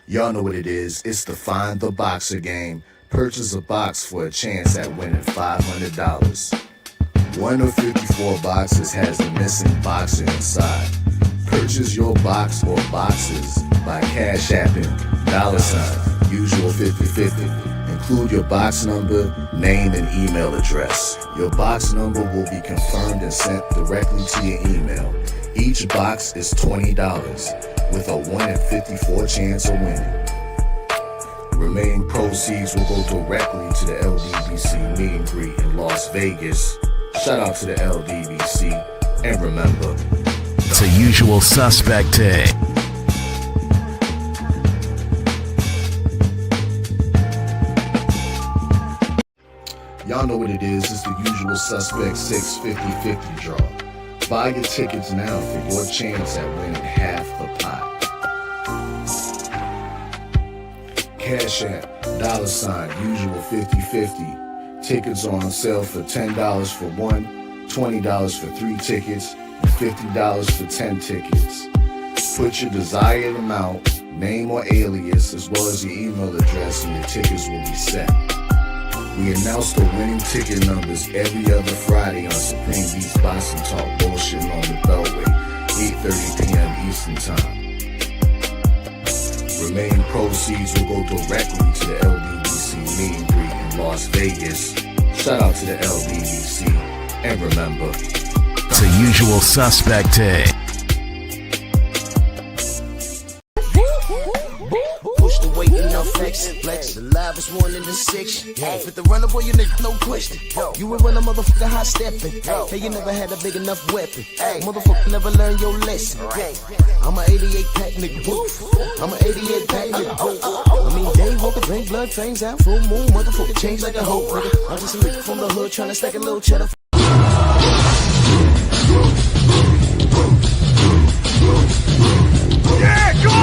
Y'all know what it is. It's the Find the Boxer game. Purchase a box for a chance at winning $500. One of 54 boxes has the missing boxer inside. Purchase your box or boxes by Cash Apping $ usual 50/50. Include your box number, name, and email address. Your box number will be confirmed and sent directly to your email. Each box is $20 with a 1 in 54 chance of winning. Remaining proceeds will go directly to the LDBC meet and greet in Las Vegas. Shout out to the LDBC, and remember, it's a usual suspect day. Y'all know what it is. It's the usual suspect 650-50 draw. Buy your tickets now for your chance at winning half the pot. Cash App, $ usual 50/50. Tickets are on sale for $10 for one, $20 for 3 tickets, and $50 for 10 tickets. Put your desired amount, name or alias, as well as your email address, and your tickets will be set. We announce the winning ticket numbers every other Friday on Supreme Beats Boxing Talk Bullshitting on the Beltway, 8:30 p.m. Eastern Time. Remaining proceeds will go directly to the LDBC meet and greet in Las Vegas. Shout out to the LDBC, and remember, it's a usual suspect day. Push the weight and no flex. Flex, the live is 1 in the 6. With the runner boy, you nigga, no question. You will run a motherfucker high stepping. Hey, you never had a big enough weapon. Motherfucker never learned your lesson. I'm an 88 pack nigga. I'm an 88 pack nigga. I mean, day walker, drink blood, fangs out, full moon, motherfucker change like a hoe, nigga. I'm just a nigga from the hood trying to stack a little cheddar. Yeah, come on!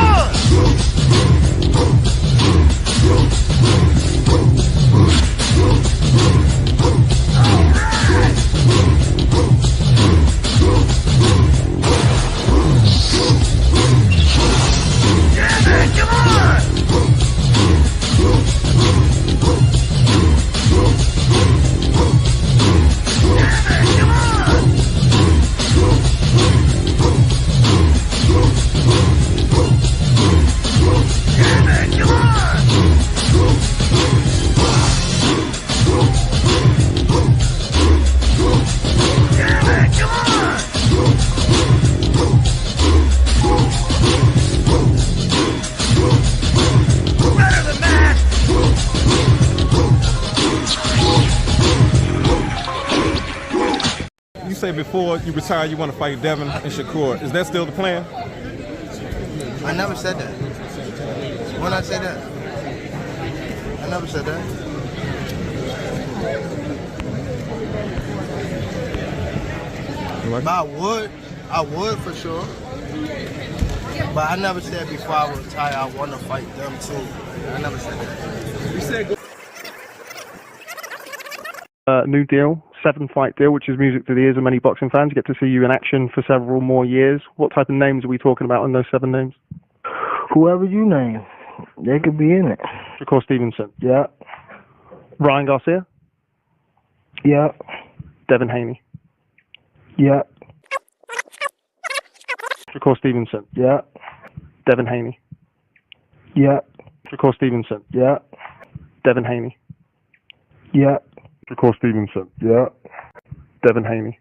Before you retire, you want to fight Devin and Shakur. Is that still the plan? I never said that. When I said that? I never said that. But I would for sure. But I never said before I retire I want to fight them too. I never said that. You said new deal, 7-fight deal, which is music to the ears of many boxing fans. You get to see you in action for several more years. What type of names are we talking about in those 7 names? whoever you name, they could be in it. Shakur Stevenson. Yeah. Ryan Garcia. Yeah. Devin Haney. Yeah. Shakur Stevenson. Yeah. Devin Haney. Yeah. Shakur Stevenson. Yeah. Devin Haney. Yeah. Shakur Stevenson. Yeah. Devin Haney.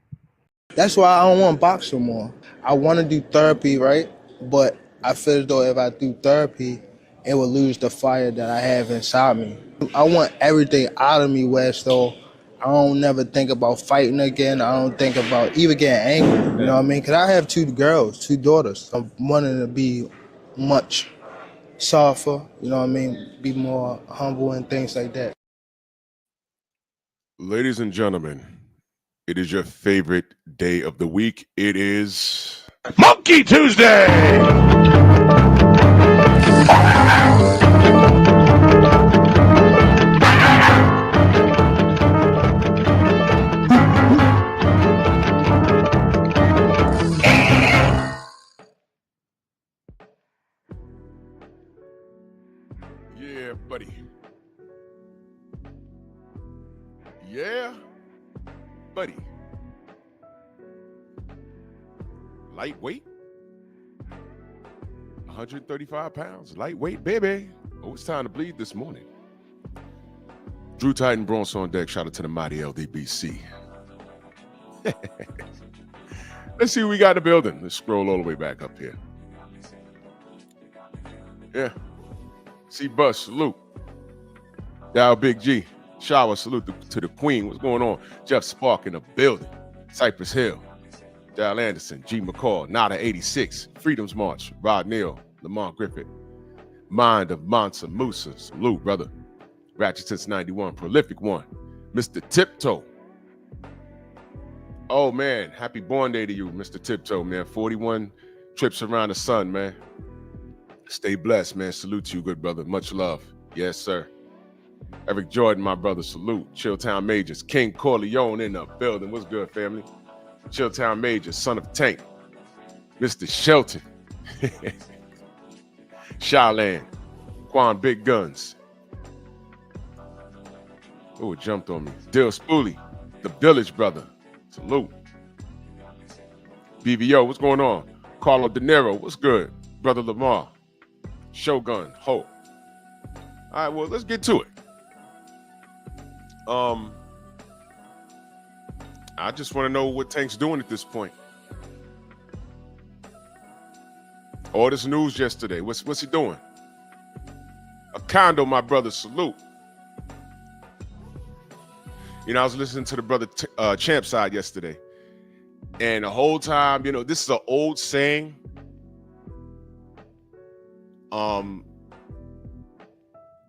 That's why I don't want to box no more. I want to do therapy, right? But I feel as though if I do therapy, it will lose the fire that I have inside me. I want everything out of me where so I don't never think about fighting again. I don't think about even getting angry, you know what I mean? Because I have 2 girls, 2 daughters. I'm wanting to be much softer, you know what I mean? Be more humble and things like that. Ladies and gentlemen, it is your favorite day of the week. It is Monkey Tuesday! Yeah, buddy. Lightweight. 135 pounds. Lightweight, baby. Oh, it's time to bleed this morning. Drew Titan, Bronx on deck. Shout out to the mighty LDBC. Let's see who we got in the building. Let's scroll all the way back up here. Yeah. See Bus, salute. Dow Big G. Shower, salute to the Queen. What's going on? Jeff Spark in the building. Cypress Hill. Dal Anderson, G. McCall, Nada 86, Freedom's March, Rod Neal, Lamont Griffith, Mind of Mansa Musa, salute, brother. Ratchet since 91, prolific one. Mr. Tiptoe. Oh, man, happy born day to you, Mr. Tiptoe, man. 41 trips around the sun, man. Stay blessed, man. Salute to you, good brother. Much love. Yes, sir. Eric Jordan, my brother, salute. Chilltown Majors, King Corleone in the building. What's good, family? Chilltown Major, son of Tank, Mr. Shelton, Shaolan, Quan Big Guns. Oh, it jumped on me. Dill Spoolie, the Village Brother, salute. BVO, what's going on? Carlo De Niro, what's good? Brother Lamar, Shogun, Ho. All right, well, let's get to it. I just want to know what Tank's doing at this point. All this news yesterday. What's he doing? A condo, my brother. Salute. You know, I was listening to the brother Champ side yesterday, and the whole time, you know, this is an old saying. And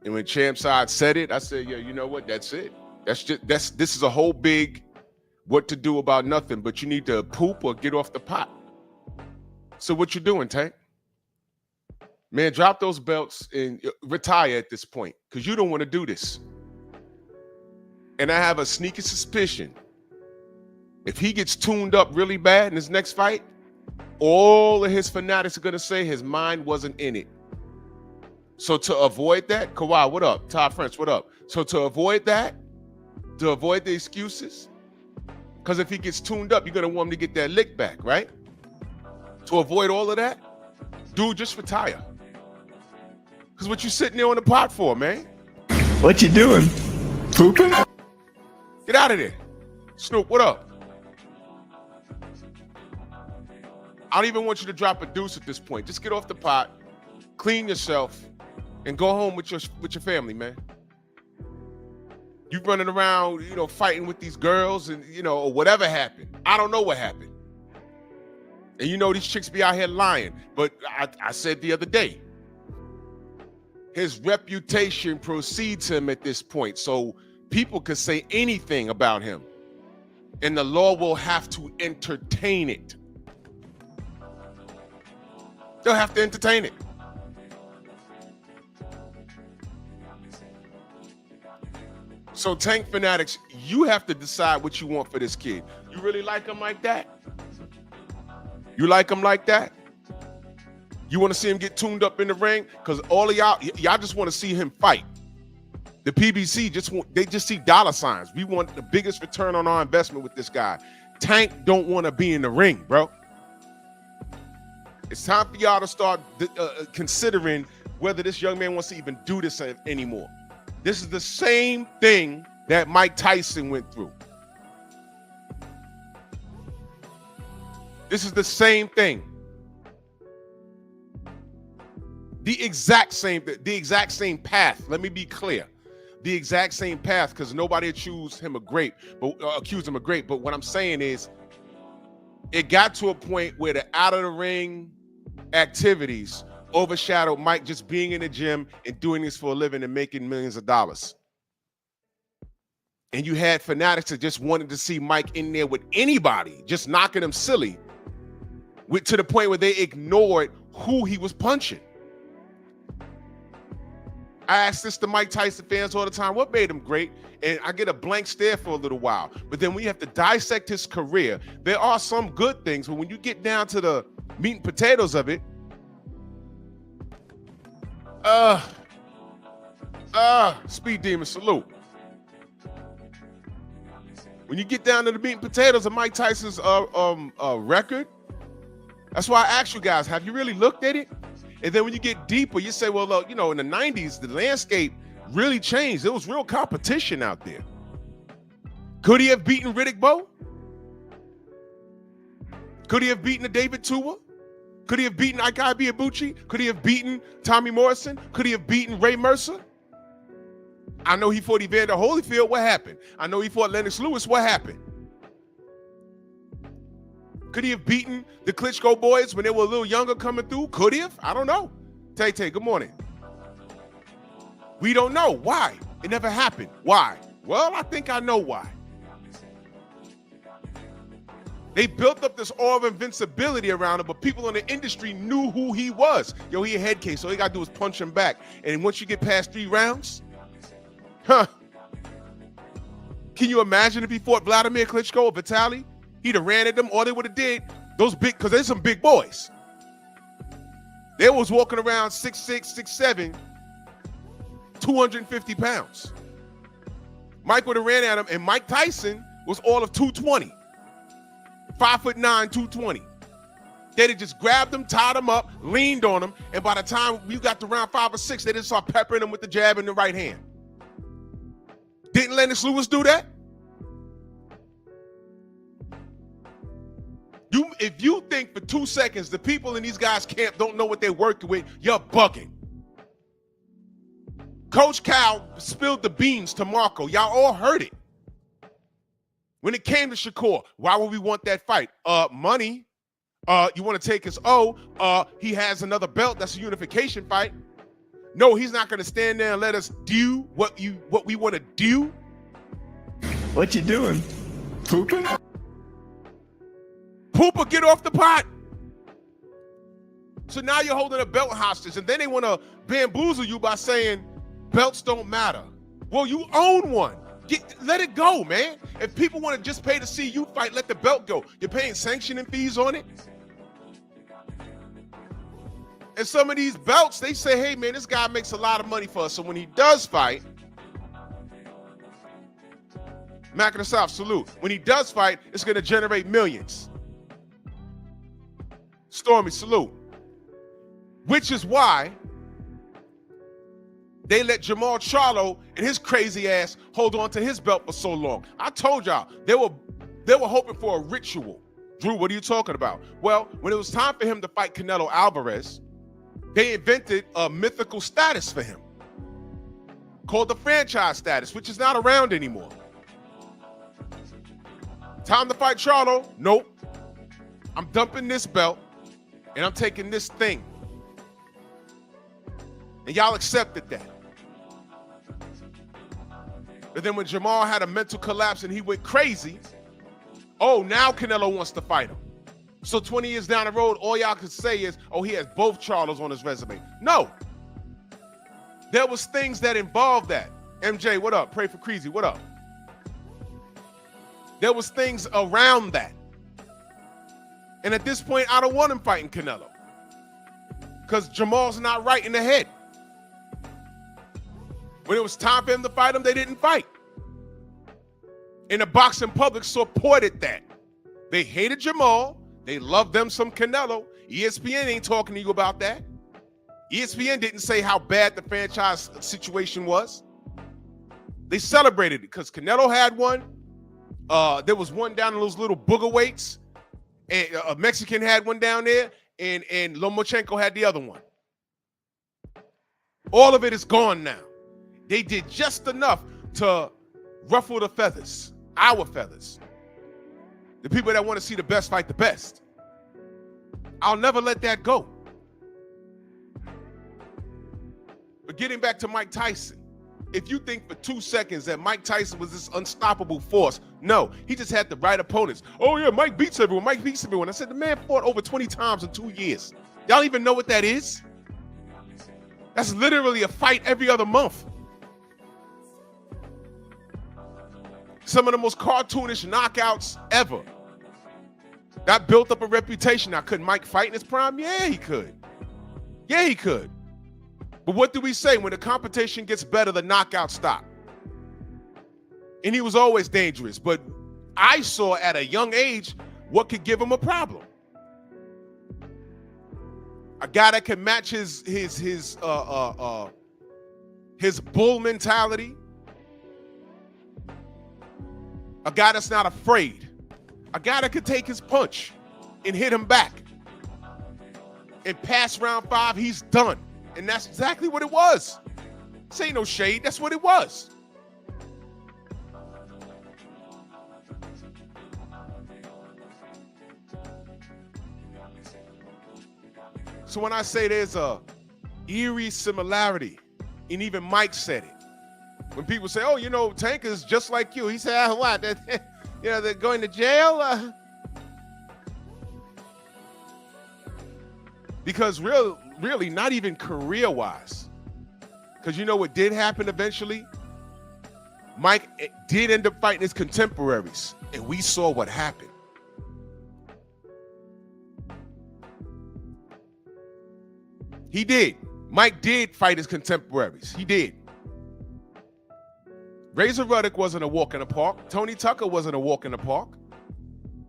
when Champ side said it, I said, yeah, you know what? That's it. This is a whole big what to do about nothing, but you need to poop or get off the pot. So what you doing, Tank? Man, drop those belts and retire at this point, because you don't want to do this. And I have a sneaky suspicion, if he gets tuned up really bad in his next fight, all of his fanatics are going to say his mind wasn't in it. So to avoid that, Kawhi, what up? Todd French, what up? So to avoid that, to avoid the excuses, because if he gets tuned up, you're going to want him to get that lick back, right? To avoid all of that, dude, just retire. Because what you sitting there on the pot for, man? What you doing? Pooping? Get out of there. Snoop, what up? I don't even want you to drop a deuce at this point. Just get off the pot, clean yourself, and go home with your family, man. You running around, you know, fighting with these girls and, you know, or whatever happened. I don't know what happened. And you know, these chicks be out here lying. But I said the other day, his reputation precedes him at this point. So people could say anything about him, and the law will have to entertain it. They'll have to entertain it. So Tank fanatics, you have to decide what you want for this kid. You really like him like that? You like him like that? You want to see him get tuned up in the ring? Because all of y'all just want to see him fight. The PBC just see dollar signs. We want the biggest return on our investment with this guy. Tank don't want to be in the ring, bro. It's time for y'all to start considering whether this young man wants to even do this anymore. This is the same thing that Mike Tyson went through. This is the same thing. The exact same path. Let me be clear. The exact same path, because nobody accused him of rape. But what I'm saying is, it got to a point where the out of the ring activities overshadowed Mike just being in the gym and doing this for a living and making millions of dollars. And you had fanatics that just wanted to see Mike in there with anybody, just knocking him silly, to the point where they ignored who he was punching. I ask this to Mike Tyson fans all the time, what made him great? And I get a blank stare for a little while. But then when you have to dissect his career, there are some good things, but when you get down to the meat and potatoes of it, Speed Demon, salute. When you get down to the meat and potatoes of Mike Tyson's record, that's why I asked you guys, have you really looked at it? And then when you get deeper, you say, well, look, you know, in the 90s, the landscape really changed. There was real competition out there. Could he have beaten Riddick Bowe? Could he have beaten a David Tua? Could he have beaten Ike Ibeabuchi? Could he have beaten Tommy Morrison? Could he have beaten Ray Mercer? I know he fought Evander Holyfield. What happened? I know he fought Lennox Lewis. What happened? Could he have beaten the Klitschko boys when they were a little younger coming through? Could he have? I don't know. Tay, good morning. We don't know. Why? It never happened. Why? Well, I think I know why. They built up this aura of invincibility around him, but people in the industry knew who he was. Yo, he a head case, so all you gotta do is punch him back. And once you get past 3 rounds, can you imagine if he fought Vladimir Klitschko or Vitaly? He'd have ran at them. All they would have did, those big, because there's some big boys. They was walking around 6'6", 6'7", 250 pounds. Mike would have ran at him, and Mike Tyson was all of 220. 5'9", 220. They'd have just grabbed him, tied him up, leaned on him, and by the time we got to round 5 or 6, they just start peppering him with the jab in the right hand. Didn't Lennox Lewis do that? If you think for 2 seconds the people in these guys' camp don't know what they're working with, you're bugging. Coach Cal spilled the beans to Marco. Y'all all heard it. When it came to Shakur, why would we want that fight? Money. You want to take his he has another belt. That's a unification fight. No, he's not going to stand there and let us do what we want to do. What you doing? Pooping? Pooper, get off the pot. So now you're holding a belt hostage, and then they want to bamboozle you by saying belts don't matter. Well, you own one. Let it go, man. If people want to just pay to see you fight, let the belt go. You're paying sanctioning fees on it. And some of these belts, they say, hey, man, this guy makes a lot of money for us. So when he does fight, Mac of the South, salute. When he does fight, it's going to generate millions. Stormy, salute. Which is why they let Jamal Charlo and his crazy ass hold on to his belt for so long. I told y'all, they were hoping for a ritual. Drew, what are you talking about? Well, when it was time for him to fight Canelo Alvarez, they invented a mythical status for him called the franchise status, which is not around anymore. Time to fight Charlo? Nope. I'm dumping this belt and I'm taking this thing. And y'all accepted that. But then when Jamal had a mental collapse and he went crazy, oh, now Canelo wants to fight him. So 20 years down the road, all y'all could say is, oh, he has both Charlos on his resume. No. There was things that involved that. MJ, what up? Pray for Creasy, what up? There was things around that. And at this point, I don't want him fighting Canelo. Because Jamal's not right in the head. When it was time for him to fight him, they didn't fight. And the boxing public supported that. They hated Jamal. They loved them some Canelo. ESPN ain't talking to you about that. ESPN didn't say how bad the franchise situation was. They celebrated it because Canelo had one. There was one down in those little booger weights. And a Mexican had one down there. And Lomachenko had the other one. All of it is gone now. They did just enough to ruffle the feathers, our feathers. The people that want to see the best fight the best. I'll never let that go. But getting back to Mike Tyson, if you think for 2 seconds that Mike Tyson was this unstoppable force, no, he just had the right opponents. Oh yeah, Mike beats everyone, Mike beats everyone. I said, the man fought over 20 times in 2 years. Y'all even know what that is? That's literally a fight every other month. Some of the most cartoonish knockouts ever. That built up a reputation. Now, could Mike fight in his prime? Yeah, he could. Yeah, he could. But what do we say? When the competition gets better, the knockouts stop. And he was always dangerous. But I saw at a young age what could give him a problem. A guy that can match his bull mentality. A guy that's not afraid. A guy that could take his punch and hit him back. And past round 5, he's done. And that's exactly what it was. This ain't no shade. That's what it was. So when I say there's a eerie similarity, and even Mike said it, when people say, "Oh, you know, Tank is just like you," he said, "What? They're going to jail." Because really, not even career-wise. Because you know what did happen eventually? Mike did end up fighting his contemporaries, and we saw what happened. He did. Mike did fight his contemporaries. He did. Razor Ruddock wasn't a walk in the park. Tony Tucker wasn't a walk in the park.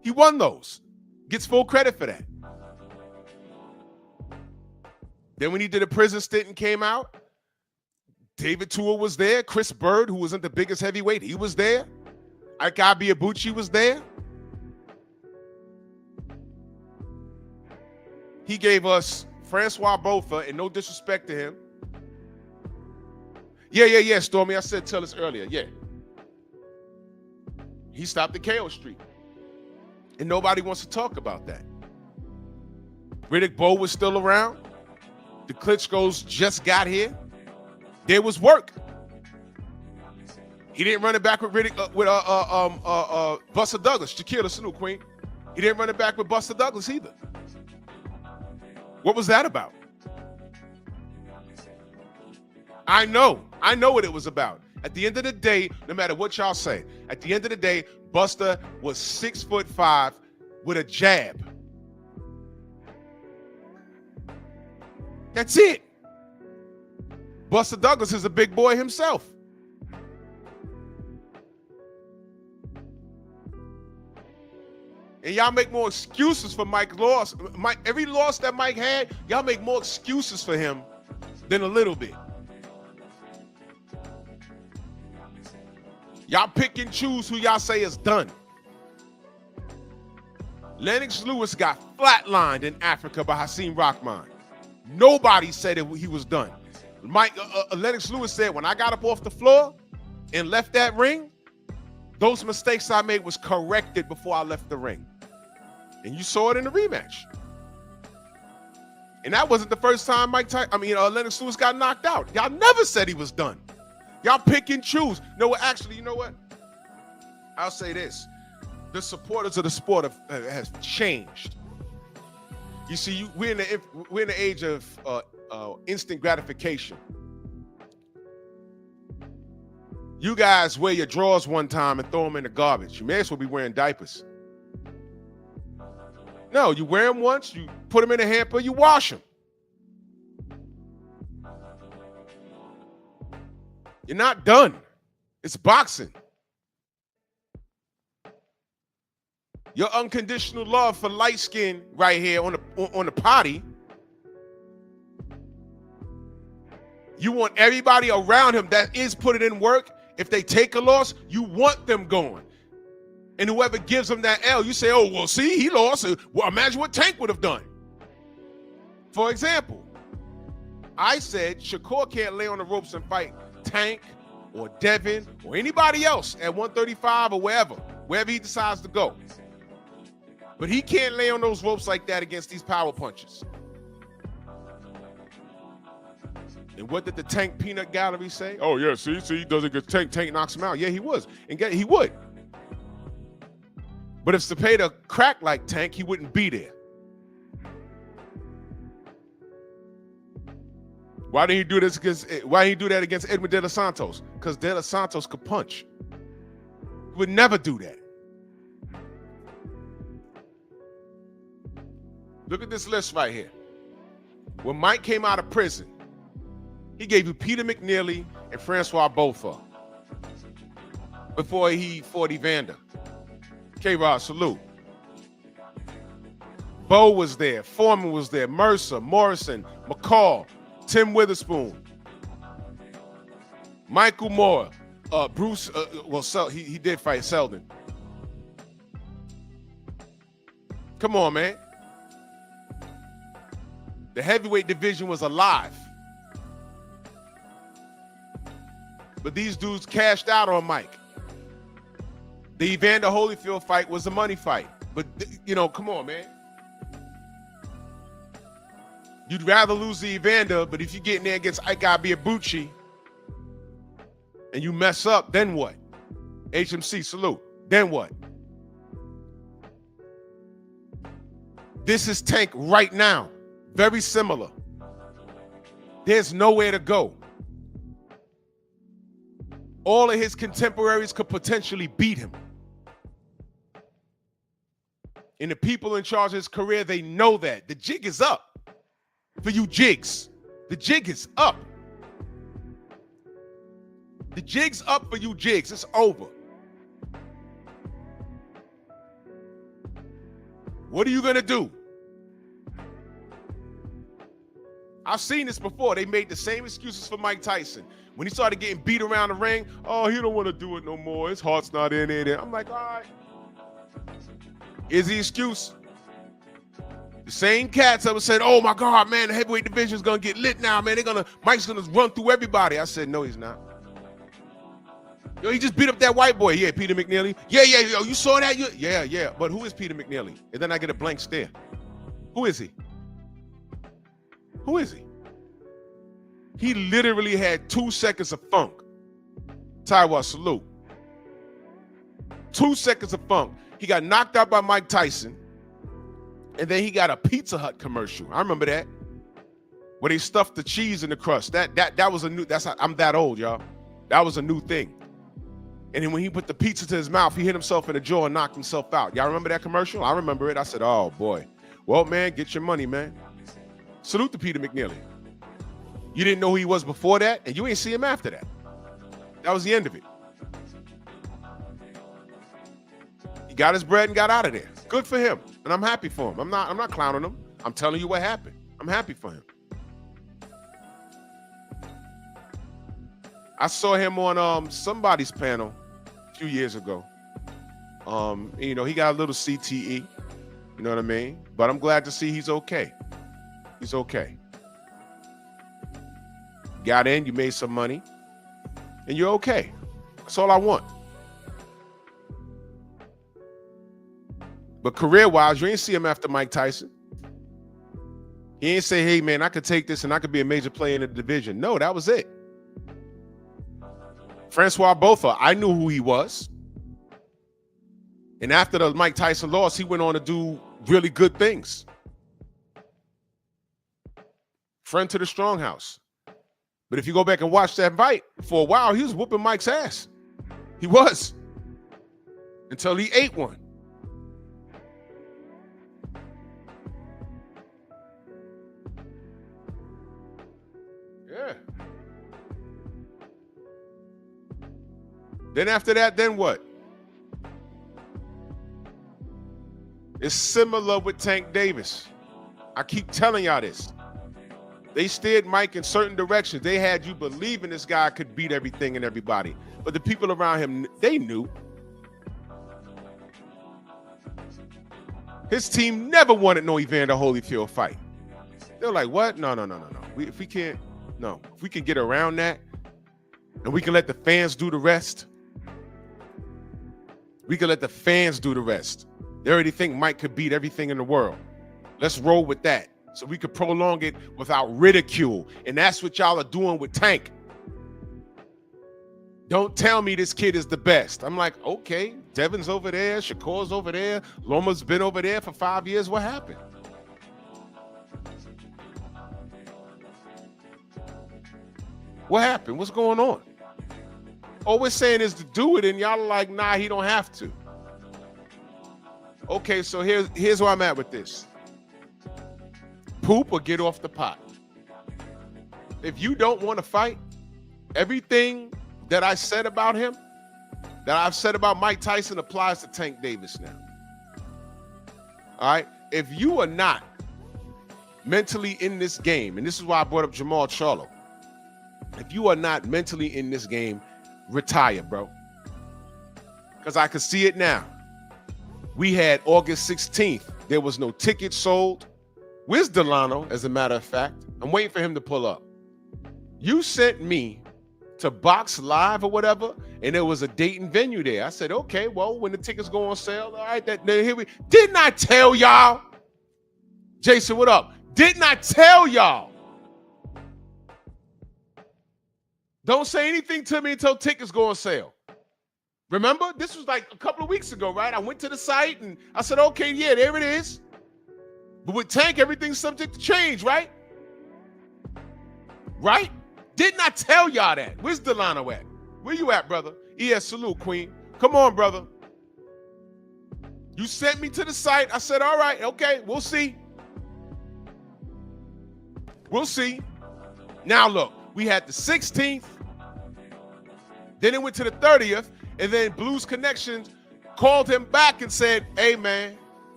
He won those. Gets full credit for that. Then when he did a prison stint and came out, David Tua was there. Chris Bird, who wasn't the biggest heavyweight, he was there. Ike Abiabuchi was there. He gave us Francois Botha, and no disrespect to him. Yeah, Stormy. I said tell us earlier. Yeah. He stopped the KO streak. And nobody wants to talk about that. Riddick Bowe was still around. The Klitschko's just got here. There was work. He didn't run it back with Buster Douglas, Shaquille Sanu, Queen. He didn't run it back with Buster Douglas either. What was that about? I know what it was about. At the end of the day, no matter what y'all say, at the end of the day, Buster was 6'5" with a jab. That's it. Buster Douglas is a big boy himself. And y'all make more excuses for Mike's loss. Every loss that Mike had, y'all make more excuses for him than a little bit. Y'all pick and choose who y'all say is done. Lennox Lewis got flatlined in Africa by Hasim Rahman. Nobody said he was done. Lennox Lewis said, when I got up off the floor and left that ring, those mistakes I made was corrected before I left the ring. And you saw it in the rematch. And that wasn't the first time Lennox Lewis got knocked out. Y'all never said he was done. Y'all pick and choose. No, actually, you know what? I'll say this. The supporters of the sport has changed. You see, we're in the age of instant gratification. You guys wear your drawers one time and throw them in the garbage. You may as well be wearing diapers. No, you wear them once, you put them in a hamper, you wash them. You're not done. It's boxing. Your unconditional love for light skin right here on the potty. You want everybody around him that is putting in work. If they take a loss, you want them going. And whoever gives them that L, you say, oh, well, see, he lost. Well, imagine what Tank would have done. For example, I said Shakur can't lay on the ropes and fight Tank or Devin or anybody else at 135 or wherever he decides to go. But he can't lay on those ropes like that against these power punches. And what did the Tank Peanut Gallery say? Oh, yeah, see, he does it against Tank. Tank knocks him out. Yeah, he was. And he would. But if Cepeda cracked like Tank, he wouldn't be there. Why didn't he do that against Edmund De Los Santos? Because De Los Santos could punch. He would never do that. Look at this list right here. When Mike came out of prison, he gave you Peter McNeely and Francois Botha before he fought Evander. K-Rod, salute. Bo was there. Foreman was there. Mercer, Morrison, McCall, Tim Witherspoon, Michael Moore, Bruce. He did fight Selden. Come on, man. The heavyweight division was alive. But these dudes cashed out on Mike. The Evander Holyfield fight was a money fight. But, come on, man. You'd rather lose the Evander, but if you get in there against Ike Abiabuchi and you mess up, then what? HMC, salute. Then what? This is Tank right now. Very similar. There's nowhere to go. All of his contemporaries could potentially beat him. And the people in charge of his career, they know that. The jig is up for you jigs. The jig is up. The jig's up for you jigs. It's over. What are you going to do? I've seen this before. They made the same excuses for Mike Tyson. When he started getting beat around the ring, oh, he don't want to do it no more. His heart's not in it. I'm like, all right. Is the excuse? The same cats that was saying, oh my God, man, the heavyweight division is going to get lit now, man. Mike's going to run through everybody. I said, no, he's not. Yo, he just beat up that white boy. Yeah, Peter McNeely. Yeah, yo, you saw that? Yeah. But who is Peter McNeely? And then I get a blank stare. Who is he? Who is he? He literally had 2 seconds of funk. Taiwan, salute. 2 seconds of funk. He got knocked out by Mike Tyson. And then he got a Pizza Hut commercial. I remember that. Where they stuffed the cheese in the crust. That was a new, I'm that old, y'all. That was a new thing. And then when he put the pizza to his mouth, he hit himself in the jaw and knocked himself out. Y'all remember that commercial? I remember it. I said, oh boy. Well, man, get your money, man. Salute to Peter McNeely. You didn't know who he was before that, and you ain't see him after that. That was the end of it. He got his bread and got out of there. Good for him, and I'm happy for him. I'm not clowning him. I'm telling you what happened. I'm happy for him. I saw him on somebody's panel a few years ago. He got a little CTE. You know what I mean? But I'm glad to see he's okay. He's okay. Got in, you made some money, and you're okay. That's all I want. But career-wise, you ain't see him after Mike Tyson. He ain't say, hey, man, I could take this and I could be a major player in the division. No, that was it. Francois Botha, I knew who he was. And after the Mike Tyson loss, he went on to do really good things. Friend to the Stronghouse. But if you go back and watch that fight, for a while, he was whooping Mike's ass. He was. Until he ate one. Yeah. Then after that, then what? It's similar with Tank Davis. I keep telling y'all this. They steered Mike in certain directions. They had you believing this guy could beat everything and everybody. But the people around him, they knew. His team never wanted no Evander Holyfield fight. They're like, what? No. If we can get around that and we can let the fans do the rest, we can let the fans do the rest. They already think Mike could beat everything in the world. Let's roll with that. So we could prolong it without ridicule. And that's what y'all are doing with Tank. Don't tell me this kid is the best. I'm like, okay, Devin's over there, Shakur's over there, Loma's been over there for 5 years. What happened? What happened? What's going on? All we're saying is to do it, and y'all are like, nah, he don't have to. Okay, so here's where I'm at with this. Poop or get off the pot. If you don't want to fight, everything that I said about him, that I've said about Mike Tyson applies to Tank Davis now. All right? If you are not mentally in this game, and this is why I brought up Jamal Charlo, if you are not mentally in this game, retire, bro. Because I can see it now. We had August 16th. There was no ticket sold. Where's Delano, as a matter of fact? I'm waiting for him to pull up. You sent me to Box Live or whatever, and there was a date and venue there. I said, okay, well, when the tickets go on sale, all right, then here we. Didn't I tell y'all? Jason, what up? Didn't I tell y'all? Don't say anything to me until tickets go on sale. Remember? This was like a couple of weeks ago, right? I went to the site and I said, okay, yeah, there it is. But with Tank, everything's subject to change, right? Right? Didn't I tell y'all that? Where's Delano at? Where you at, brother? Yeah, salute, Queen. Come on, brother. You sent me to the site. I said, all right, okay, we'll see. We'll see. Now, look, we had the 16th. Then it went to the 30th. And then Blues Connections called him back and said, hey, man.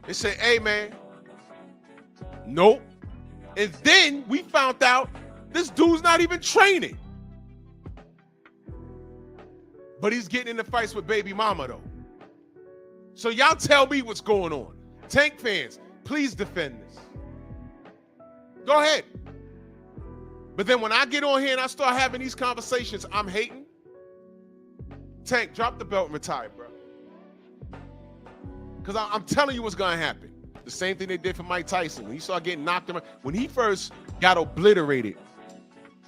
They said, hey, man. Nope. And then we found out this dude's not even training. But he's getting into fights with baby mama, though. So y'all tell me what's going on. Tank fans, please defend this. Go ahead. But then when I get on here and I start having these conversations, I'm hating. Tank, drop the belt and retire, bro. Because I'm telling you what's going to happen. The same thing they did for Mike Tyson. When he started getting knocked around, when he first got obliterated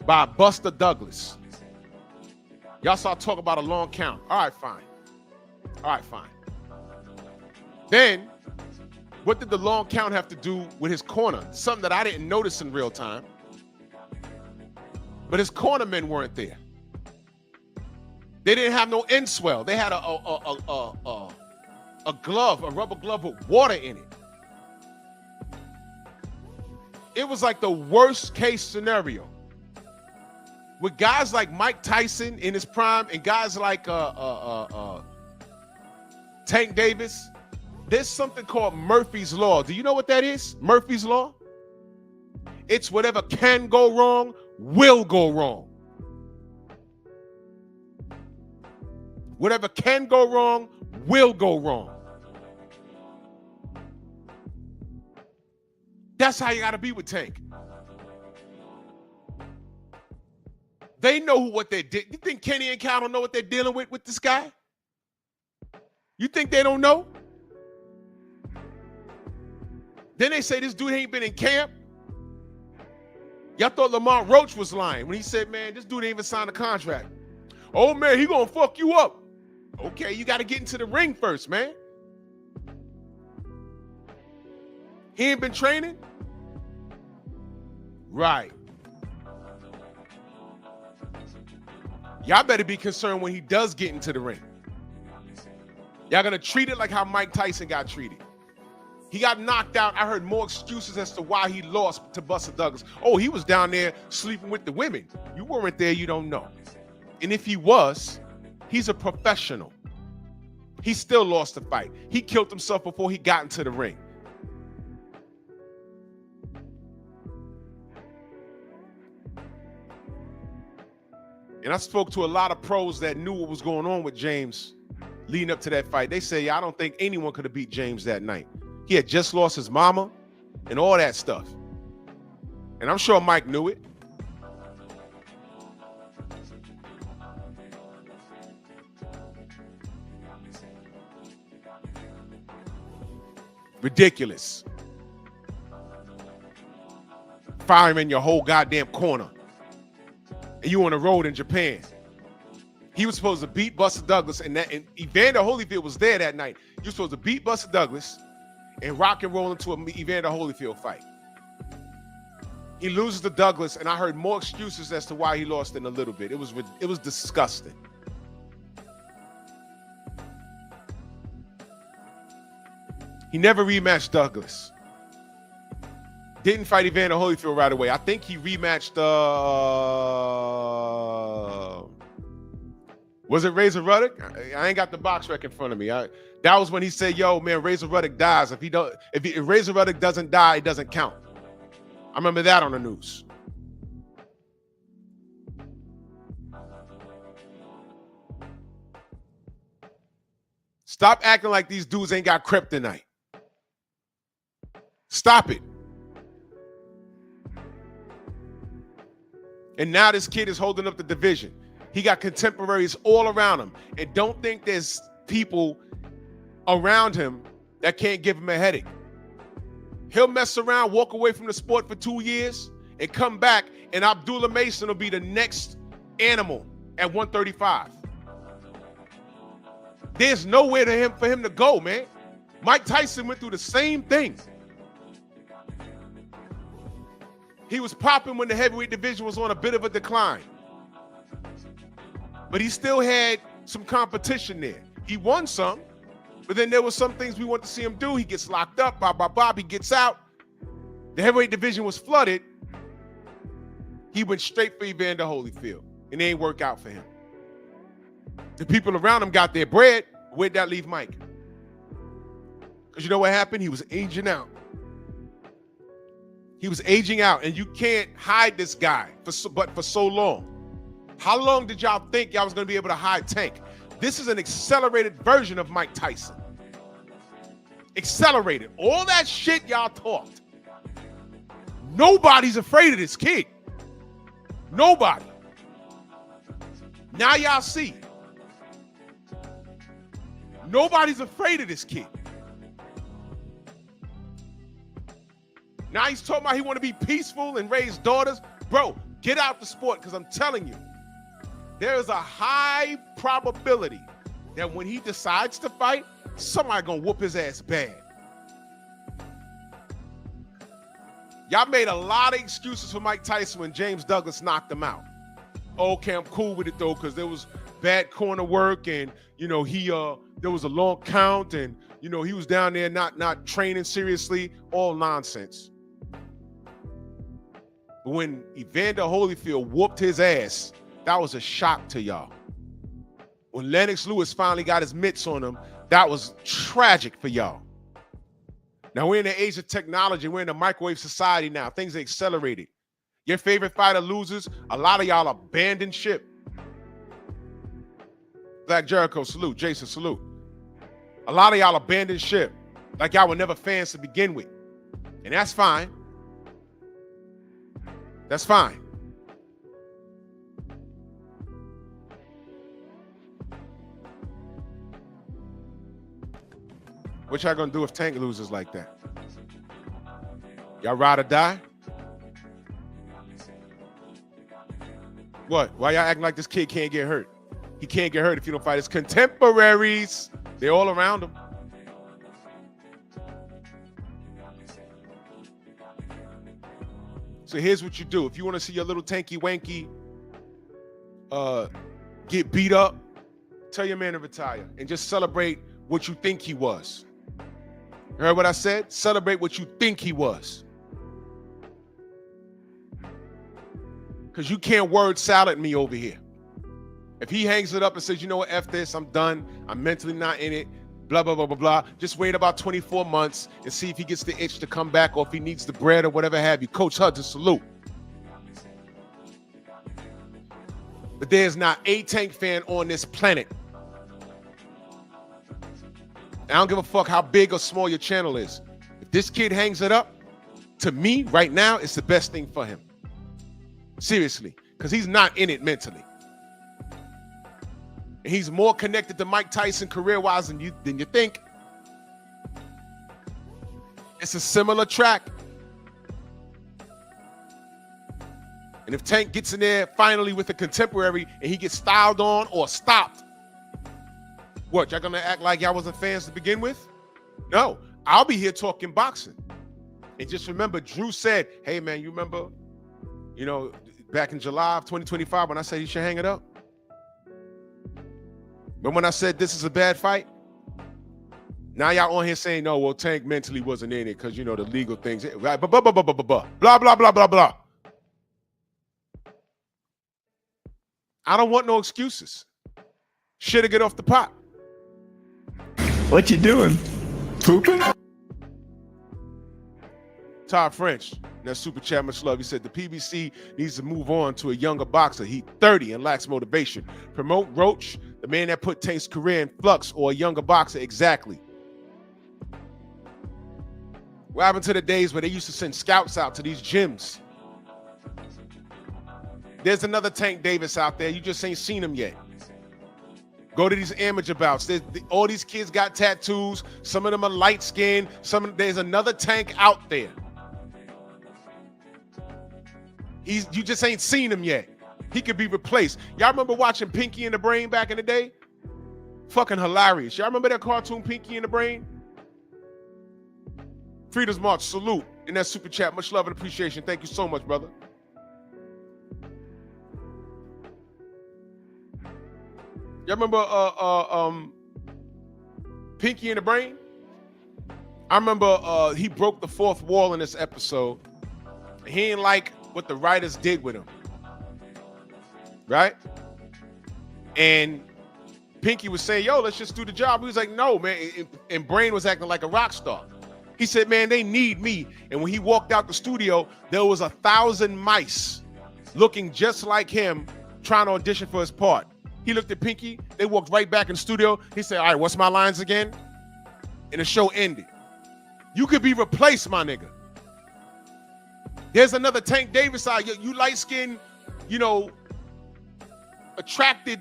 by Buster Douglas, y'all start talking about a long count. All right, fine. All right, fine. Then, what did the long count have to do with his corner? Something that I didn't notice in real time. But his cornermen weren't there. They didn't have no end swell. They had a glove, a rubber glove with water in it. It was like the worst case scenario. With guys like Mike Tyson in his prime and guys like Tank Davis, there's something called Murphy's Law. Do you know what that is? Murphy's Law? It's whatever can go wrong will go wrong. Whatever can go wrong will go wrong. That's how you got to be with Tank. They know what they did. You think Kenny and Cal don't know what they're dealing with this guy? You think they don't know? Then they say this dude ain't been in camp. Y'all thought Lamont Roach was lying when he said, man, this dude ain't even signed a contract. Oh, man, he gonna fuck you up. Okay, you got to get into the ring first, man. He ain't been training? Right. Y'all better be concerned when he does get into the ring. Y'all gonna treat it like how Mike Tyson got treated. He got knocked out. I heard more excuses as to why he lost to Buster Douglas. Oh, he was down there sleeping with the women. You weren't there, you don't know. And if he was, he's a professional. He still lost the fight. He killed himself before he got into the ring. And I spoke to a lot of pros that knew what was going on with James leading up to that fight. They say, I don't think anyone could have beat James that night. He had just lost his mama and all that stuff. And I'm sure Mike knew it. Ridiculous. Fire him in your whole goddamn corner. And you on the road in Japan. He was supposed to beat Buster Douglas, and Evander Holyfield was there that night. You were supposed to beat Buster Douglas and rock and roll into a Evander Holyfield fight. He loses to Douglas, and I heard more excuses as to why he lost in a little bit. It was disgusting. He never rematched Douglas. Didn't fight Evander Holyfield right away. I think he rematched Was it Razor Ruddock? I ain't got the box rec in front of me. That was when he said, "Yo, man, Razor Ruddock dies. If Razor Ruddock doesn't die, it doesn't count." I remember that on the news. Stop acting like these dudes ain't got kryptonite. Stop it. And now this kid is holding up the division. He got contemporaries all around him. And don't think there's people around him that can't give him a headache. He'll mess around, walk away from the sport for 2 years, and come back, and Abdullah Mason will be the next animal at 135. There's nowhere for him to go, man. Mike Tyson went through the same thing. He was popping when the heavyweight division was on a bit of a decline. But he still had some competition there. He won some, but then there were some things we want to see him do. He gets locked up, he gets out. The heavyweight division was flooded. He went straight for Evander Holyfield, and it ain't work out for him. The people around him got their bread. Where'd that leave Mike? Because you know what happened? He was aging out. He was aging out, and you can't hide this guy for so long. How long did y'all think y'all was going to be able to hide Tank? This is an accelerated version of Mike Tyson. Accelerated. All that shit y'all talked. Nobody's afraid of this kid. Nobody. Now y'all see. Nobody's afraid of this kid. Now he's talking about he want to be peaceful and raise daughters. Bro, get out the sport, because I'm telling you, there is a high probability that when he decides to fight, somebody gonna whoop his ass bad. Y'all made a lot of excuses for Mike Tyson when James Douglas knocked him out. Okay, I'm cool with it though, because there was bad corner work, and you know there was a long count, and you know he was down there not training seriously. All nonsense. But when Evander Holyfield whooped his ass, that was a shock to y'all. When Lennox Lewis finally got his mitts on him, that was tragic for y'all. Now we're in the age of technology. We're in a microwave society now. Things are accelerated. Your favorite fighter loses, a lot of y'all abandon ship. Black Jericho, salute. Jason, salute. A lot of y'all abandon ship like y'all were never fans to begin with. And that's fine. That's fine. What y'all gonna do if Tank loses like that? Y'all ride or die? What? Why y'all acting like this kid can't get hurt? He can't get hurt if you don't fight his contemporaries. They're all around him. So here's what you do. If you want to see your little tanky wanky get beat up, tell your man to retire and just celebrate what you think he was. You heard what I said? Celebrate what you think he was. Because you can't word salad me over here. If he hangs it up and says, you know what, F this, I'm done, I'm mentally not in it, blah, blah, blah, blah, blah, just wait about 24 months and see if he gets the itch to come back or if he needs the bread or whatever have you. Coach Hudson, salute. But there's not a Tank fan on this planet. I don't give a fuck how big or small your channel is. If this kid hangs it up, to me, right now, it's the best thing for him. Seriously, because he's not in it mentally. And he's more connected to Mike Tyson career-wise than you think. It's a similar track. And if Tank gets in there finally with a contemporary and he gets styled on or stopped, what, y'all gonna act like y'all wasn't fans to begin with? No, I'll be here talking boxing. And just remember, Drew said, hey man, you remember, you know, back in July of 2025 when I said he should hang it up? But when I said this is a bad fight, now y'all on here saying, no, well, Tank mentally wasn't in it because, you know, the legal things. Right? Blah, blah, blah, blah, blah, blah, blah, blah, blah, blah. I don't want no excuses. Shit'll get off the pot. What you doing? Pooping? Todd French, that super chat, much love. He said the PBC needs to move on to a younger boxer. He 30 and lacks motivation. Promote Roach, the man that put Tank's career in flux, or a younger boxer. Exactly. What happened to the days where they used to send scouts out to these gyms? There's another Tank Davis out there. You just ain't seen him yet. Go to these amateur bouts. All these kids got tattoos. Some of them are light skinned. There's another Tank out there. You just ain't seen him yet. He could be replaced. Y'all remember watching Pinky and the Brain back in the day? Fucking hilarious. Y'all remember that cartoon Pinky and the Brain? Freedom's March, salute in that super chat. Much love and appreciation. Thank you so much, brother. Y'all remember Pinky and the Brain? I remember he broke the fourth wall in this episode. He didn't like what the writers did with him. Right? And Pinky was saying, yo, let's just do the job. He was like, no, man. And Brain was acting like a rock star. He said, man, they need me. And when he walked out the studio, there was 1,000 mice looking just like him trying to audition for his part. He looked at Pinky. They walked right back in the studio. He said, all right, what's my lines again? And the show ended. You could be replaced, my nigga. There's another Tank Davis out. You light-skinned, attracted.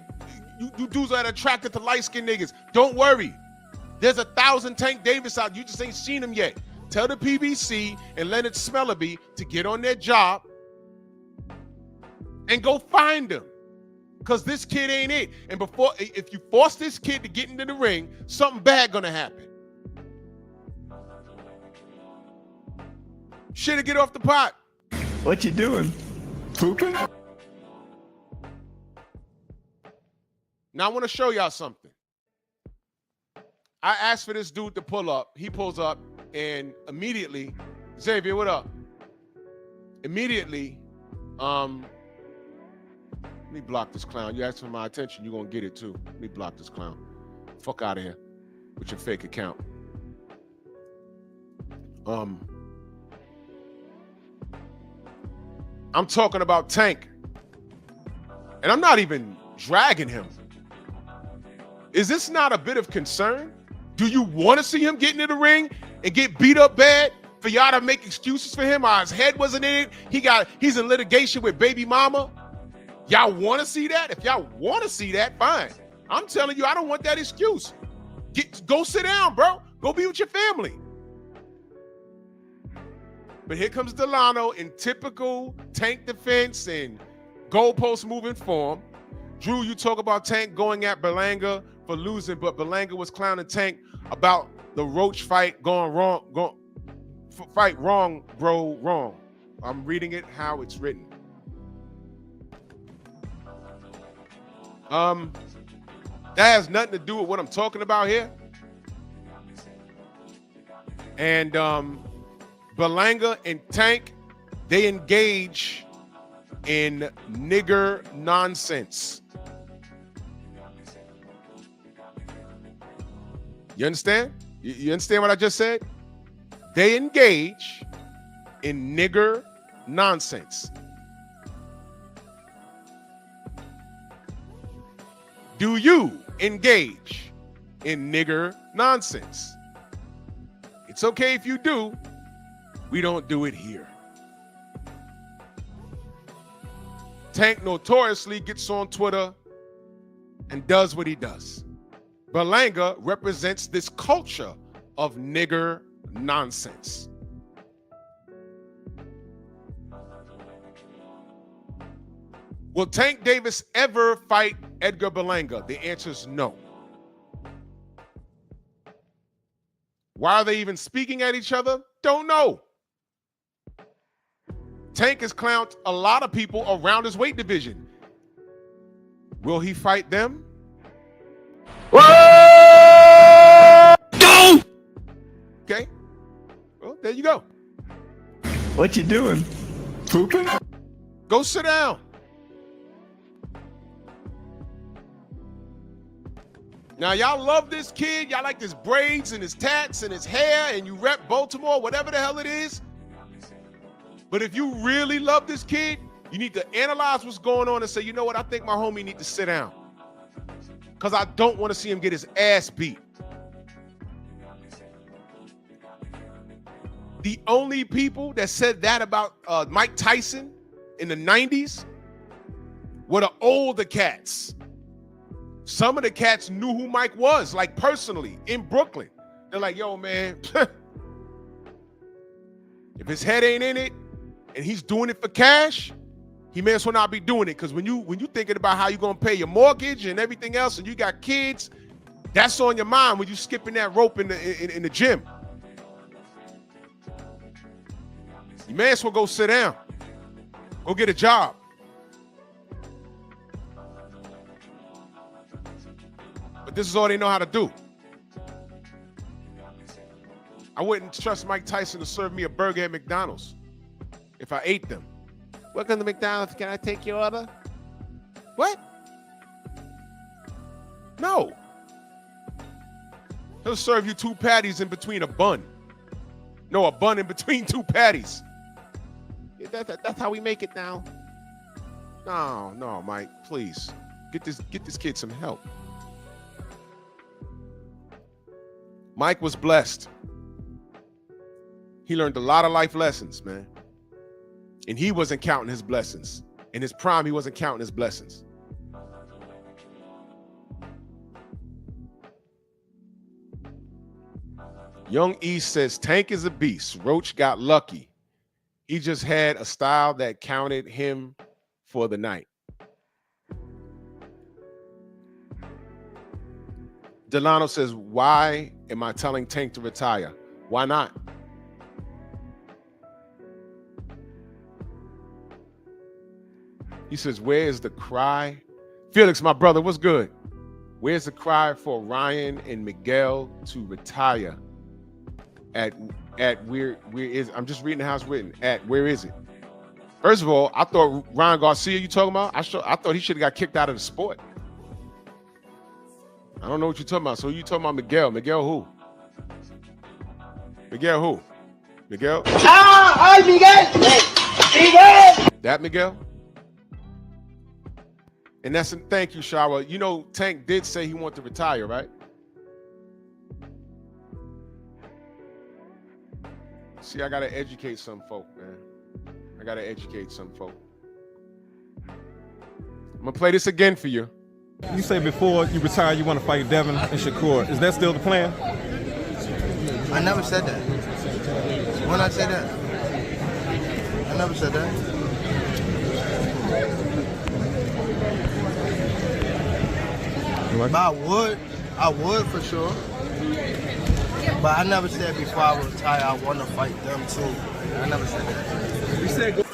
You dudes that are attracted to light-skinned niggas. Don't worry. There's 1,000 Tank Davis out. You just ain't seen them yet. Tell the PBC and Leonard Smellerby to get on their job and go find them. Because this kid ain't it. And if you force this kid to get into the ring, something bad gonna happen. Shit'll get off the pot. What you doing? Pooping? Now I want to show y'all something. I asked for this dude to pull up. He pulls up and immediately, Xavier, what up? Immediately, let me block this clown. You asked for my attention, you're gonna get it too. Let me block this clown. Fuck out of here with your fake account. I'm talking about Tank. And I'm not even dragging him. Is this not a bit of concern? Do you want to see him get into the ring and get beat up bad for y'all to make excuses for him? Or his head wasn't in it. He's in litigation with baby mama. Y'all want to see that? If y'all want to see that, fine. I'm telling you, I don't want that excuse. Go sit down, bro. Go be with your family. But here comes Delano in typical Tank defense and goalpost moving form. Drew, you talk about Tank going at Berlanga for losing, but Berlanga was clowning Tank about the Roach fight going wrong. Fight wrong, bro, wrong. I'm reading it how it's written. That has nothing to do with what I'm talking about here. And Berlanga and Tank, they engage in nigger nonsense. You understand? You understand what I just said? They engage in nigger nonsense. Do you engage in nigger nonsense? It's okay if you do. We don't do it here. Tank notoriously gets on Twitter and does what he does. Berlanga represents this culture of nigger nonsense. Will Tank Davis ever fight Edgar Berlanga? The answer is no. Why are they even speaking at each other? Don't know. Tank has clowned a lot of people around his weight division. Will he fight them? Go! Okay. Well, there you go. What you doing? Pooping? Go sit down. Now, y'all love this kid. Y'all like his braids and his tats and his hair, and you rep Baltimore, whatever the hell it is. But if you really love this kid, you need to analyze what's going on and say, you know what? I think my homie need to sit down. Because I don't want to see him get his ass beat. The only people that said that about Mike Tyson in the 90s were the older cats. Some of the cats knew who Mike was, like personally, in Brooklyn. They're like, yo, man, if his head ain't in it and he's doing it for cash, he may as well not be doing it. Because when you thinking about how you're going to pay your mortgage and everything else and you got kids, that's on your mind when you skipping that rope in the gym. You may as well go sit down. Go get a job. But this is all they know how to do. I wouldn't trust Mike Tyson to serve me a burger at McDonald's if I ate them. Welcome to McDonald's. Can I take your order? What? No. He'll serve you 2 patties in between a bun. No, a bun in between 2 patties. That's how we make it now. No, Mike, please. Get this kid some help. Mike was blessed. He learned a lot of life lessons, man. And he wasn't counting his blessings. In his prime, he wasn't counting his blessings. Young East says, Tank is a beast. Roach got lucky. He just had a style that counted him for the night. Delano says, why am I telling Tank to retire? Why not? He says, where's the cry? Felix, my brother, what's good? Where's the cry for Ryan and Miguel to retire? At where is, I'm just reading the house written, at where is it? First of all, I thought Ryan Garcia you talking about? I thought he should have got kicked out of the sport. I don't know what you're talking about. So you talking about Miguel. Miguel who? Miguel who? Miguel? Miguel! Miguel! That Miguel? And that's thank you, Shawa. You know, Tank did say he wanted to retire, right? See, I gotta educate some folk, man. I gotta educate some folk. I'm gonna play this again for you. You say before you retire you want to fight Devin and Shakur. Is that still the plan? I never said that. When I said that? I never said that. But I would for sure. But I never said before I retire I want to fight them too. I never said that. You said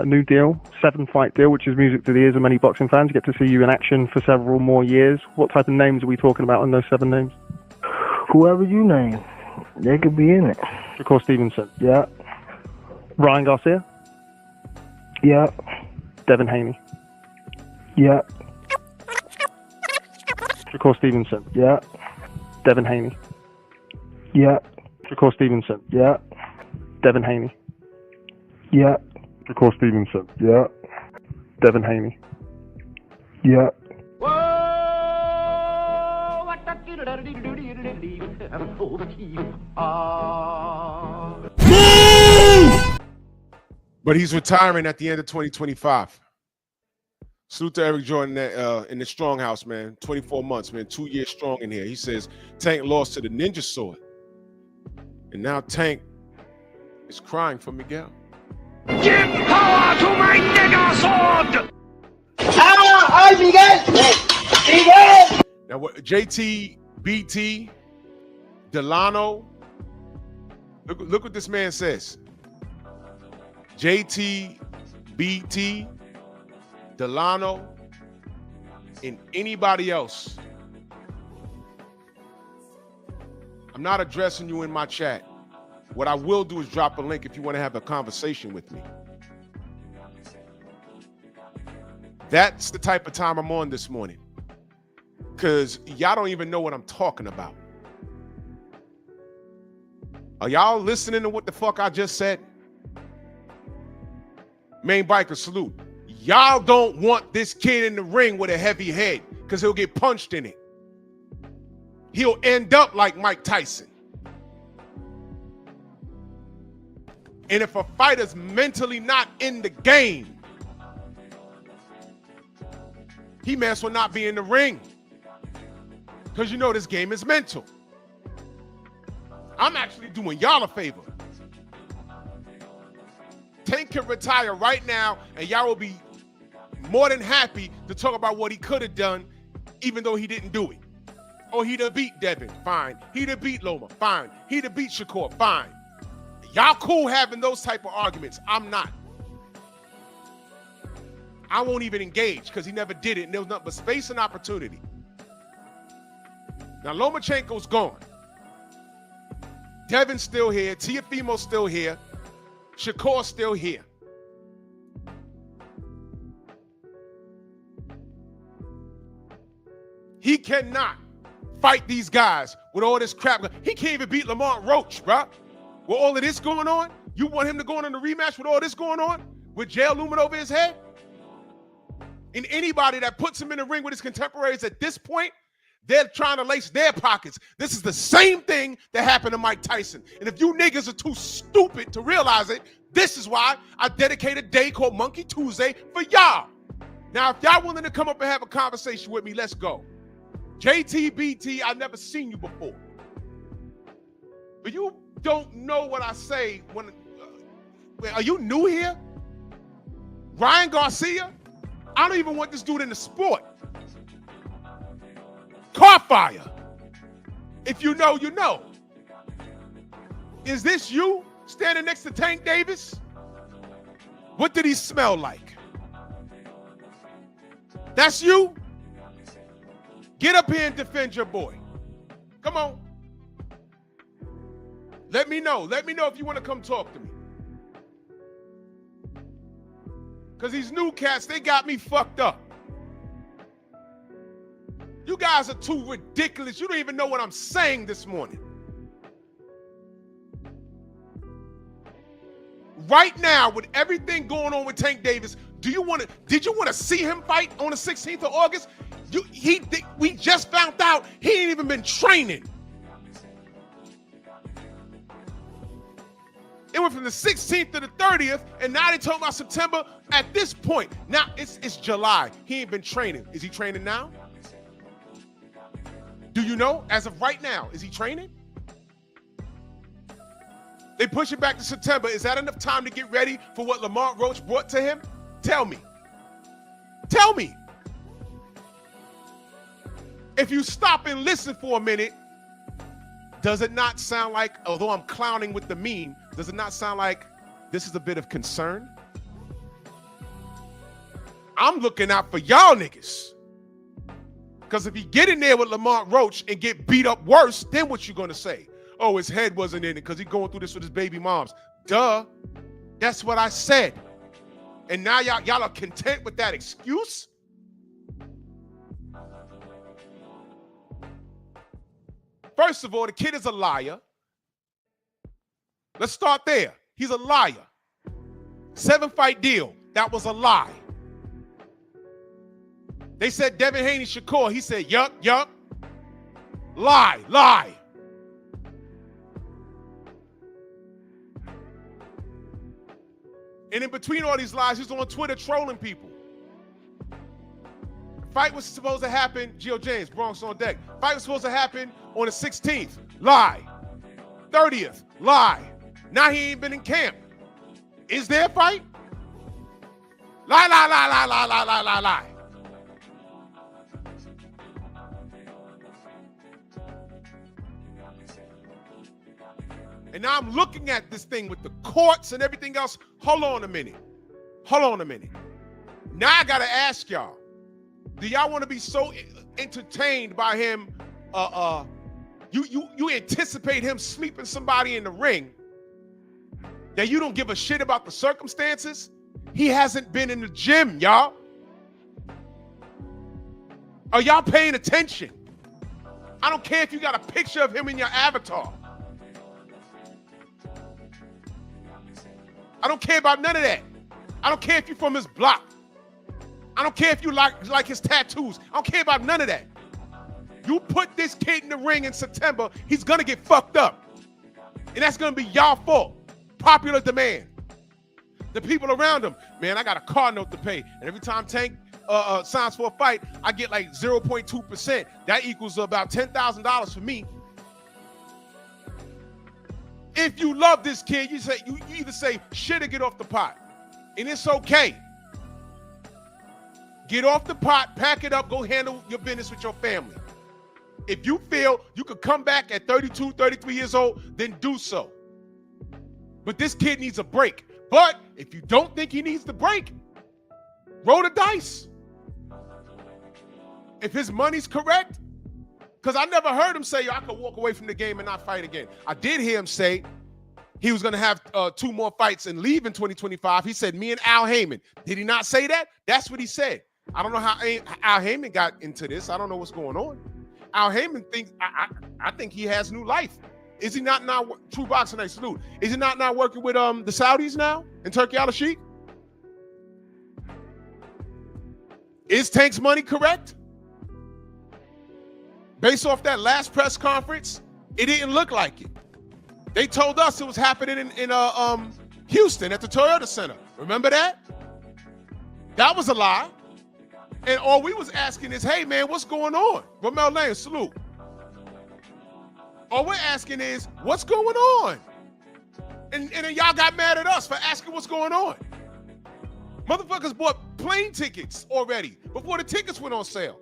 new deal, 7-fight deal, which is music to the ears of many boxing fans. Get to see you in action for several more years. What type of names are we talking about in those 7 names? whoever you name, they could be in it. Shakur Stevenson. Yeah. Ryan Garcia. Yeah. Devin Haney. Yeah. Shakur Stevenson. Yeah. Devin Haney. Yeah. Shakur Stevenson. Yeah. Devin Haney. Yeah. Shakur Stevenson. Yeah. Devin Haney. Yeah. But he's retiring at the end of 2025. Salute to Eric Jordan in the Strong House, man. 24 months, man. 2 years strong in here. He says Tank lost to the Ninja Sword. And now Tank is crying for Miguel. Give power to my nigga sword! ¡Ay, Miguel! ¡Miguel! Now, what JT, BT, Delano, look what this man says. JT, BT, Delano, and anybody else. I'm not addressing you in my chat. What I will do is drop a link if you want to have a conversation with me. That's the type of time I'm on this morning. because y'all don't even know what I'm talking about. Are y'all listening to what the fuck I just said? Main biker, salute. Y'all don't want this kid in the ring with a heavy head because he'll get punched in it. He'll end up like Mike Tyson. And if a fighter's mentally not in the game, he may as well not be in the ring. Because you know this game is mental. I'm actually doing y'all a favor. Tank can retire right now, and y'all will be more than happy to talk about what he could have done, even though he didn't do it. Or he'd have beat Devin, fine. He'd have beat Loma, fine. He'd have beat Shakur, fine. Y'all cool having those type of arguments. I'm not. I won't even engage because he never did it, and there was nothing but space and opportunity. Now, Lomachenko's gone. Devin's still here. Teofimo's still here. Shakur's still here. He cannot fight these guys with all this crap. He can't even beat Lamont Roach, bro. With all of this going on, you want him to go on in the rematch with all this going on? With jail looming over his head? And anybody that puts him in the ring with his contemporaries at this point, they're trying to lace their pockets. This is the same thing that happened to Mike Tyson. And if you niggas are too stupid to realize it, this is why I dedicate a day called Monkey Tuesday for y'all. Now, if y'all willing to come up and have a conversation with me, let's go. JTBT, I've never seen you before. But you don't know what I say when... are you new here? Ryan Garcia? I don't even want this dude in the sport. Car fire. If you know, you know. Is this you standing next to Tank Davis? What did he smell like? That's you? Get up here and defend your boy. Come on. Let me know. Let me know if you want to come talk to me. Because these new cats, they got me fucked up. You guys are too ridiculous. You don't even know what I'm saying this morning. Right now, with everything going on with Tank Davis, did you want to see him fight on the 16th of August? We just found out he ain't even been training. It went from the 16th to the 30th, and now they talking about September. At this point, now it's July. He ain't been training. Is he training now? Do you know? As of right now, is he training? They push it back to September. Is that enough time to get ready for what Lamont Roach brought to him? Tell me. Tell me. If you stop and listen for a minute, does it not sound like, although I'm clowning with the meme, does it not sound like this is a bit of concern? I'm looking out for y'all niggas. Because if you get in there with Lamont Roach and get beat up worse, then what you gonna say? Oh, his head wasn't in it because he's going through this with his baby moms. Duh. That's what I said. And now y'all are content with that excuse? First of all, the kid is a liar. Let's start there. He's a liar. 7-fight deal. That was a lie. They said Devin Haney Shakur. He said, yup. Lie. And in between all these lies, he's on Twitter trolling people. Fight was supposed to happen, Gio James, Bronx on deck. Fight was supposed to happen on the 16th. Lie. 30th. Lie. Now he ain't been in camp. Is there a fight? Lie. And now I'm looking at this thing with the courts and everything else. Hold on a minute. Now I gotta ask y'all, do y'all want to be so entertained by him? You anticipate him sleeping somebody in the ring that you don't give a shit about the circumstances? He hasn't been in the gym, y'all. Are y'all paying attention? I don't care if you got a picture of him in your avatar. I don't care about none of that. I don't care if you're from his block. I don't care if you like his tattoos. I don't care about none of that. You put this kid in the ring in September, he's gonna get fucked up. And that's gonna be y'all fault. Popular demand. The people around him, man, I got a car note to pay. And every time Tank signs for a fight, I get like 0.2%. That equals about $10,000 for me. If you love this kid, you either say shit or get off the pot. And it's okay. Get off the pot, pack it up, go handle your business with your family. If you feel you could come back at 32, 33 years old, then do so. But this kid needs a break. But if you don't think he needs the break, roll the dice. If his money's correct, because I never heard him say, I could walk away from the game and not fight again. I did hear him say he was going to have 2 more fights and leave in 2025. He said, me and Al Heyman. Did he not say that? That's what he said. I don't know how Al Heyman got into this. I don't know what's going on. Al Heyman thinks, I think he has new life. Is he not now, True Boxing Night, salute. Is he not working with the Saudis now in Turkey Al Sheikh? Is Tank's money correct? Based off that last press conference, it didn't look like it. They told us it was happening in Houston at the Toyota Center. Remember that? That was a lie. And all we was asking is, hey, man, what's going on? Romel Lane, salute. All we're asking is, what's going on? And then y'all got mad at us for asking what's going on. Motherfuckers bought plane tickets already before the tickets went on sale.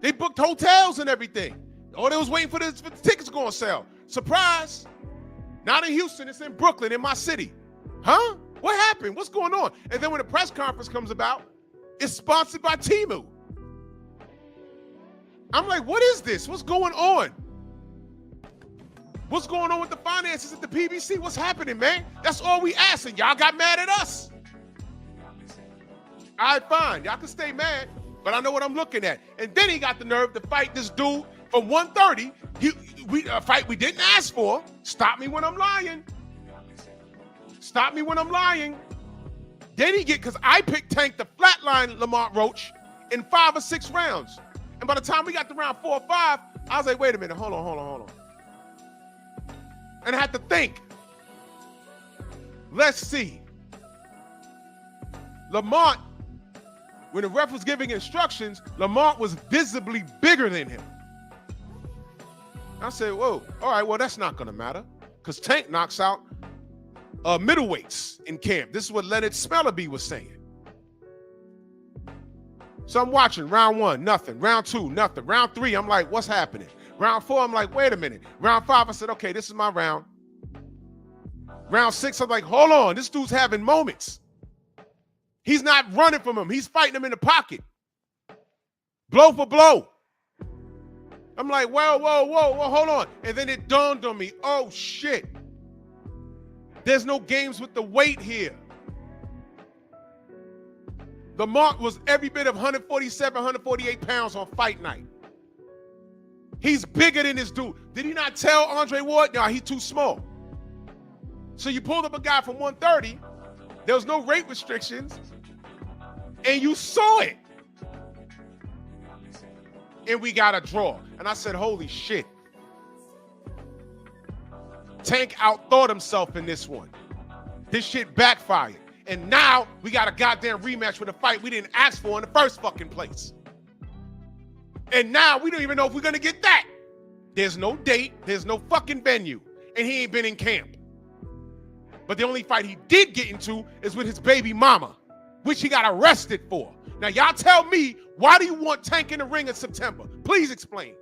They booked hotels and everything. Or they was waiting for the tickets to go on sale. Surprise. Not in Houston, it's in Brooklyn, in my city. Huh? What happened? What's going on? And then when the press conference comes about, it's sponsored by Temu. I'm like, what is this? What's going on? What's going on with the finances at the PBC? What's happening, man? That's all we ask, and y'all got mad at us. All right, fine. Y'all can stay mad, but I know what I'm looking at. And then he got the nerve to fight this dude from 130. A fight we didn't ask for. Stop me when I'm lying. Stop me when I'm lying. Then because I picked Tank to flatline Lamont Roach in 5 or 6 rounds. And by the time we got to round 4 or 5, I was like, wait a minute, hold on. And I had to think. Let's see. Lamont, when the ref was giving instructions, Lamont was visibly bigger than him. I said, whoa, all right, well, that's not going to matter because Tank knocks out middleweights in camp. This is what Leonard Smellerby was saying. So I'm watching round 1, nothing. Round 2, nothing. Round 3, I'm like, what's happening? Round 4, I'm like, wait a minute. Round 5, I said, okay, this is my round. Round 6, I'm like, hold on, this dude's having moments. He's not running from him. He's fighting him in the pocket. Blow for blow. I'm like, whoa, hold on. And then it dawned on me, oh, shit. There's no games with the weight here. Lamont was every bit of 147, 148 pounds on fight night. He's bigger than this dude. Did he not tell Andre Ward? No, he's too small. So you pulled up a guy from 130. There was no weight restrictions. And you saw it. And we got a draw. And I said, holy shit. Tank outthought himself in this one. This shit backfired. And now we got a goddamn rematch with a fight we didn't ask for in the first fucking place. And now we don't even know if we're going to get that. There's no date. There's no fucking venue. And he ain't been in camp. But the only fight he did get into is with his baby mama, which he got arrested for. Now, y'all tell me, why do you want Tank in the ring in September? Please explain.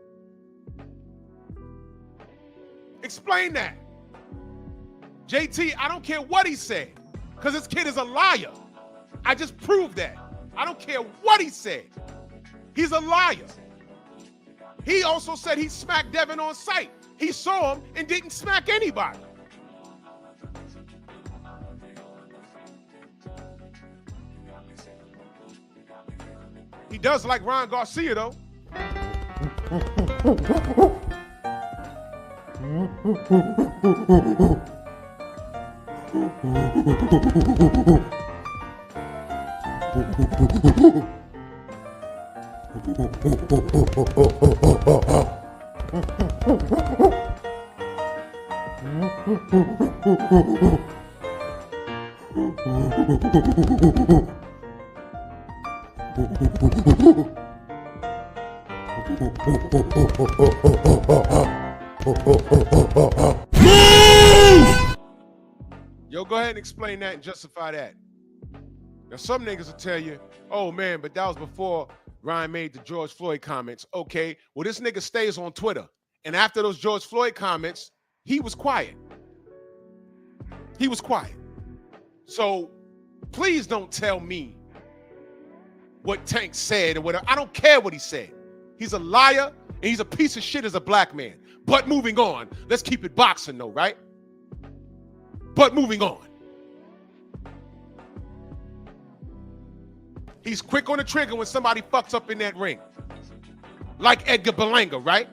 Explain that. JT, I don't care what he said, because this kid is a liar. I just proved that. I don't care what he said. He's a liar. He also said he smacked Devin on sight. He saw him and didn't smack anybody. He does like Ryan Garcia, though. Yo, go ahead and explain that and justify that. Now, some niggas will tell you, oh man, but that was before Ryan made the George Floyd comments. Okay, well, this nigga stays on Twitter. And after those George Floyd comments, he was quiet. He was quiet. So please don't tell me what Tank said or whatever. I don't care what he said. He's a liar and he's a piece of shit as a black man. But moving on, let's keep it boxing though, right? But moving on. He's quick on the trigger when somebody fucks up in that ring. Like Edgar Berlanga, right?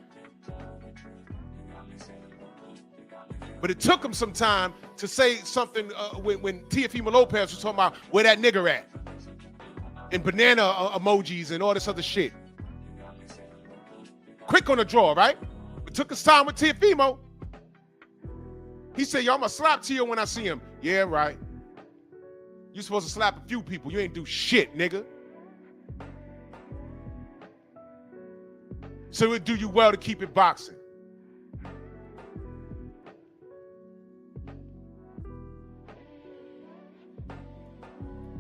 But it took him some time to say something when Teofimo Lopez was talking about where that nigger at. And banana emojis and all this other shit. Quick on the draw, right? It took his time with Teofimo. He said, yo, I'm gonna slap Tio when I see him. Yeah, right. You supposed to slap a few people. You ain't do shit, nigga. So it would do you well to keep it boxing.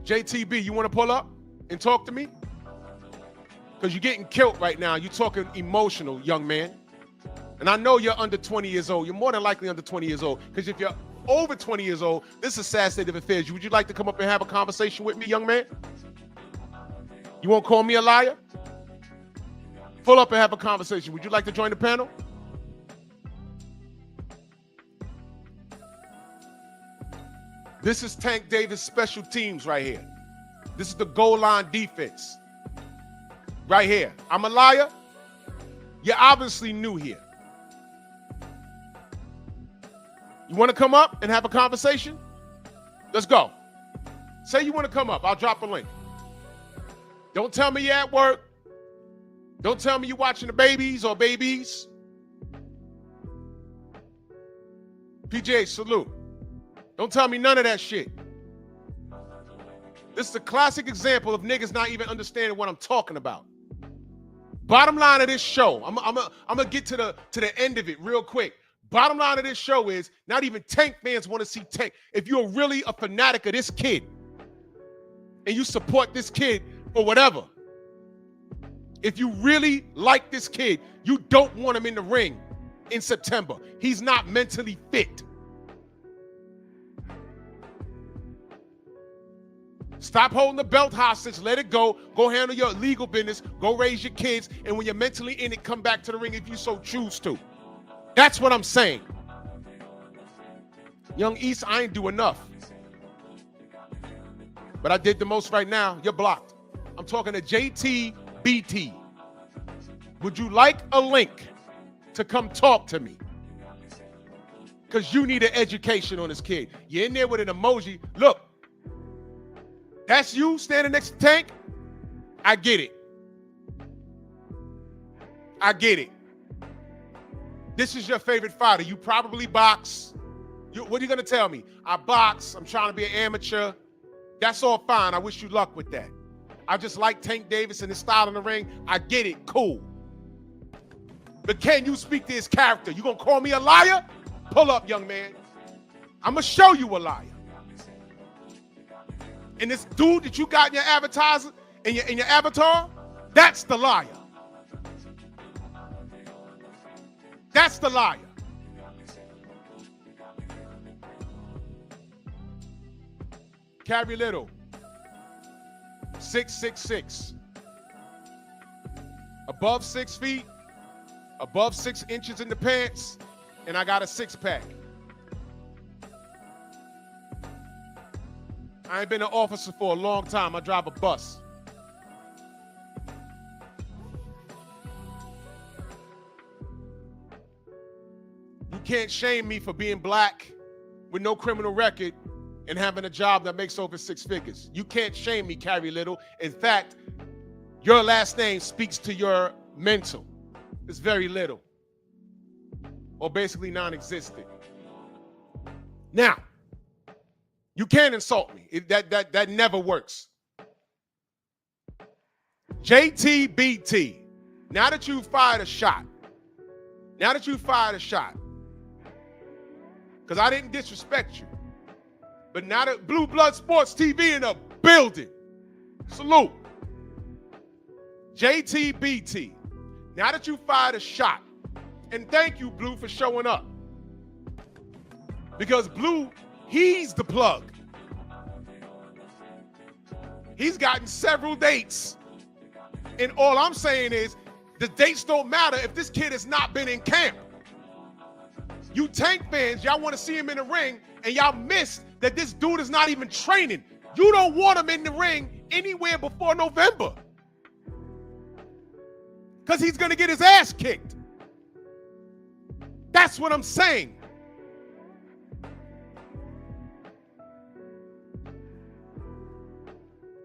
JTB, you want to pull up and talk to me? Because you're getting killed right now. You're talking emotional, young man. And I know you're under 20 years old. You're more than likely under 20 years old. Because if you're over 20 years old, this is a sad state of affairs. Would you like to come up and have a conversation with me, young man? You won't call me a liar? Pull up and have a conversation. Would you like to join the panel? This is Tank Davis special teams right here. This is the goal line defense. Right here. I'm a liar? You're obviously new here. You want to come up and have a conversation? Let's go. Say you want to come up. I'll drop a link. Don't tell me you're at work. Don't tell me you're watching the babies or babies. PJ, salute. Don't tell me none of that shit. This is a classic example of niggas not even understanding what I'm talking about. Bottom line of this show, I'm gonna get to the end of it real quick. Bottom line of this show is not even Tank fans want to see Tank. If you're really a fanatic of this kid and you support this kid for whatever, if you really like this kid, you don't want him in the ring in September. He's not mentally fit. Stop holding the belt hostage. Let it go. Go handle your legal business. Go raise your kids. And when you're mentally in it, come back to the ring if you so choose to. That's what I'm saying. Young East, I ain't do enough. But I did the most right now. You're blocked. I'm talking to JTBT. Would you like a link to come talk to me? Because you need an education on this kid. You're in there with an emoji. Look. That's you standing next to Tank? I get it. I get it. This is your favorite fighter. You probably box. What are you going to tell me? I box. I'm trying to be an amateur. That's all fine. I wish you luck with that. I just like Tank Davis and his style in the ring. I get it. Cool. But can you speak to his character? You going to call me a liar? Pull up, young man. I'm going to show you a liar. And this dude that you got in your advertising, in your avatar, that's the liar. That's the liar. Carry Little, 6'6". Above 6 feet, above 6 inches in the pants, and I got a 6-pack. I ain't been an officer for a long time. I drive a bus. can't shame me for being black with no criminal record and having a job that makes over 6 figures. You can't shame me, Carrie Little. In fact, your last name speaks to your mental. It's very little, or basically non-existent. Now, you can't insult me. That never works. JTBT, now that you've fired a shot, because I didn't disrespect you, but now that Blue Blood Sports TV in the building, salute. JTBT, now that you fired a shot, and thank you, Blue, for showing up. Because Blue, he's the plug. He's gotten several dates. And all I'm saying is, the dates don't matter if this kid has not been in camp. You Tank fans, y'all want to see him in the ring, and y'all miss that this dude is not even training. You don't want him in the ring anywhere before November, because he's going to get his ass kicked. That's what I'm saying.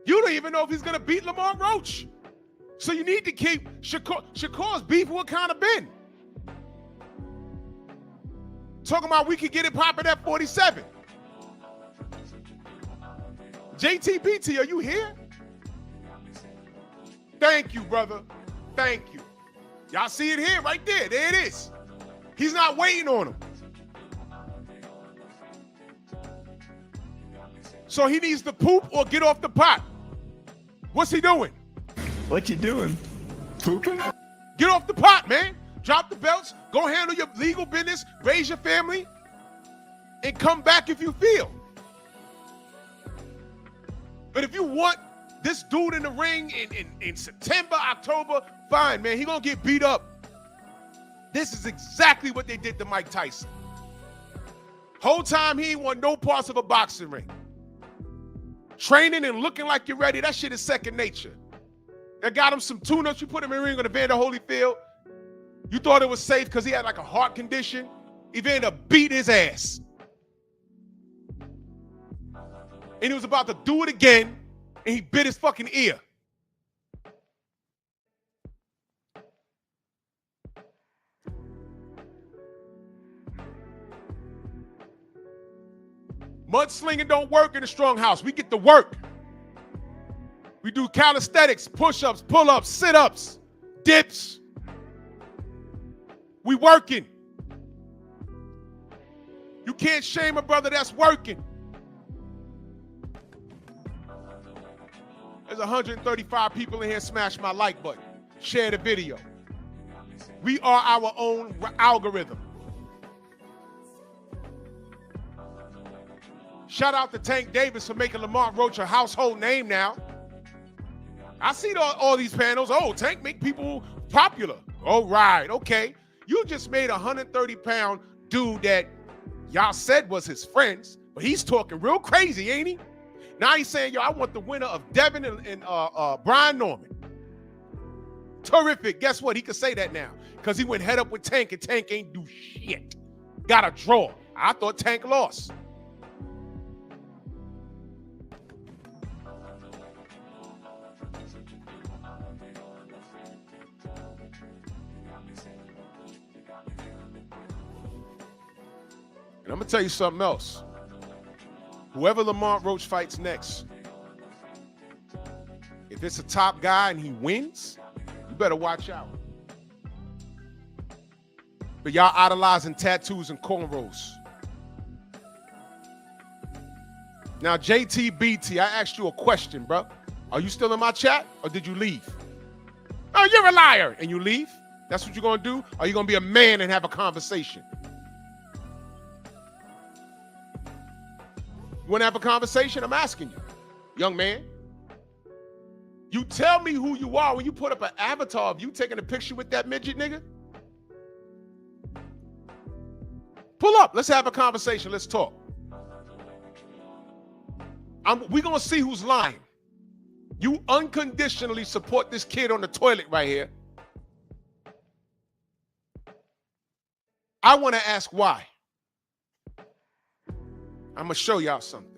You don't even know if he's going to beat Lamont Roach. So you need to keep Shakur's beef with kind of been. Talking about we could get it popping at 47. JTBT, are you here? Thank you, brother. Thank you. Y'all see it here, right there. There it is. He's not waiting on him. So he needs to poop or get off the pot. What's he doing? What you doing? Pooping? Get off the pot, man. Drop the belts. Go handle your legal business. Raise your family. And come back if you feel. But if you want this dude in the ring in September, October, fine, man. He gonna get beat up. This is exactly what they did to Mike Tyson. Whole time he ain't want no parts of a boxing ring. Training and looking like you're ready, that shit is second nature. They got him some tune-ups. You put him in the ring on Evander Holyfield. You thought it was safe because he had like a heart condition. Evander beat his ass. And he was about to do it again, and he bit his fucking ear. Mudslinging don't work in a strong house. We get to work. We do calisthenics, push-ups, pull-ups, sit-ups, dips. We working. You can't shame a brother that's working. There's 135 people in here. Smash my like button. Share the video. We are our own algorithm. Shout out to Tank Davis for making Lamont Roach a household name now. I see all these panels. Oh, Tank make people popular. Oh, right. Okay. You just made a 130-pound dude that y'all said was his friends, but he's talking real crazy, ain't he? Now he's saying, yo, I want the winner of Devin and Brian Norman. Terrific. Guess what? He could say that now because he went head up with Tank, and Tank ain't do shit. Got a draw. I thought Tank lost. And I'm going to tell you something else. Whoever Lamont Roach fights next, if it's a top guy and he wins, you better watch out. But y'all idolizing tattoos and cornrows. Now, JTBT, I asked you a question, bro. Are you still in my chat or did you leave? Oh, you're a liar. And you leave? That's what you're going to do? Or are you going to be a man and have a conversation? You want to have a conversation? I'm asking you, young man. You tell me who you are when you put up an avatar of you taking a picture with that midget nigga. Pull up. Let's have a conversation. Let's talk. We're going to see who's lying. You unconditionally support this kid on the toilet right here. I want to ask why. I'm going to show y'all something.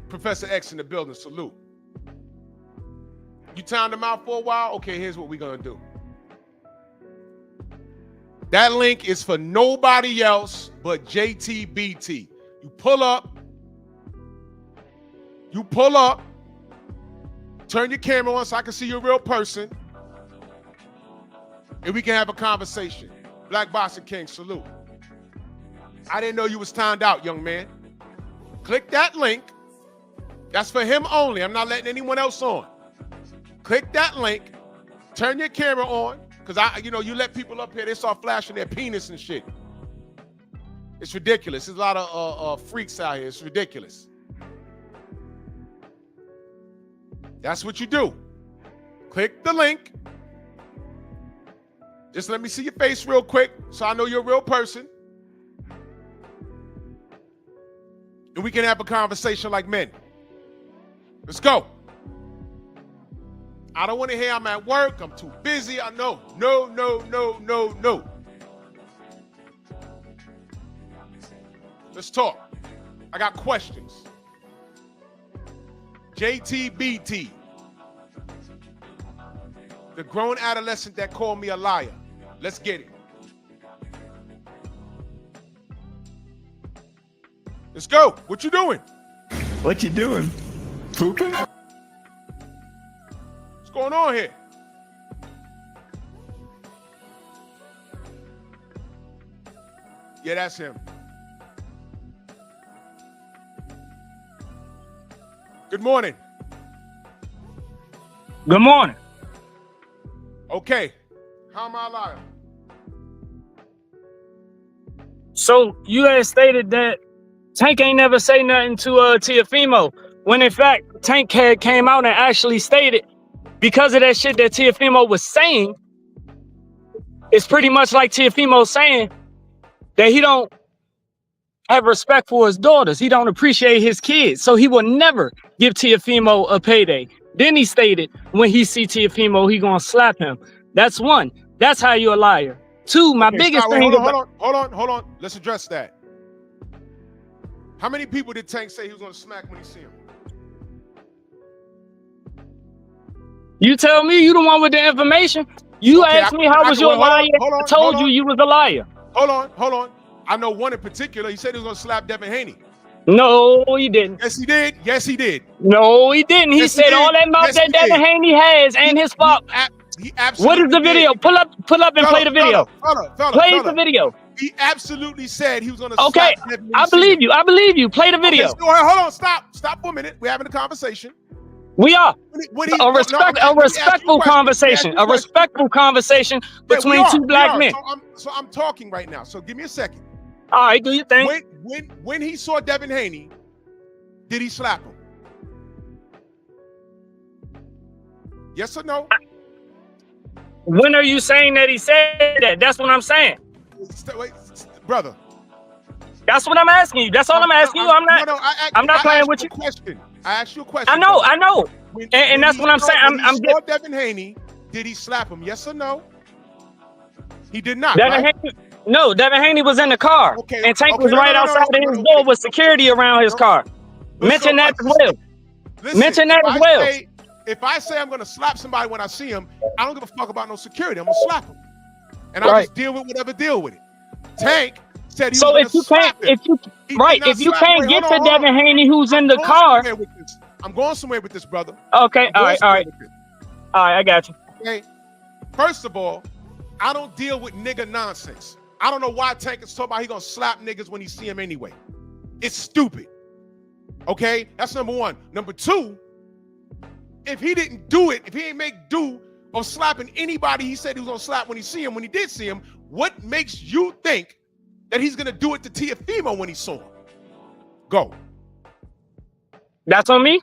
Professor X in the building, salute. You timed him out for a while? Okay, here's what we're going to do. That link is for nobody else but JTBT. You pull up, turn your camera on so I can see you're a real person, and we can have a conversation. Black Boxing King, salute. I didn't know you was timed out, young man. Click that link. That's for him only. I'm not letting anyone else on. Click that link. Turn your camera on. Because, you let people up here, they start flashing their penis and shit. It's ridiculous. There's a lot of freaks out here. It's ridiculous. That's what you do. Click the link. Just let me see your face real quick so I know you're a real person. And we can have a conversation like men. Let's go. I don't want to hear I'm at work. I'm too busy. I know. No. Let's talk. I got questions. JTBT. The grown adolescent that called me a liar. Let's get it. Let's go. What you doing? What you doing? Pooping? What's going on here? Yeah, that's him. Good morning. Good morning. Okay. How am I lying? So you had stated that Tank ain't never say nothing to Tiafimo, when in fact Tank had came out and actually stated because of that shit that Tiafimo was saying, it's pretty much like Tiafimo saying that he don't have respect for his daughters. He don't appreciate his kids. So he will never give Tiafimo a payday. Then he stated when he see Tiafimo, he gonna slap him. That's one. That's how you're a liar. Two, my biggest thing. Hold on. Let's address that. How many people did Tank say he was gonna smack when he see him? You tell me, you the one with the information. You asked me how was your liar. I told you was a liar. Hold on. I know one in particular. He said he was gonna slap Devin Haney. No, he didn't. Yes, he did. No, he didn't. He said all that mouth that Devin Haney has and his fault. He absolutely What is the video? did. Pull up and play the video. Play the video. He absolutely said he was going to slap Devin Haney. I believe you. Play the video. Okay, hold on. Stop for a minute. We're having a conversation. We are. A respectful conversation. A respectful conversation between two black men. So I'm talking right now. So give me a second. All right, do you think? When he saw Devin Haney, did he slap him? Yes or no? When are you saying that he said that? That's what I'm saying. Wait, brother. That's what I'm asking you. That's all I'm asking you. I'm not playing with you. I asked you a question. I know. And that's what I'm saying. I'm saw Devin Haney. Did he slap him? Yes or no? He did not. Devin Haney was in the car, and Tank was right outside of his door with security around his car. Mention that as well. Mention that as well. If I say I'm going to slap somebody when I see him, I don't give a fuck about no security. I'm going to slap him. And I'll just deal with whatever deal with it. Tank said he was going to slap him. If you can't get to Devin Haney who's in the car. I'm going somewhere with this, brother. Okay, all right. All right, I got you. Okay. First of all, I don't deal with nigga nonsense. I don't know why Tank is talking about he going to slap niggas when he see him anyway. It's stupid. Okay? That's number one. Number two, if he didn't do it, if he ain't make do of slapping anybody he said he was gonna slap when he see him, when he did see him, what makes you think that he's gonna do it to Tiafimo when he saw him? Go. That's on me?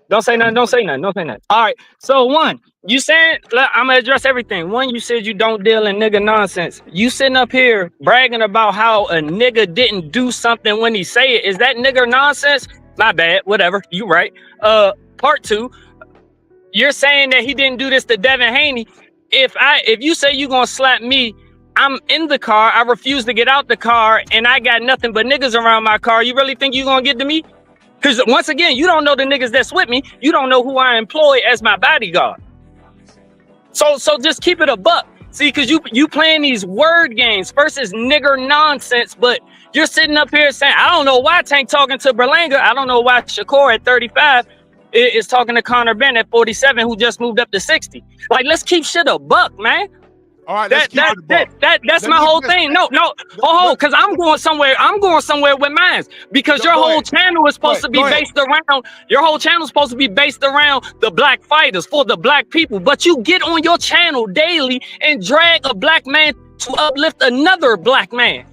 Don't say nothing. All right. So one, you said, I'm gonna address everything. One, you said you don't deal in nigga nonsense. You sitting up here bragging about how a nigga didn't do something when he say it. Is that nigga nonsense? My bad. Whatever. You right. Part two, you're saying that he didn't do this to Devin Haney. If you say you're gonna slap me I'm in the car, I refuse to get out the car, and I got nothing but niggas around my car, you really think you gonna get to me? Because once again, you don't know the niggas that's with me. You don't know who I employ as my bodyguard. So just keep it a buck. See, because you playing these word games. First is nigger nonsense, but you're sitting up here saying, I don't know why Tank talking to Berlanga. I don't know why Shakur at 35 is talking to Connor Ben at 47, who just moved up to 60. Like, let's keep shit a buck, man. All right, let's keep it a buck. That's my whole thing. No, because I'm going somewhere. I'm going somewhere with mine. Because your whole channel is supposed to be based around. Your whole channel is supposed to be based around the black fighters for the black people. But you get on your channel daily and drag a black man to uplift another black man.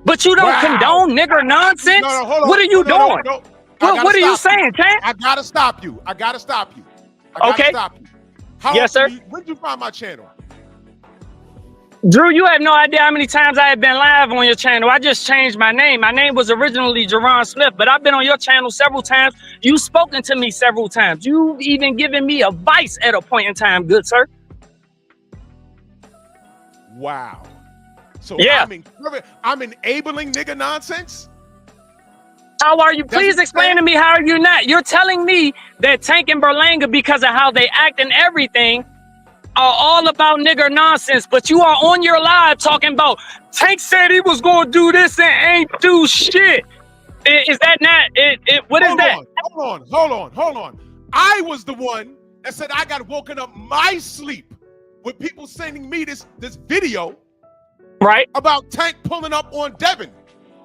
But you don't condone nigger nonsense. No, hold on. What are you doing? No. What are you saying, Tank? I gotta stop you. Okay. Stop you. Yes, sir. When did you find my channel? Drew, you have no idea how many times I have been live on your channel. I just changed my name. My name was originally Jerron Smith, but I've been on your channel several times. You've spoken to me several times. You've even given me advice at a point in time, good sir. Wow. So yeah. I'm enabling nigga nonsense? How are you? Please explain to me, how are you not? You're telling me that Tank and Berlanga, because of how they act and everything, are all about nigger nonsense, but you are on your live talking about Tank said he was going to do this and ain't do shit. Is that not it? What is that? Hold on. I was the one that said I got woken up my sleep with people sending me this video right about Tank pulling up on Devin.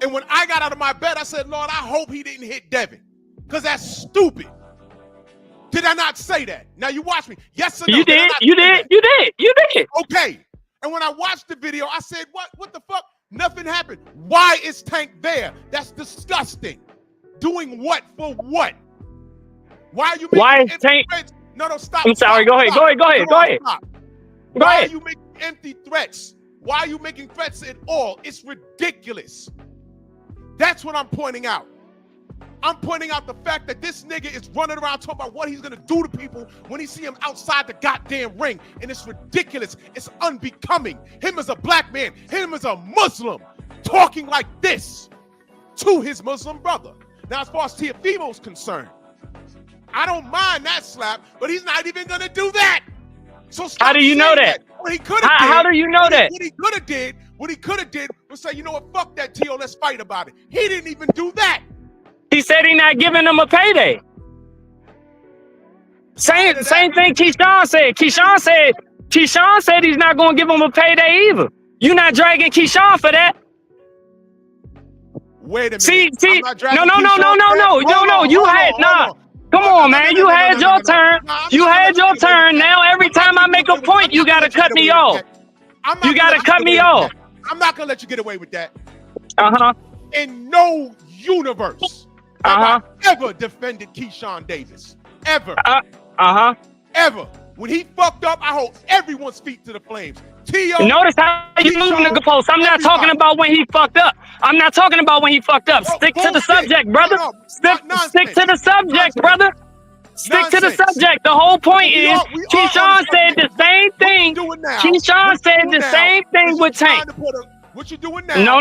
And when I got out of my bed, I said, Lord, I hope he didn't hit Devin, because that's stupid. Did I not say that? Now you watch me. Yes or no? You did. Okay. And when I watched the video, I said, what the fuck? Nothing happened. Why is Tank there? That's disgusting. Doing what for what? Why are you making empty Tank? Threats? No, stop. I'm sorry. Go ahead. Why are you making empty threats? Why are you making threats at all? It's ridiculous. That's what I'm pointing out. I'm pointing out the fact that this nigga is running around talking about what he's gonna do to people when he see him outside the goddamn ring. And it's ridiculous. It's unbecoming. Him as a black man, him as a Muslim, talking like this to his Muslim brother. Now, as far as Teofimo's concerned, I don't mind that slap, but he's not even gonna do that. So how do you know that? What he could have did. How do you know that? What he could have did was say, you know what, fuck that, Tio, let's fight about it. He didn't even do that. He said he's not giving them a payday. Same thing Keyshawn said. Keyshawn said he's not going to give him a payday either. You're not dragging Keyshawn for that. Wait a minute. See. No. You had Come on, man. You had your turn. You had your turn. Now every time I make a point, you got to cut me off. You got to cut me off. I'm not going to let you get away with that. In no universe have I ever defended Keyshawn Davis. Ever. Ever. When he fucked up, I hold everyone's feet to the flames. T.O. Notice how you moving the post. I'm not talking about when he fucked up. Stick to the subject, brother. Stick to the subject, brother. Stick to the subject. The whole point is Keyshawn said the same thing. Keyshawn said the same thing with Tank. What you doing now? No.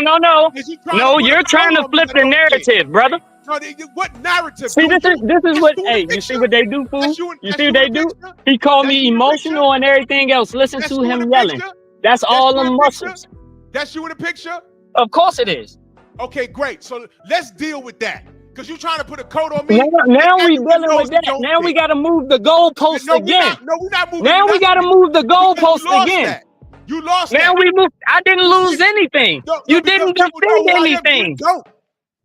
No, you're trying to flip the narrative, brother. No, what narrative? See, this is what, hey, you see what they do, fool? You see what they do? He called me emotional and everything else. Listen to him yelling. That's all the muscles. That's you in the picture? Of course it is. Okay, great. So let's deal with that. Because you're trying to put a coat on me. Now we dealing with that. Now we got to move the goalpost again. We're not moving. Now we got to move the goalpost again. You lost now that. We moved. I didn't lose anything. You didn't defend anything.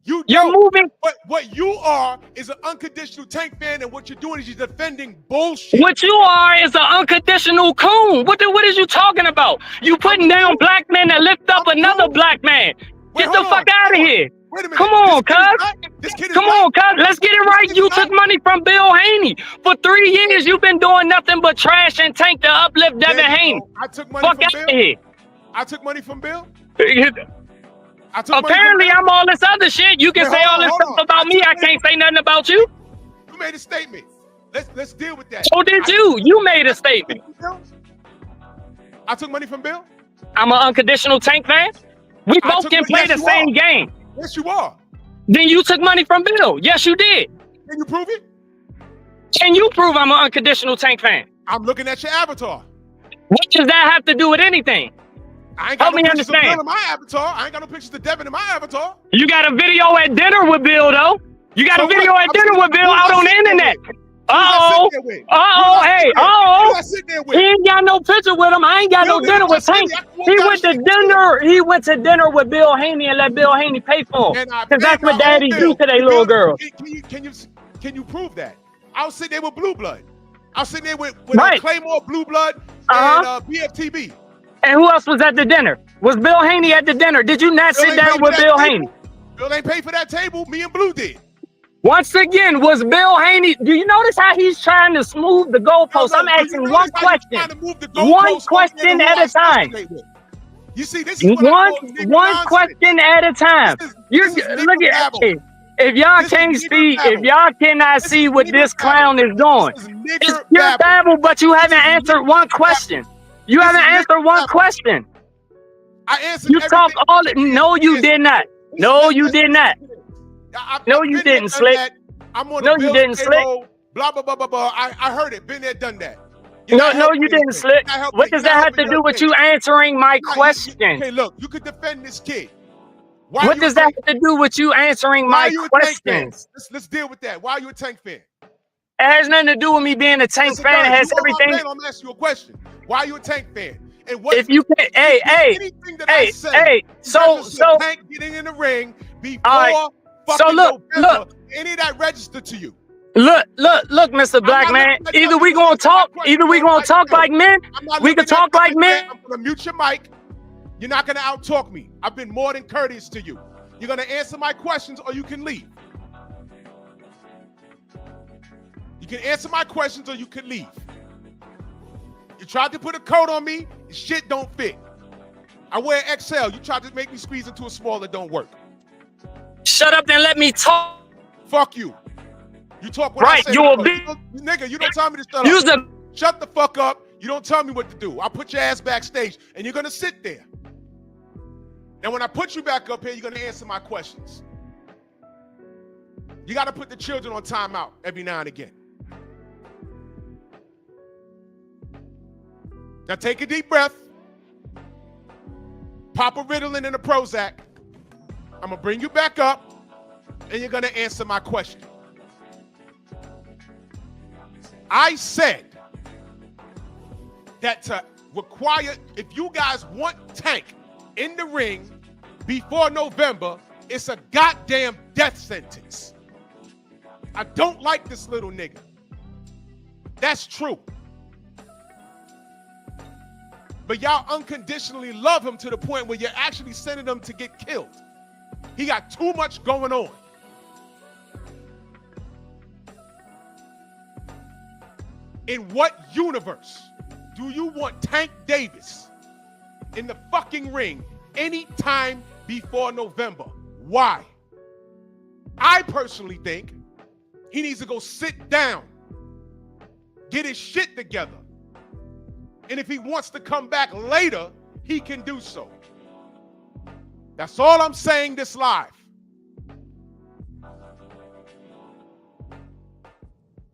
You're moving. What you are is an unconditional Tank fan, and what you're doing is you're defending bullshit. What you are is an unconditional coon. What is you talking about? You putting down black men that lift up another black man. Get the fuck out of here. Wait a minute. Come on, cuz. Come on, cuz. Let's get it right. You took money from Bill Haney. For 3 years, you've been doing nothing but trash and Tank to uplift Devin Haney. I took money from Bill. Here. I took money from Bill? Apparently, I'm all this other shit. You can say all this stuff about me. I can't say nothing about you. You made a statement. Let's deal with that. So did you. You made a statement. I took money from Bill? I'm an unconditional Tank fan? We both can play the same game. Yes, you are. Then you took money from Bill. Yes, you did. Can you prove it? Can you prove I'm an unconditional Tank fan? I'm looking at your avatar. What does that have to do with anything? I ain't got Help no me pictures of Bill understand. in my avatar. I ain't got no pictures of Devin in my avatar. You got a video at dinner with Bill, though. You got So a video what? at dinner with Bill out on the internet. Uh-oh. Hey, he ain't got no picture with him. I ain't got no dinner with Tank. He went to dinner. He went to dinner with Bill Haney and let Bill Haney pay for him. Because that's what daddy do to their little girls. Can you prove that? I was sitting there with Blue Blood. I was sitting there with Right. Claymore, Blue Blood, and BFTB. And who else was at the dinner? Was Bill Haney at the dinner? Did you not sit ain't down paid with for that Bill table. Haney? Bill ain't paid for that table. Me and Blue did. Once again, was Bill Haney? Do you notice how he's trying to smooth the goalposts? I'm asking one question. One question at a time. You see, this is one question at a time. You're look at if y'all can't see, if y'all cannot see what this clown is doing, it's pure babble. But you haven't answered one question. You haven't answered one question. I answered. You talk all. No, you did not. No, you did not. No, you didn't, Slick. No, you didn't, Slick. Blah blah blah blah blah. I heard it. Been there, done that. No, you didn't, Slick. What does that have to do with you answering my question? Okay, look, you could defend this kid. What does that have to do with you answering my questions? Let's deal with that. Why are you a Tank fan? It has nothing to do with me being a Tank fan. It has everything. I'm gonna ask you a question. Why are you a Tank fan? And what if you can, hey, so Tank getting in the ring before fucking November, any of that registered to you? Look, Mr. Black Man. Either we gonna talk like men. We can talk like men. I'm gonna mute your mic. You're not gonna out-talk me. I've been more than courteous to you. You're gonna answer my questions or you can leave. You can answer my questions or you can leave. You tried to put a coat on me, shit don't fit. I wear XL. You tried to make me squeeze into a small, it don't work. Shut up and let me talk. Fuck you. You talk what I say. You a big nigga. You don't tell me to shut up. Shut the fuck up. You don't tell me what to do. I'll put your ass backstage and you're gonna sit there. And when I put you back up here, you're gonna answer my questions. You gotta put the children on timeout every now and again. Now take a deep breath. Pop a Ritalin and a Prozac. I'm gonna bring you back up and you're gonna answer my question. I said that to require, if you guys want Tank in the ring before November, it's a goddamn death sentence. I don't like this little nigga. That's true. But y'all unconditionally love him to the point where you're actually sending him to get killed. He got too much going on. In what universe do you want Tank Davis in the fucking ring anytime before November? Why? I personally think he needs to go sit down, get his shit together. And if he wants to come back later, he can do so. That's all I'm saying this live.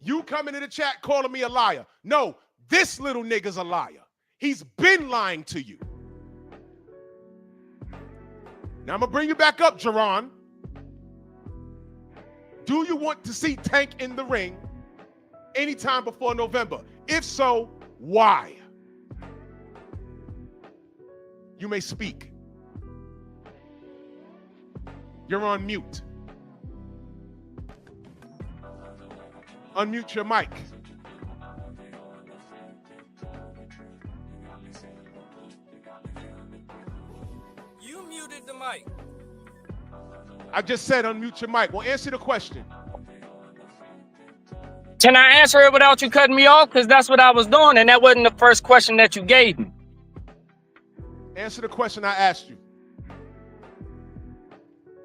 You come into the chat calling me a liar. No, this little nigga's a liar. He's been lying to you. Now I'm gonna bring you back up, Jerron. Do you want to see Tank in the ring anytime before November? If so, why? You may speak. You're on mute. Unmute your mic. You muted the mic. I just said unmute your mic. Well, answer the question. Can I answer it without you cutting me off? Because that's what I was doing, and that wasn't the first question that you gave me. Answer the question I asked you.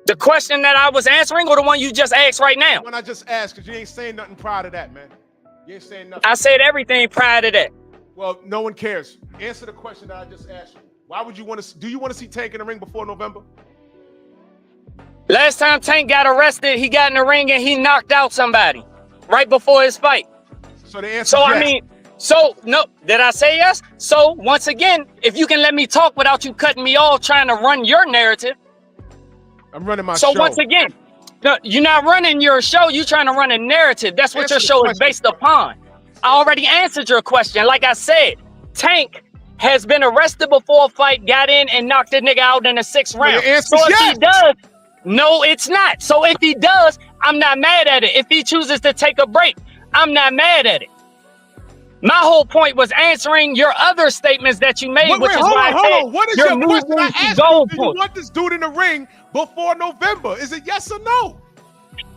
The question that I was answering or the one you just asked right now? The one I just asked, because you ain't saying nothing prior to that, man. You ain't saying nothing. I said everything prior to that. Well, no one cares. Answer the question that I just asked you. Why would you want to? Do you want to see Tank in the ring before November? Last time Tank got arrested, he got in the ring and he knocked out somebody right before his fight. So the answer So, is yes. I mean, no, did I say yes? So, once again, if you can let me talk without you cutting me off trying to run your narrative. I'm running my show. So, once again, no, you're not running your show. You're trying to run a narrative. That's what your show is based upon. I already answered your question. Like I said, Tank has been arrested before a fight, got in and knocked the nigga out in the 6th round. So if he does, no, it's not. So if he does, I'm not mad at it. If he chooses to take a break, I'm not mad at it. My whole point was answering your other statements that you made, which is why I said what is you're your question? I asked you, do you want this dude in the ring before November? Is it yes or no?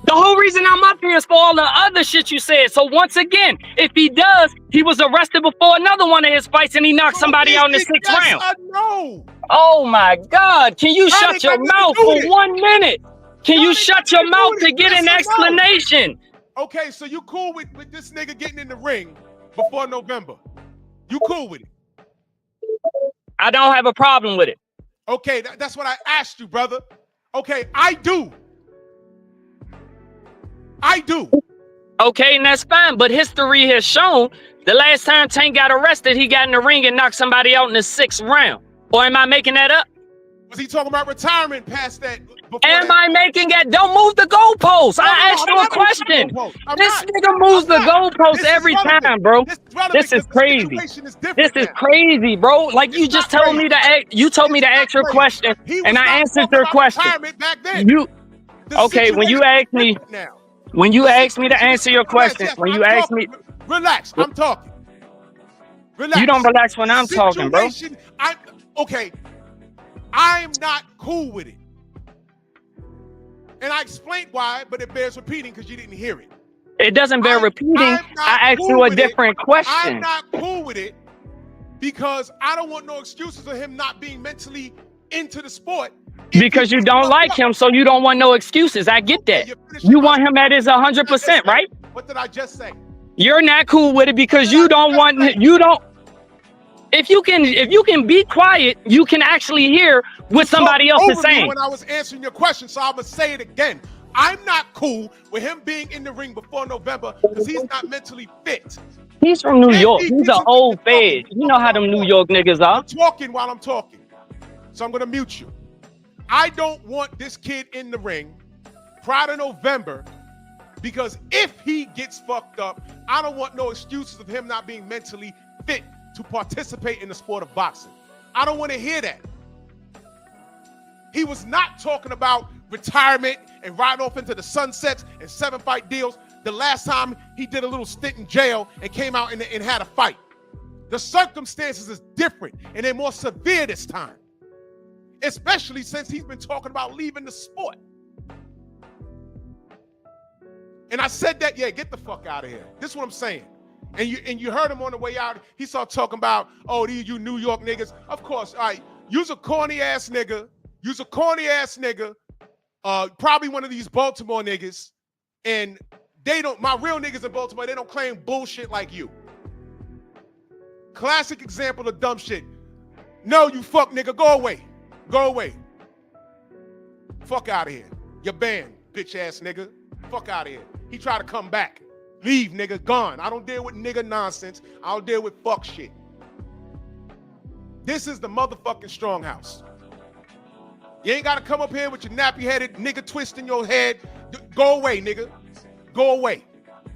The whole reason I'm up here is for all the other shit you said. So once again, if he does, he was arrested before another one of his fights and he knocked somebody out in the 6th round. Yes or no? Oh my God. Can you shut your mouth for 1 minute? Can you shut your mouth to get an explanation? Okay, so you cool with this nigga getting in the ring before November? You cool with it? I don't have a problem with it. Okay, that's what I asked you, brother. Okay, I do. Okay, and that's fine. But history has shown the last time Tank got arrested, he got in the ring and knocked somebody out in the 6th round. Or am I making that up? Was he talking about retirement past that? Am I making it? Don't move the goalposts. I asked you a question. This nigga moves the goalposts every time, bro. This is crazy. This is crazy, bro. Like you just told me to ask. You told me to ask your question, and I answered your question. You okay? When you asked me. When you asked me to answer your question, when you asked me, relax, I'm talking. Relax. You don't relax when I'm talking, bro. I'm not cool with it, and I explained why, but it bears repeating because you didn't hear it. It doesn't bear repeating. I asked you a different question. I'm not cool with it because I don't want no excuses of him not being mentally into the sport. Because you don't like him, so you don't want no excuses. I get that. You want him at his 100%, right? What did I just say? You're not cool with it because you don't want. If you can be quiet, you can actually hear what somebody else is saying. When I was answering your question, so I'm gonna say it again. I'm not cool with him being in the ring before November because he's not mentally fit. He's from New York. He's an old fed. You know how them New York niggas are. I'm talking while I'm talking, so I'm gonna mute you. I don't want this kid in the ring prior to November because if he gets fucked up, I don't want no excuses of him not being mentally fit to participate in the sport of boxing. I don't want to hear that. He was not talking about retirement and riding off into the sunsets and 7-fight deals the last time he did a little stint in jail and came out and had a fight. The circumstances is different and they're more severe this time. Especially since he's been talking about leaving the sport. And I said that, yeah, get the fuck out of here. This is what I'm saying. And you heard him on the way out. He started talking about, oh, these you New York niggas. Of course, all right, you's a corny ass nigga. You's a corny ass nigga. Probably one of these Baltimore niggas. And my real niggas in Baltimore, they don't claim bullshit like you. Classic example of dumb shit. No, you fuck nigga, go away. Go away. Fuck out of here. You're banned, bitch ass nigga. Fuck out of here. He tried to come back. Leave, nigga, gone. I don't deal with nigga nonsense. I don't deal with fuck shit. This is the motherfucking strong house. You ain't got to come up here with your nappy-headed nigga twist in your head. Go away, nigga. Go away.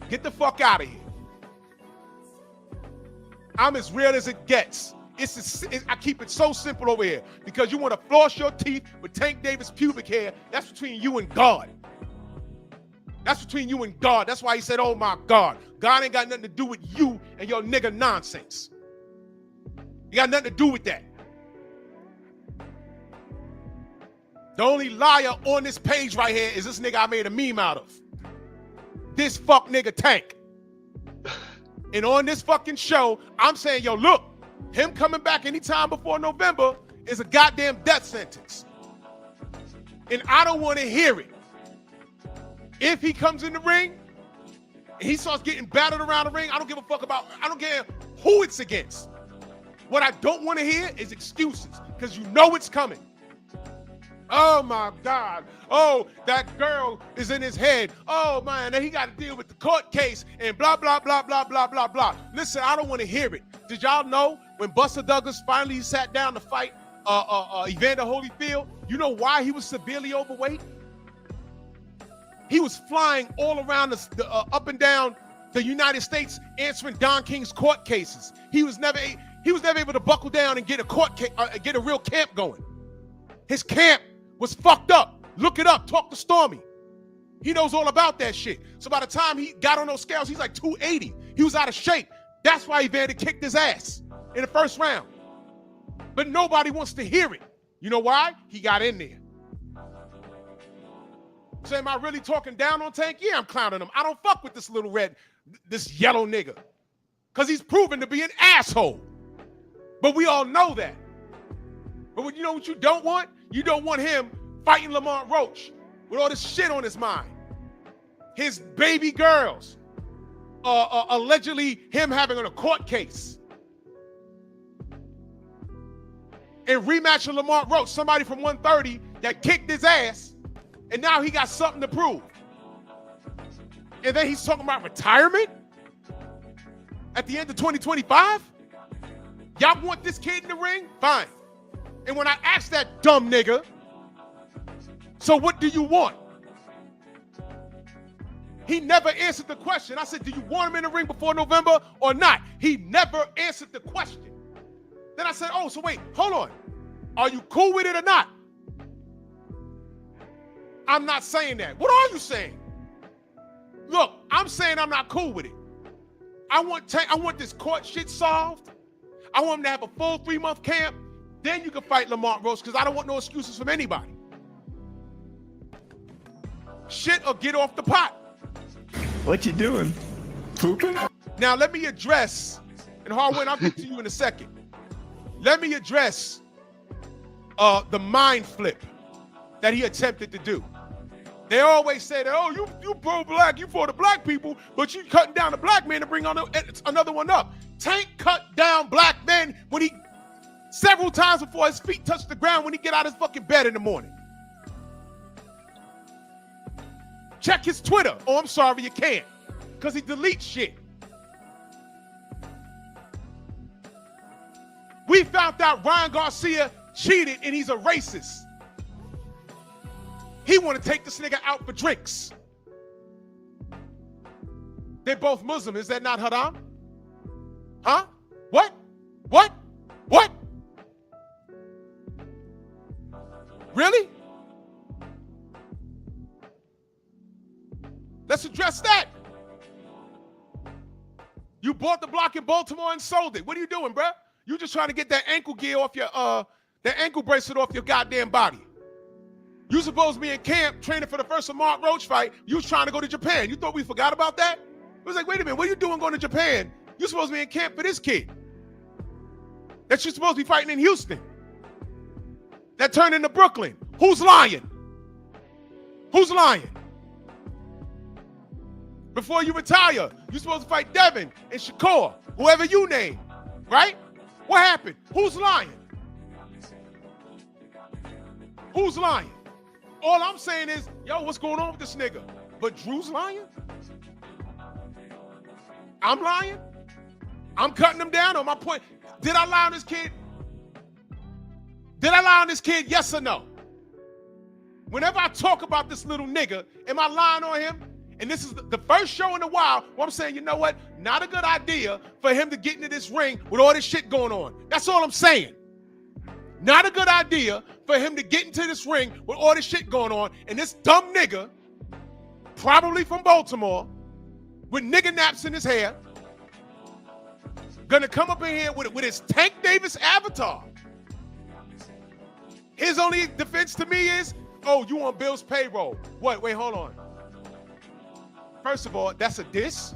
Get the fuck out of here. I'm as real as it gets. I keep it so simple over here because you want to floss your teeth with Tank Davis pubic hair. That's between you and God. That's between you and God. That's why he said, oh my God. God ain't got nothing to do with you and your nigga nonsense. You got nothing to do with that. The only liar on this page right here is this nigga I made a meme out of. This fuck nigga Tank. And on this fucking show, I'm saying, yo, look, him coming back anytime before November is a goddamn death sentence. And I don't want to hear it. If he comes in the ring and he starts getting battered around the ring, I don't give a fuck about, I don't care who it's against. What I don't want to hear is excuses, because you know it's coming. Oh my God. Oh, that girl is in his head. Oh man, and he got to deal with the court case and blah, blah, blah, blah, blah, blah, blah. Listen, I don't want to hear it. Did y'all know when Buster Douglas finally sat down to fight Evander Holyfield, you know why he was severely overweight? He was flying all around the up and down the United States answering Don King's court cases. He was never able to buckle down and get get a real camp going. His camp was fucked up. Look it up. Talk to Stormy. He knows all about that shit. So by the time he got on those scales, he's like 280. He was out of shape. That's why Evander kicked his ass in the first round. But nobody wants to hear it. You know why? He got in there. So am I really talking down on Tank? Yeah, I'm clowning him. I don't fuck with this this yellow nigga. Because he's proven to be an asshole. But we all know that. But you know what you don't want? You don't want him fighting Lamont Roach with all this shit on his mind. His baby girls. Allegedly him having a court case. And rematching Lamont Roach, somebody from 130 that kicked his ass, and now he got something to prove. And then he's talking about retirement at the end of 2025? Y'all want this kid in the ring? Fine. And when I asked that dumb nigga, so what do you want? He never answered the question. I said, do you want him in the ring before November or not? He never answered the question. Then I said, oh, so wait, hold on. Are you cool with it or not? I'm not saying that. What are you saying? Look, I'm saying I'm not cool with it. I want this court shit solved. I want him to have a full 3-month camp. Then you can fight Lamont Roach, because I don't want no excuses from anybody. Shit or get off the pot. What you doing? Pooping? Now let me address, and Harwin, I'll get to you in a second. Let me address the mind flip that he attempted to do. They always say that, oh, you pro-black, you for the black people, but you cutting down the black man to bring on another one up. Tank cut down black men when several times before his feet touched the ground when he get out of his fucking bed in the morning. Check his Twitter. Oh, I'm sorry, you can't, because he deletes shit. We found out Ryan Garcia cheated and he's a racist. He want to take this nigga out for drinks. They're both Muslim. Is that not haram? Huh? What? What? What? Really? Let's address that. You bought the block in Baltimore and sold it. What are you doing, bruh? You just trying to get that ankle gear off your, that ankle bracelet off your goddamn body. You supposed to be in camp training for the first Lamont Roach fight. You was trying to go to Japan. You thought we forgot about that? It was like, wait a minute, what are you doing going to Japan? You're supposed to be in camp for this kid that you're supposed to be fighting in Houston. That turned into Brooklyn. Who's lying? Who's lying? Before you retire, you're supposed to fight Devin and Shakur, whoever you name, right? What happened? Who's lying? Who's lying? All I'm saying is, yo, what's going on with this nigga? But Drew's lying? I'm lying? I'm cutting him down on my point. Did I lie on this kid? Did I lie on this kid? Yes or no? Whenever I talk about this little nigga, am I lying on him? And this is the first show in a while where I'm saying, you know what? Not a good idea for him to get into this ring with all this shit going on. That's all I'm saying. Not a good idea for him to get into this ring with all this shit going on. And this dumb nigga, probably from Baltimore, with nigga naps in his hair, gonna come up in here with his Tank Davis avatar. His only defense to me is, oh, you on Bill's payroll. What? Wait, hold on. First of all, that's a diss.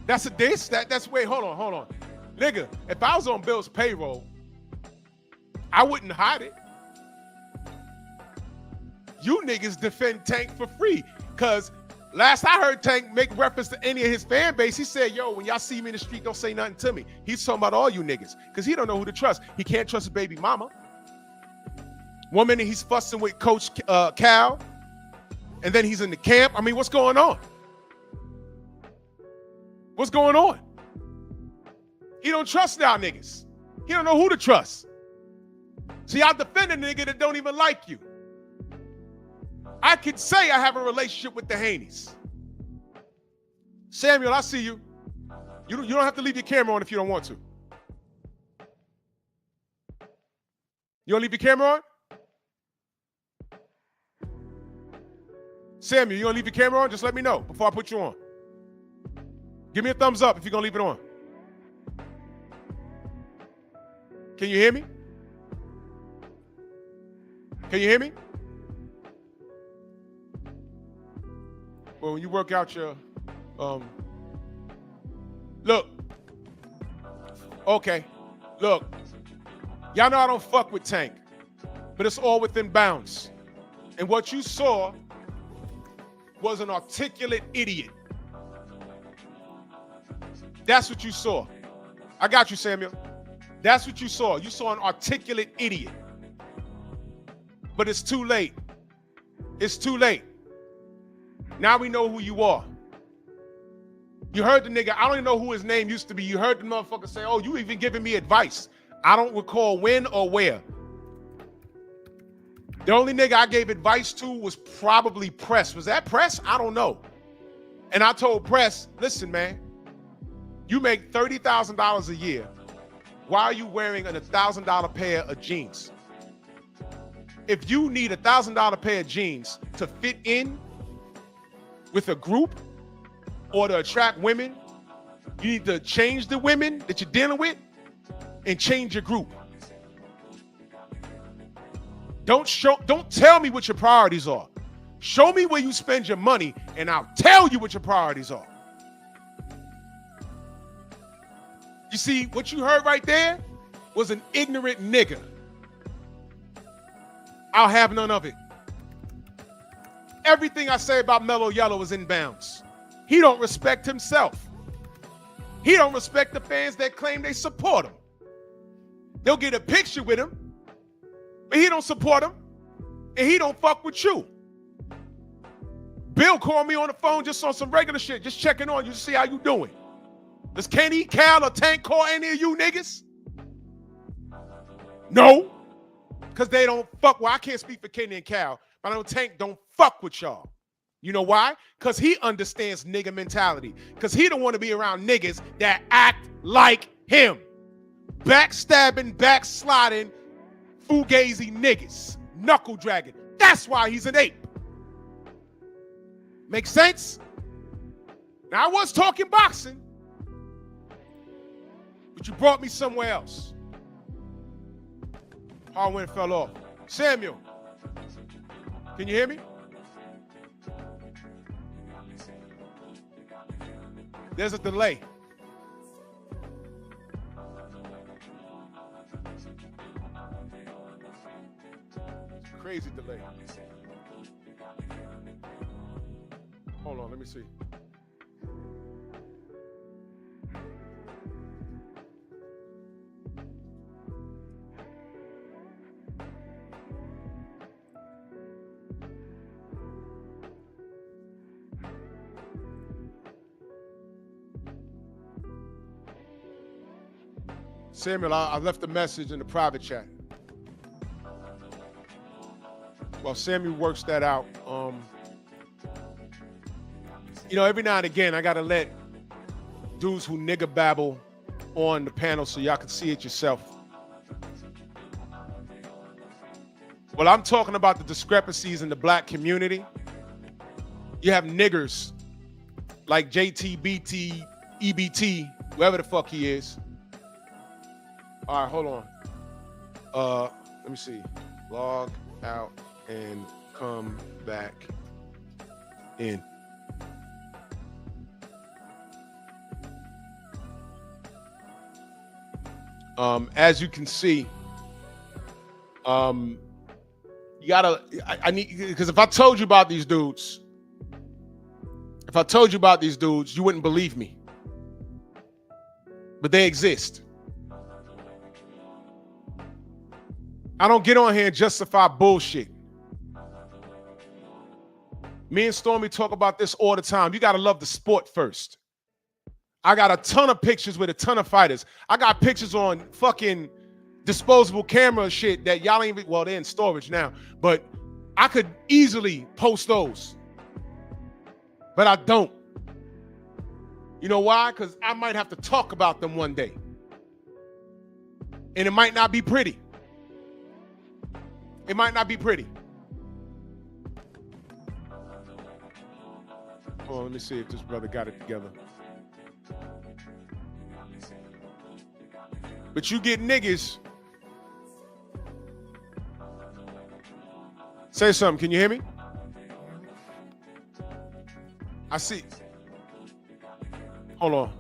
That's a diss? Wait, hold on. Nigga, if I was on Bill's payroll, I wouldn't hide it. You niggas defend Tank for free, because Last I heard Tank make reference to any of his fan base, he said, yo, when y'all see me in the street, don't say nothing to me. He's talking about all you niggas because he don't know who to trust. He can't trust his baby mama. One minute he's fussing with Coach Cal, and then he's in the camp. I mean, what's going on? What's going on? He don't trust y'all niggas. He don't know who to trust. See, I defend a nigga that don't even like you. I could say I have a relationship with the Haneys. Samuel, I see you. You don't have to leave your camera on if you don't want to. You don't leave your camera on? Samuel, you gonna leave your camera on? Just let me know before I put you on. Give me a thumbs up if you're gonna leave it on. Can you hear me? Can you hear me? Well, when you work out your, look, okay, look, y'all know I don't fuck with Tank, but it's all within bounds. And what you saw was an articulate idiot. That's what you saw. I got you, Samuel. That's what you saw. You saw an articulate idiot. But it's too late. It's too late. Now we know who you are. You heard the nigga, I don't even know who his name used to be. You heard the motherfucker say, oh, you even giving me advice. I don't recall when or where. The only nigga I gave advice to was probably Press. Was that Press? I don't know. And I told Press, listen, man, you make $30,000 a year. Why are you wearing a $1,000 pair of jeans? If you need a $1,000 pair of jeans to fit in with a group or to attract women, you need to change the women that you're dealing with and change your group. Don't tell me what your priorities are. Show me where you spend your money and I'll tell you what your priorities are. You see, what you heard right there was an ignorant nigga. I'll have none of it. Everything I say about Mellow Yellow is in bounds. He don't respect himself. He don't respect the fans that claim they support him. They'll get a picture with him, but he don't support him, and he don't fuck with you. Bill called me on the phone just on some regular shit, just checking on you to see how you doing. Does Kenny, Cal, or Tank call any of you niggas? No, because they don't fuck. Well, I can't speak for Kenny and Cal, but I know Tank don't fuck with y'all. You know why? Because he understands nigga mentality. Because he don't want to be around niggas that act like him. Backstabbing, backsliding, fugazi niggas. Knuckle dragging. That's why he's an ape. Make sense? Now, I was talking boxing, but you brought me somewhere else. Hardware fell off. Samuel, can you hear me? There's a delay. Crazy delay. Hold on, let me see. Samuel, I left a message in the private chat. Well, Samuel works that out. You know, every now and again, I got to let dudes who nigga babble on the panel so y'all can see it yourself. Well, I'm talking about the discrepancies in the black community. You have niggers like JT, BT, EBT, whoever the fuck he is. All right, hold on. Let me see. Log out and come back in. As you can see, you gotta, I need, because if I told you about these dudes, I told you about these dudes, you wouldn't believe me. But they exist. I don't get on here and justify bullshit. Me and Stormy talk about this all the time. You got to love the sport first. I got a ton of pictures with a ton of fighters. I got pictures on fucking disposable camera shit that y'all ain't even, well, they're in storage now, but I could easily post those. But I don't. You know why? Because I might have to talk about them one day. And it might not be pretty. It might not be pretty. Hold on, let me see if this brother got it together. But you get niggas. Say something. Can you hear me? I see. Hold on.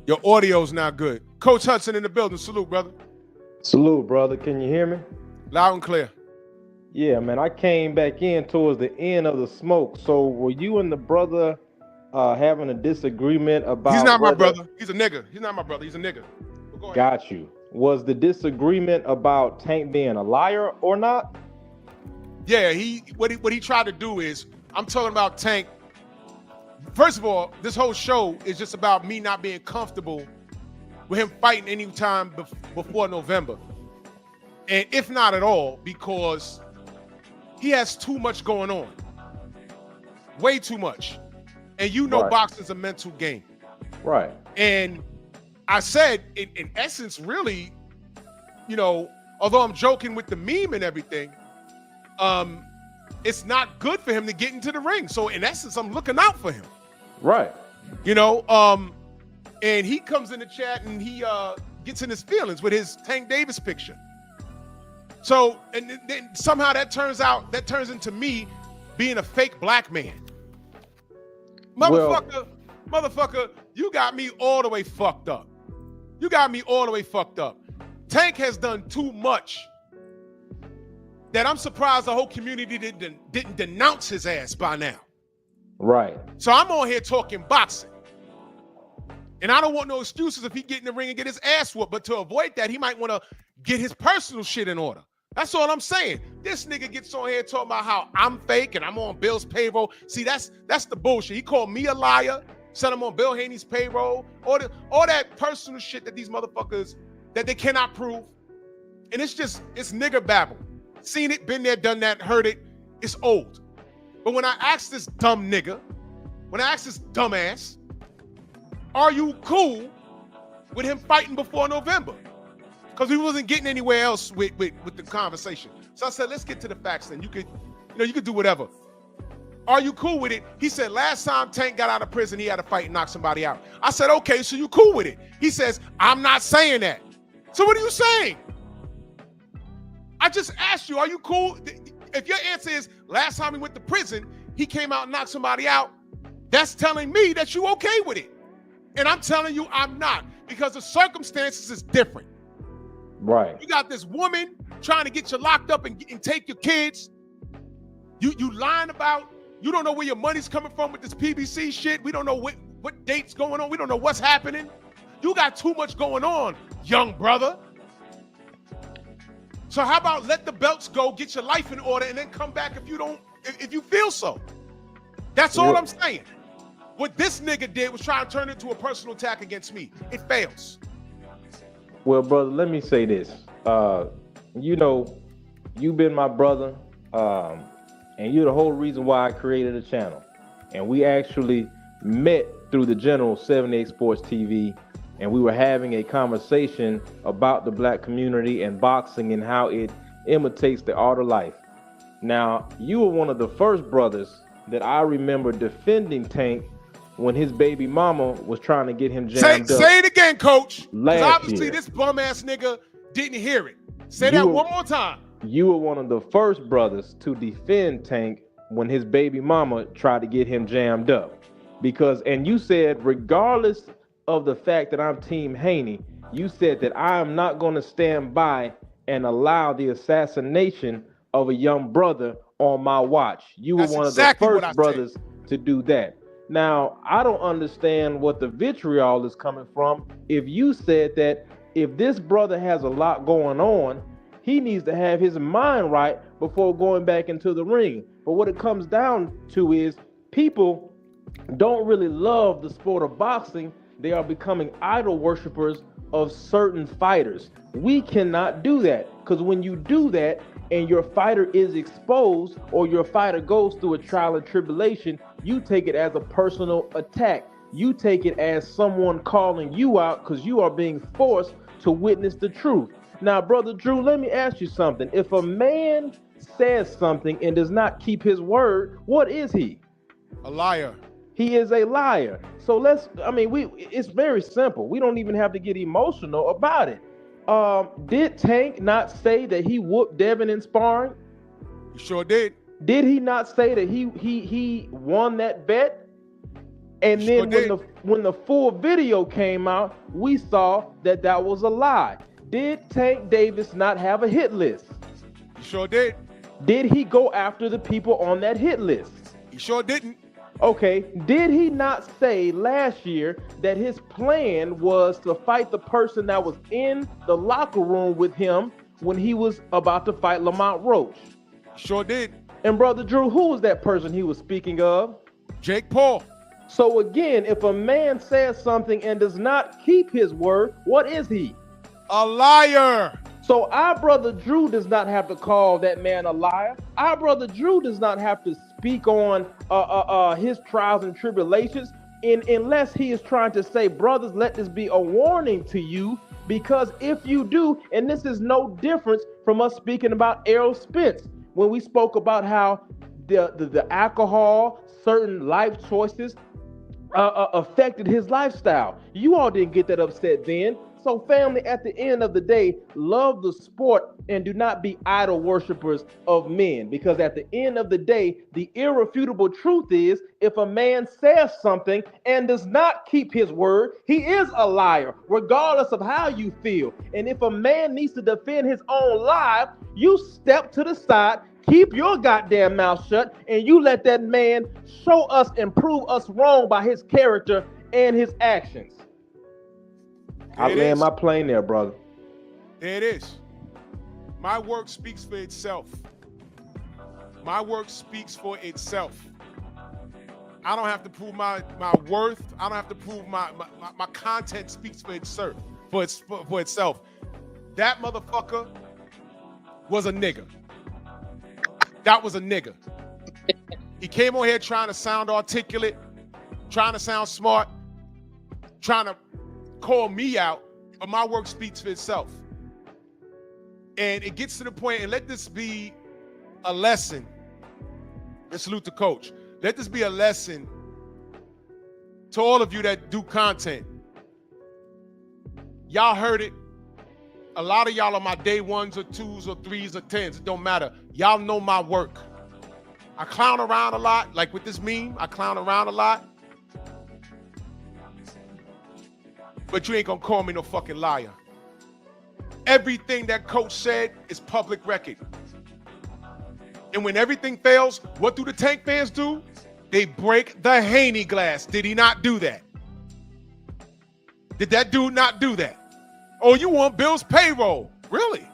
Your audio's not good. Coach Hudson in the building. Salute, brother. Salute, brother. Can you hear me? Loud and clear. Yeah, man. I came back in towards the end of the smoke. So were you and the brother having a disagreement about... He's not my brother. He's a nigga. He's not my brother. He's a nigga. Got you. Was the disagreement about Tank being a liar or not? Yeah, what he tried to do is, I'm talking about Tank. First of all, this whole show is just about me not being comfortable with him fighting any time before November. And if not at all, because he has too much going on. Way too much. And you know boxing's a mental game. Right. And I said, in essence, really, you know, although I'm joking with the meme and everything, it's not good for him to get into the ring. So in essence, I'm looking out for him. Right. You know, and he comes in the chat and he gets in his feelings with his Tank Davis picture. So, and then somehow that turns into me being a fake black man. Motherfucker, you got me all the way fucked up. You got me all the way fucked up. Tank has done too much that I'm surprised the whole community didn't denounce his ass by now. Right. So I'm on here talking boxing. And I don't want no excuses if he get in the ring and get his ass whooped. But to avoid that, he might want to get his personal shit in order. That's all I'm saying. This nigga gets on here talking about how I'm fake and I'm on Bill's payroll. See, that's the bullshit. He called me a liar, said I'm on Bill Haney's payroll, all that personal shit that these motherfuckers, that they cannot prove. And it's nigger babble. Seen it, been there, done that, heard it. It's old. But when I ask this dumb nigga, when I ask this dumbass, are you cool with him fighting before November? Because we wasn't getting anywhere else with the conversation. So I said, let's get to the facts then. You could do whatever. Are you cool with it? He said, last time Tank got out of prison, he had to fight and knock somebody out. I said, okay, so you cool with it? He says, I'm not saying that. So what are you saying? I just asked you, are you cool? If your answer is last time he went to prison, he came out and knocked somebody out, that's telling me that you okay with it. And I'm telling you I'm not, because the circumstances is different. Right. You got this woman trying to get you locked up and take your kids. You lying about, you don't know where your money's coming from with this PBC shit. We don't know what date's going on. We don't know what's happening. You got too much going on, young brother. So how about let the belts go, get your life in order, and then come back if you feel so. That's all I'm saying. What this nigga did was try to turn it into a personal attack against me. It fails. Well, brother, let me say this. You know, you've been my brother, and you're the whole reason why I created a channel. And we actually met through the General 78 Sports TV, and we were having a conversation about the black community and boxing and how it imitates the art of life. Now, you were one of the first brothers that I remember defending Tank when his baby mama was trying to get him jammed up. Say it again, coach. Because obviously this bum ass nigga didn't hear it. Say that one more time. You were one of the first brothers to defend Tank when his baby mama tried to get him jammed up. And you said, regardless of the fact that I'm Team Haney, you said that I am not going to stand by and allow the assassination of a young brother on my watch. You were one of the first brothers to do that. Now, I don't understand what the vitriol is coming from if you said that if this brother has a lot going on, he needs to have his mind right before going back into the ring. But what it comes down to is people don't really love the sport of boxing. They are becoming idol worshipers of certain fighters. We cannot do that, because when you do that and your fighter is exposed or your fighter goes through a trial and tribulation, you take it as a personal attack. You take it as someone calling you out because you are being forced to witness the truth. Now, Brother Drew, let me ask you something. If a man says something and does not keep his word, what is he? A liar. He is a liar. So it's very simple. We don't even have to get emotional about it. Did Tank not say that he whooped Devin in sparring? He sure did. Did he not say that he won that bet? And then when the full video came out, we saw that was a lie. Did Tank Davis not have a hit list? He sure did. Did he go after the people on that hit list? He sure didn't. Okay, did he not say last year that his plan was to fight the person that was in the locker room with him when he was about to fight Lamont Roach? Sure did. And Brother Drew, who was that person he was speaking of? Jake Paul. So again, if a man says something and does not keep his word, what is he? A liar. So our Brother Drew does not have to call that man a liar. Our Brother Drew does not have to speak on his trials and tribulations unless he is trying to say, brothers, let this be a warning to you, because if you do, and this is no difference from us speaking about Errol Spence, when we spoke about how the alcohol, certain life choices affected his lifestyle. You all didn't get that upset then. So family, at the end of the day, love the sport and do not be idol worshipers of men, because at the end of the day, the irrefutable truth is if a man says something and does not keep his word, he is a liar, regardless of how you feel. And if a man needs to defend his own lie, you step to the side, keep your goddamn mouth shut, and you let that man show us and prove us wrong by his character and his actions. I land my plane there, brother. There it is. My work speaks for itself. My work speaks for itself. I don't have to prove my worth. I don't have to prove my content speaks for itself. For itself. That motherfucker was a nigga. That was a nigga. He came on here trying to sound articulate, trying to sound smart, trying to call me out, but my work speaks for itself. And it gets to the point, and let this be a lesson. Let's salute the coach. Let this be a lesson to all of you that do content. Y'all heard it. A lot of y'all are my day ones or twos or threes or tens. It don't matter. Y'all know my work. I clown around a lot, like with this meme. I clown around a lot. But you ain't gonna call me no fucking liar. Everything that coach said is public record. And when everything fails, what do the Tank fans do? They break the Haney glass. Did he not do that? Did that dude not do that? Oh, you want Bill's payroll? Really?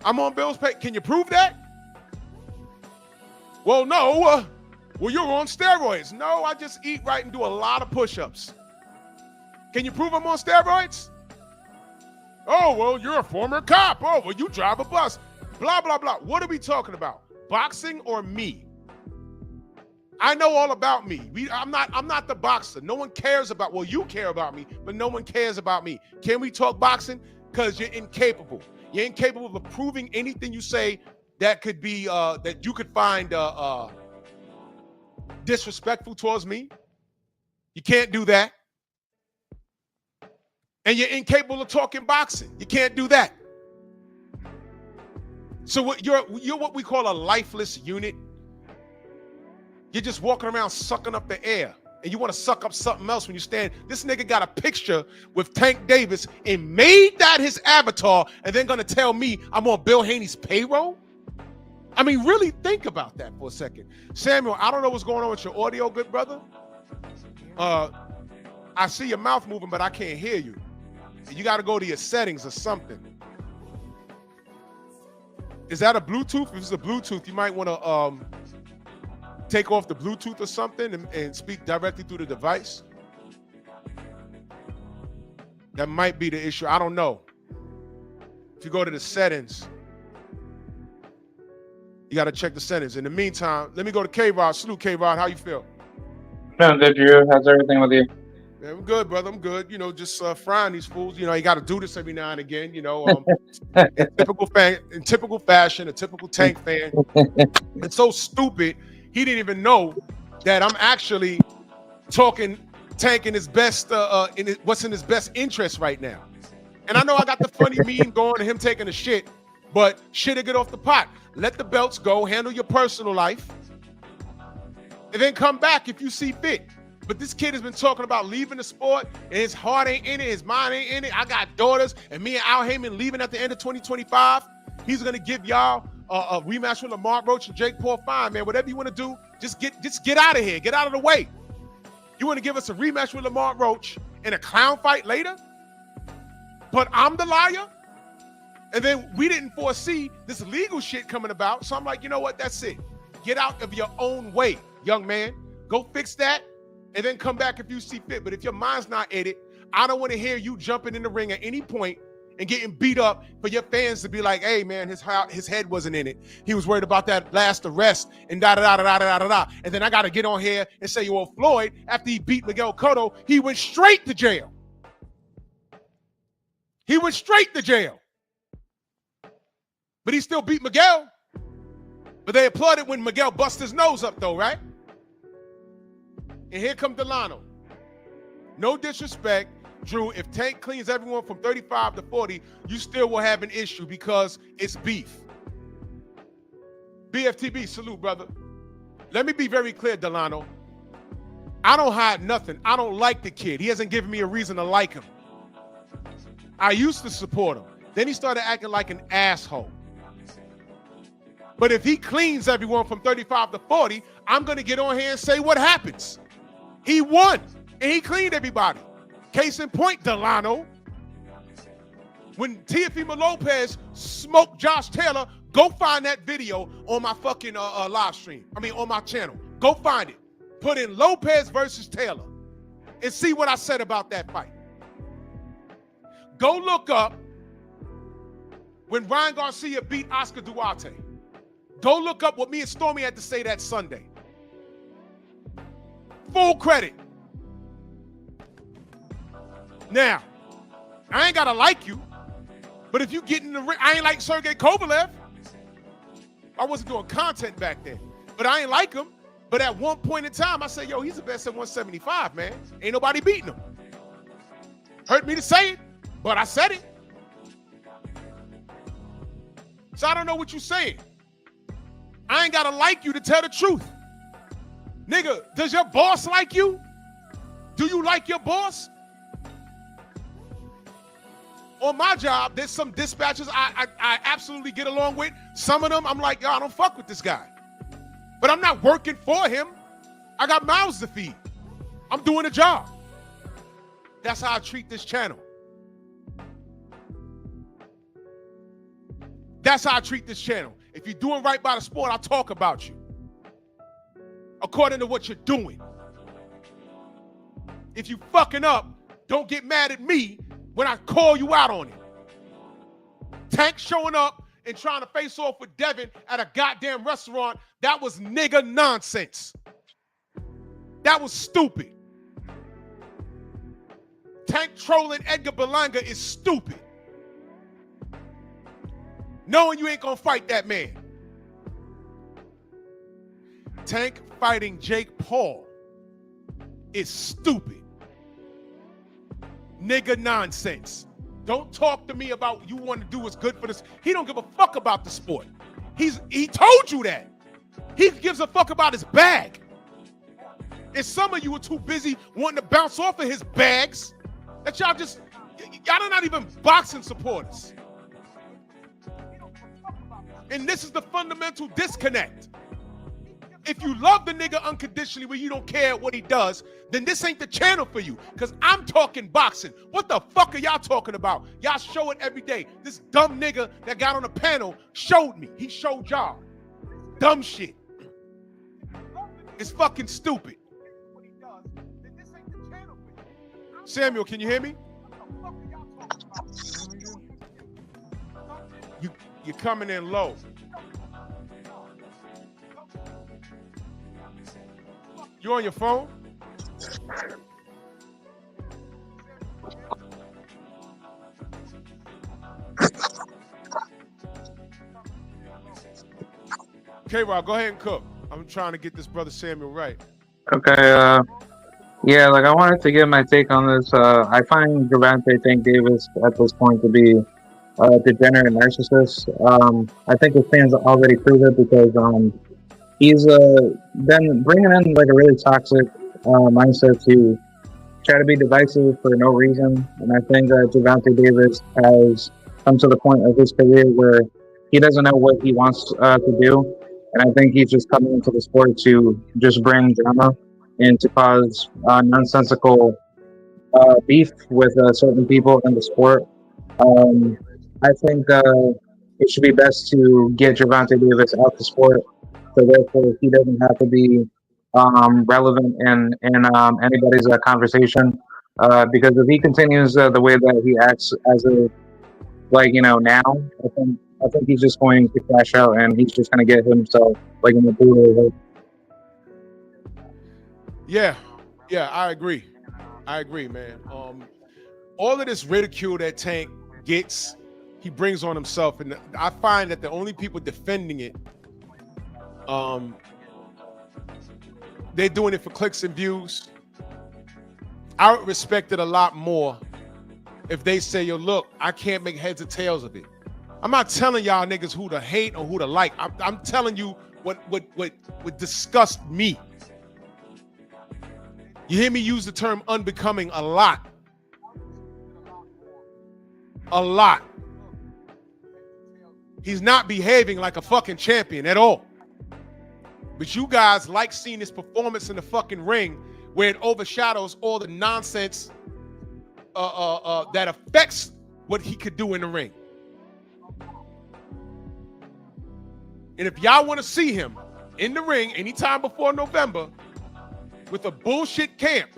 I'm on Bill's pay. Can you prove that? Well, no. Well, you're on steroids. No, I just eat right and do a lot of push-ups. Can you prove I'm on steroids? Oh, well, you're a former cop. Oh, well, you drive a bus. Blah, blah, blah. What are we talking about? Boxing or me? I know all about me. I'm not the boxer. No one cares about, well, you care about me, but no one cares about me. Can we talk boxing? Because you're incapable. You're incapable of proving anything you say that could be, that you could find disrespectful towards me. You can't do that. And you're incapable of talking boxing. You can't do that. So you're what we call a lifeless unit. You're just walking around sucking up the air, and you want to suck up something else when you stand. This nigga got a picture with Tank Davis and made that his avatar, and then gonna tell me I'm on Bill Haney's payroll? I mean, really think about that for a second. Samuel, I don't know what's going on with your audio, good brother. I see your mouth moving, but I can't hear you. You got to go to your settings or something. Is that a Bluetooth? If it's a Bluetooth, you might want to take off the Bluetooth or something and speak directly through the device. That might be the issue. I don't know. If you go to the settings, you got to check the settings. In the meantime, let me go to K-Rod. Salute, K-Rod. How you feel? No, did you? How's everything with you? Yeah, I'm good, brother. I'm good. You know, just frying these fools. You know, you got to do this every now and again. You know, in typical fashion, a typical Tank fan. It's so stupid. He didn't even know that I'm actually talking Tank in his best, what's in his best interest right now. And I know I got the funny meme going to him taking a shit, but shit'll get off the pot. Let the belts go. Handle your personal life, and then come back if you see fit. But this kid has been talking about leaving the sport, and his heart ain't in it, his mind ain't in it. I got daughters, and me and Al Heyman leaving at the end of 2025. He's gonna give y'all a rematch with Lamar Roach and Jake Paul. Fine, man. Whatever you want to do, just get out of here. Get out of the way. You want to give us a rematch with Lamar Roach and a clown fight later? But I'm the liar? And then we didn't foresee this legal shit coming about. So I'm like, you know what? That's it. Get out of your own way, young man. Go fix that and then come back if you see fit. But if your mind's not in it, I don't want to hear you jumping in the ring at any point and getting beat up for your fans to be like, hey, man, his head wasn't in it. He was worried about that last arrest and da-da-da-da-da-da-da-da. And then I got to get on here and say, well, Floyd, after he beat Miguel Cotto, he went straight to jail. He went straight to jail. But he still beat Miguel. But they applauded when Miguel bust his nose up, though, right? And here comes Delano. No disrespect, Drew. If Tank cleans everyone from 35 to 40, you still will have an issue because it's beef. BFTB, salute, brother. Let me be very clear, Delano. I don't hide nothing. I don't like the kid. He hasn't given me a reason to like him. I used to support him. Then he started acting like an asshole. But if he cleans everyone from 35 to 40, I'm going to get on here and say what happens. He won, and he cleaned everybody. Case in point, Delano. When Teofimo Lopez smoked Josh Taylor, go find that video on my fucking live stream. On my channel. Go find it. Put in Lopez versus Taylor and see what I said about that fight. Go look up when Ryan Garcia beat Oscar Duarte. Go look up what me and Stormy had to say that Sunday. Full credit. Now, I ain't got to like you, but if you get in the ring, I ain't like Sergey Kovalev. I wasn't doing content back then, but I ain't like him. But at one point in time, I said, yo, he's the best at 175, man. Ain't nobody beating him. Hurt me to say it, but I said it. So I don't know what you're saying. I ain't got to like you to tell the truth. Nigga, does your boss like you? Do you like your boss? On my job, there's some dispatchers I absolutely get along with. Some of them, I'm like, yo, I don't fuck with this guy. But I'm not working for him. I got mouths to feed. I'm doing a job. That's how I treat this channel. That's how I treat this channel. If you're doing right by the sport, I'll talk about you. According to what you're doing. If you fucking up, don't get mad at me when I call you out on it. Tank showing up and trying to face off with Devin at a goddamn restaurant, that was nigga nonsense. That was stupid. Tank trolling Edgar Berlanga is stupid. Knowing you ain't gonna fight that man. Tank fighting Jake Paul is stupid. Nigga nonsense. Don't talk to me about what you want to do what's good for this. He don't give a fuck about the sport. He told you that. He gives a fuck about his bag. And some of you are too busy wanting to bounce off of his bags that y'all are not even boxing supporters. And this is the fundamental disconnect. If you love the nigga unconditionally where you don't care what he does, then this ain't the channel for you. Because I'm talking boxing. What the fuck are y'all talking about? Y'all show it every day. This dumb nigga that got on the panel showed me. He showed y'all. Dumb shit. It's fucking stupid. Samuel, can you hear me? You're coming in low. You on your phone? K-Rob, go ahead and cook. I'm trying to get this brother Samuel right. Okay, yeah, like I wanted to give my take on this. I find Gervonta Tank Davis at this point to be a degenerate narcissist. I think his fans already prove it because he's been bringing in like a really toxic mindset to try to be divisive for no reason. And I think that Gervonta Davis has come to the point of his career where he doesn't know what he wants to do. And I think he's just coming into the sport to just bring drama and to cause nonsensical beef with certain people in the sport. I think it should be best to get Gervonta Davis out the sport, so therefore he doesn't have to be relevant in anybody's conversation. Because if he continues the way that he acts as a now, I think he's just going to crash out and he's just going to get himself like in the brutal. Yeah, I agree. Man. All of this ridicule that Tank gets, he brings on himself, and I find that the only people defending it, they're doing it for clicks and views. I would respect it a lot more if they say, yo, look, I can't make heads or tails of it. I'm not telling y'all niggas who to hate or who to like. I'm telling you what disgusts me. You hear me use the term unbecoming a lot. A lot. He's not behaving like a fucking champion at all. But you guys like seeing his performance in the fucking ring where it overshadows all the nonsense that affects what he could do in the ring. And if y'all want to see him in the ring anytime before November with a bullshit camp,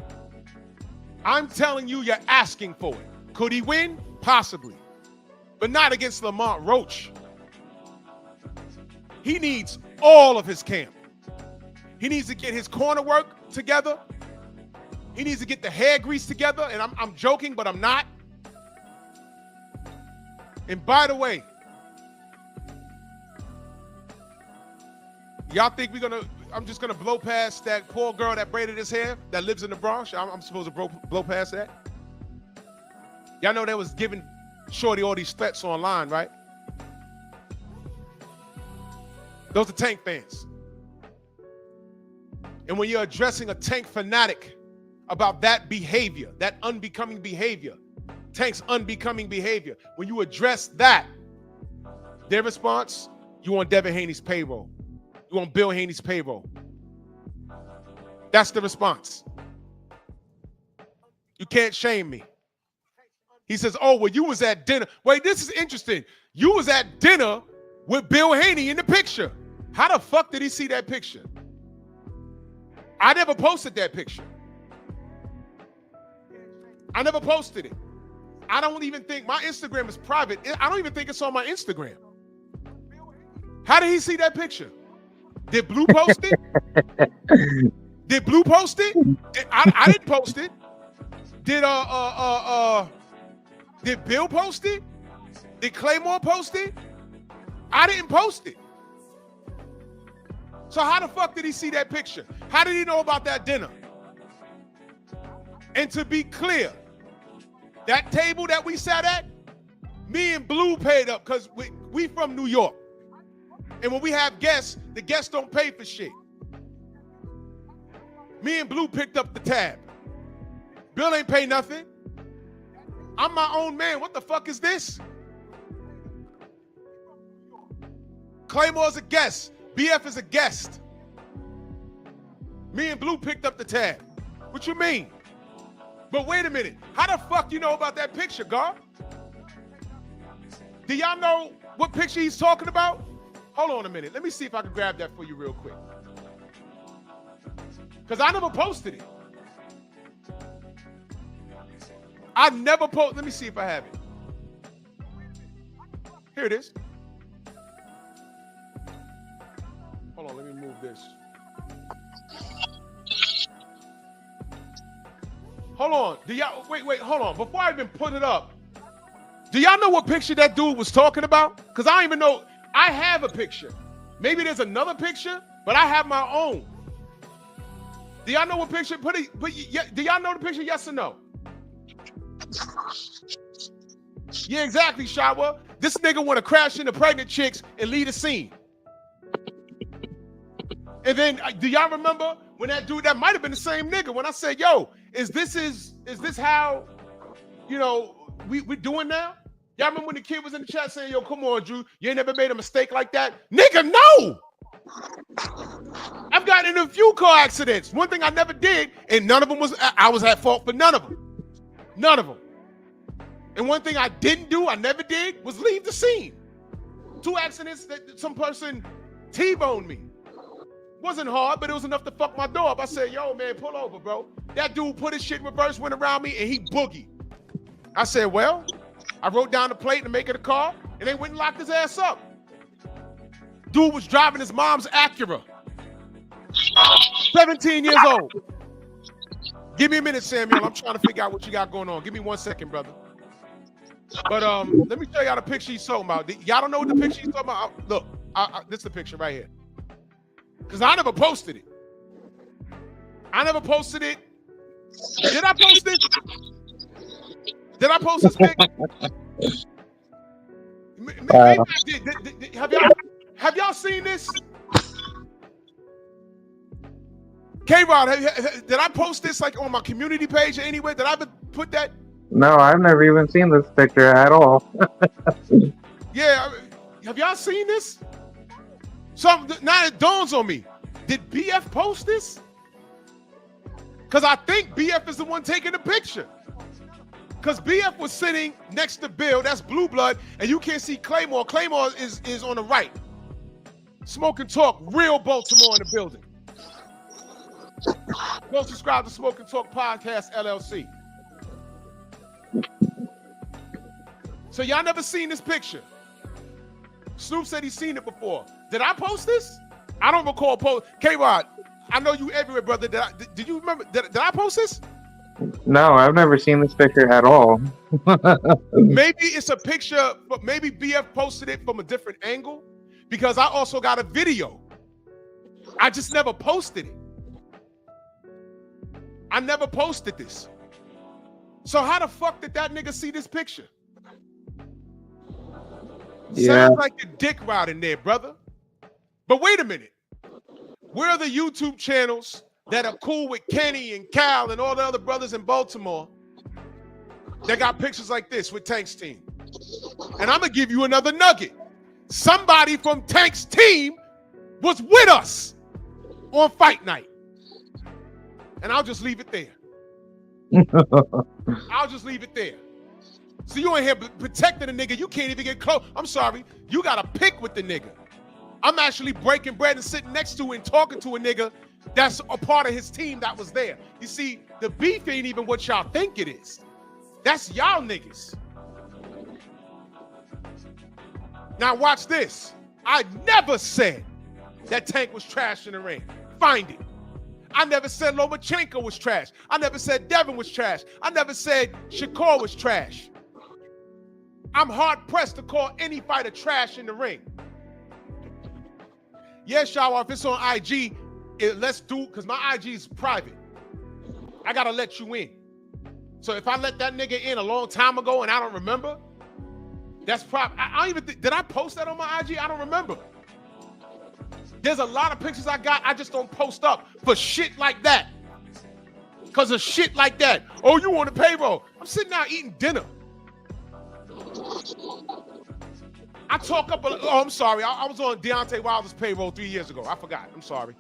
I'm telling you, you're asking for it. Could he win? Possibly. But not against Lamont Roach. He needs all of his camp. He needs to get his corner work together. He needs to get the hair grease together. And I'm joking, but I'm not. And by the way, y'all think I'm just gonna blow past that poor girl that braided his hair that lives in the Bronx? I'm supposed to blow past that? Y'all know they was giving Shorty all these threats online, right? Those are Tank fans. And when you're addressing a Tank fanatic about that behavior, that unbecoming behavior, Tank's unbecoming behavior, when you address that, their response, you on Devin Haney's payroll. You on Bill Haney's payroll. That's the response. You can't shame me. He says, oh, well, you was at dinner. Wait, this is interesting. You was at dinner with Bill Haney in the picture. How the fuck did he see that picture? I never posted that picture. I never posted it. I don't even think my Instagram is private. I don't even think it's on my Instagram. How did he see that picture? Did Blue post it? Did Blue post it? I didn't post it. Did Bill post it? Did Claymore post it? I didn't post it. So how the fuck did he see that picture? How did he know about that dinner? And to be clear, that table that we sat at, me and Blue paid up because we from New York. And when we have guests, the guests don't pay for shit. Me and Blue picked up the tab. Bill ain't pay nothing. I'm my own man. What the fuck is this? Claymore's a guest. BF is a guest. Me and Blue picked up the tab. What you mean? But wait a minute. How the fuck you know about that picture, Gar? Do y'all know what picture he's talking about? Hold on a minute. Let me see if I can grab that for you real quick. Because I never posted it. I never posted. Let me see if I have it. Here it is. Hold on, let me move this. Hold on. Do y'all wait, hold on. Before I even put it up, do y'all know what picture that dude was talking about? Because I don't even know. I have a picture. Maybe there's another picture, but I have my own. Do y'all know what picture? Do y'all know the picture? Yes or no? Yeah, exactly, Shawa. This nigga want to crash into pregnant chicks and lead a scene. And then, do y'all remember when that dude, that might have been the same nigga, when I said, yo, is this how, you know, we doing now? Y'all remember when the kid was in the chat saying, yo, come on, Drew, you ain't never made a mistake like that? Nigga, no! I've gotten in a few car accidents. One thing I never did, and none of them I was at fault for none of them. None of them. And one thing I didn't do, I never did, was leave the scene. 2 accidents that some person T-boned me. Wasn't hard, but it was enough to fuck my door up. I said, yo, man, pull over, bro. That dude put his shit in reverse, went around me, and he boogied. I said, well, I wrote down the plate to make it a car, and they went and locked his ass up. Dude was driving his mom's Acura. 17 years old. Give me a minute, Samuel. I'm trying to figure out what you got going on. Give me 1 second, brother. But let me show y'all the picture he's talking about. Y'all don't know what the picture he's talking about? Look, this is the picture right here. Because I never posted it. I never posted it. Did I post it? Did I post this pic? Maybe I did. Have y'all seen this? K-Rod, did I post this like on my community page or anywhere? Did I put that? No, I've never even seen this picture at all. Yeah, have y'all seen this? Now it dawns on me. Did BF post this? Because I think BF is the one taking the picture. Because BF was sitting next to Bill, that's Blue Blood, and you can't see Claymore. Claymore is on the right. Smoke and Talk, real Baltimore in the building. Go subscribe to Smoke and Talk Podcast, LLC. So y'all never seen this picture. Snoop said he's seen it before. Did I post this? I don't recall post. K-Rod, I know you everywhere, brother. Did you remember? Did I post this? No, I've never seen this picture at all. Maybe it's a picture, but maybe BF posted it from a different angle because I also got a video. I just never posted it. I never posted this. So how the fuck did that nigga see this picture? Yeah. Sounds like a dick rod in there, brother. But wait a minute. Where are the YouTube channels that are cool with Kenny and Cal and all the other brothers in Baltimore that got pictures like this with Tank's team? And I'm going to give you another nugget. Somebody from Tank's team was with us on fight night. And I'll just leave it there. I'll just leave it there. So you ain't here protecting a nigga. You can't even get close. I'm sorry. You got to pick with the nigga. I'm actually breaking bread and sitting next to and talking to a nigga that's a part of his team that was there. You see, the beef ain't even what y'all think it is. That's y'all niggas. Now watch this. I never said that Tank was trash in the ring. Find it. I never said Lomachenko was trash. I never said Devin was trash. I never said Shakur was trash. I'm hard pressed to call any fighter trash in the ring. Yeah, Shaw, if it's on IG, let's do, because my IG is private. I gotta let you in. So if I let that nigga in a long time ago and I don't remember, that's probably, I don't even think, did I post that on my IG? I don't remember. There's a lot of pictures I got, I just don't post up for shit like that. Because of shit like that. Oh, you on the payroll. I'm sitting out eating dinner. I talk up. Oh, I'm sorry. I was on Deontay Wilder's payroll 3 years ago. I forgot. I'm sorry.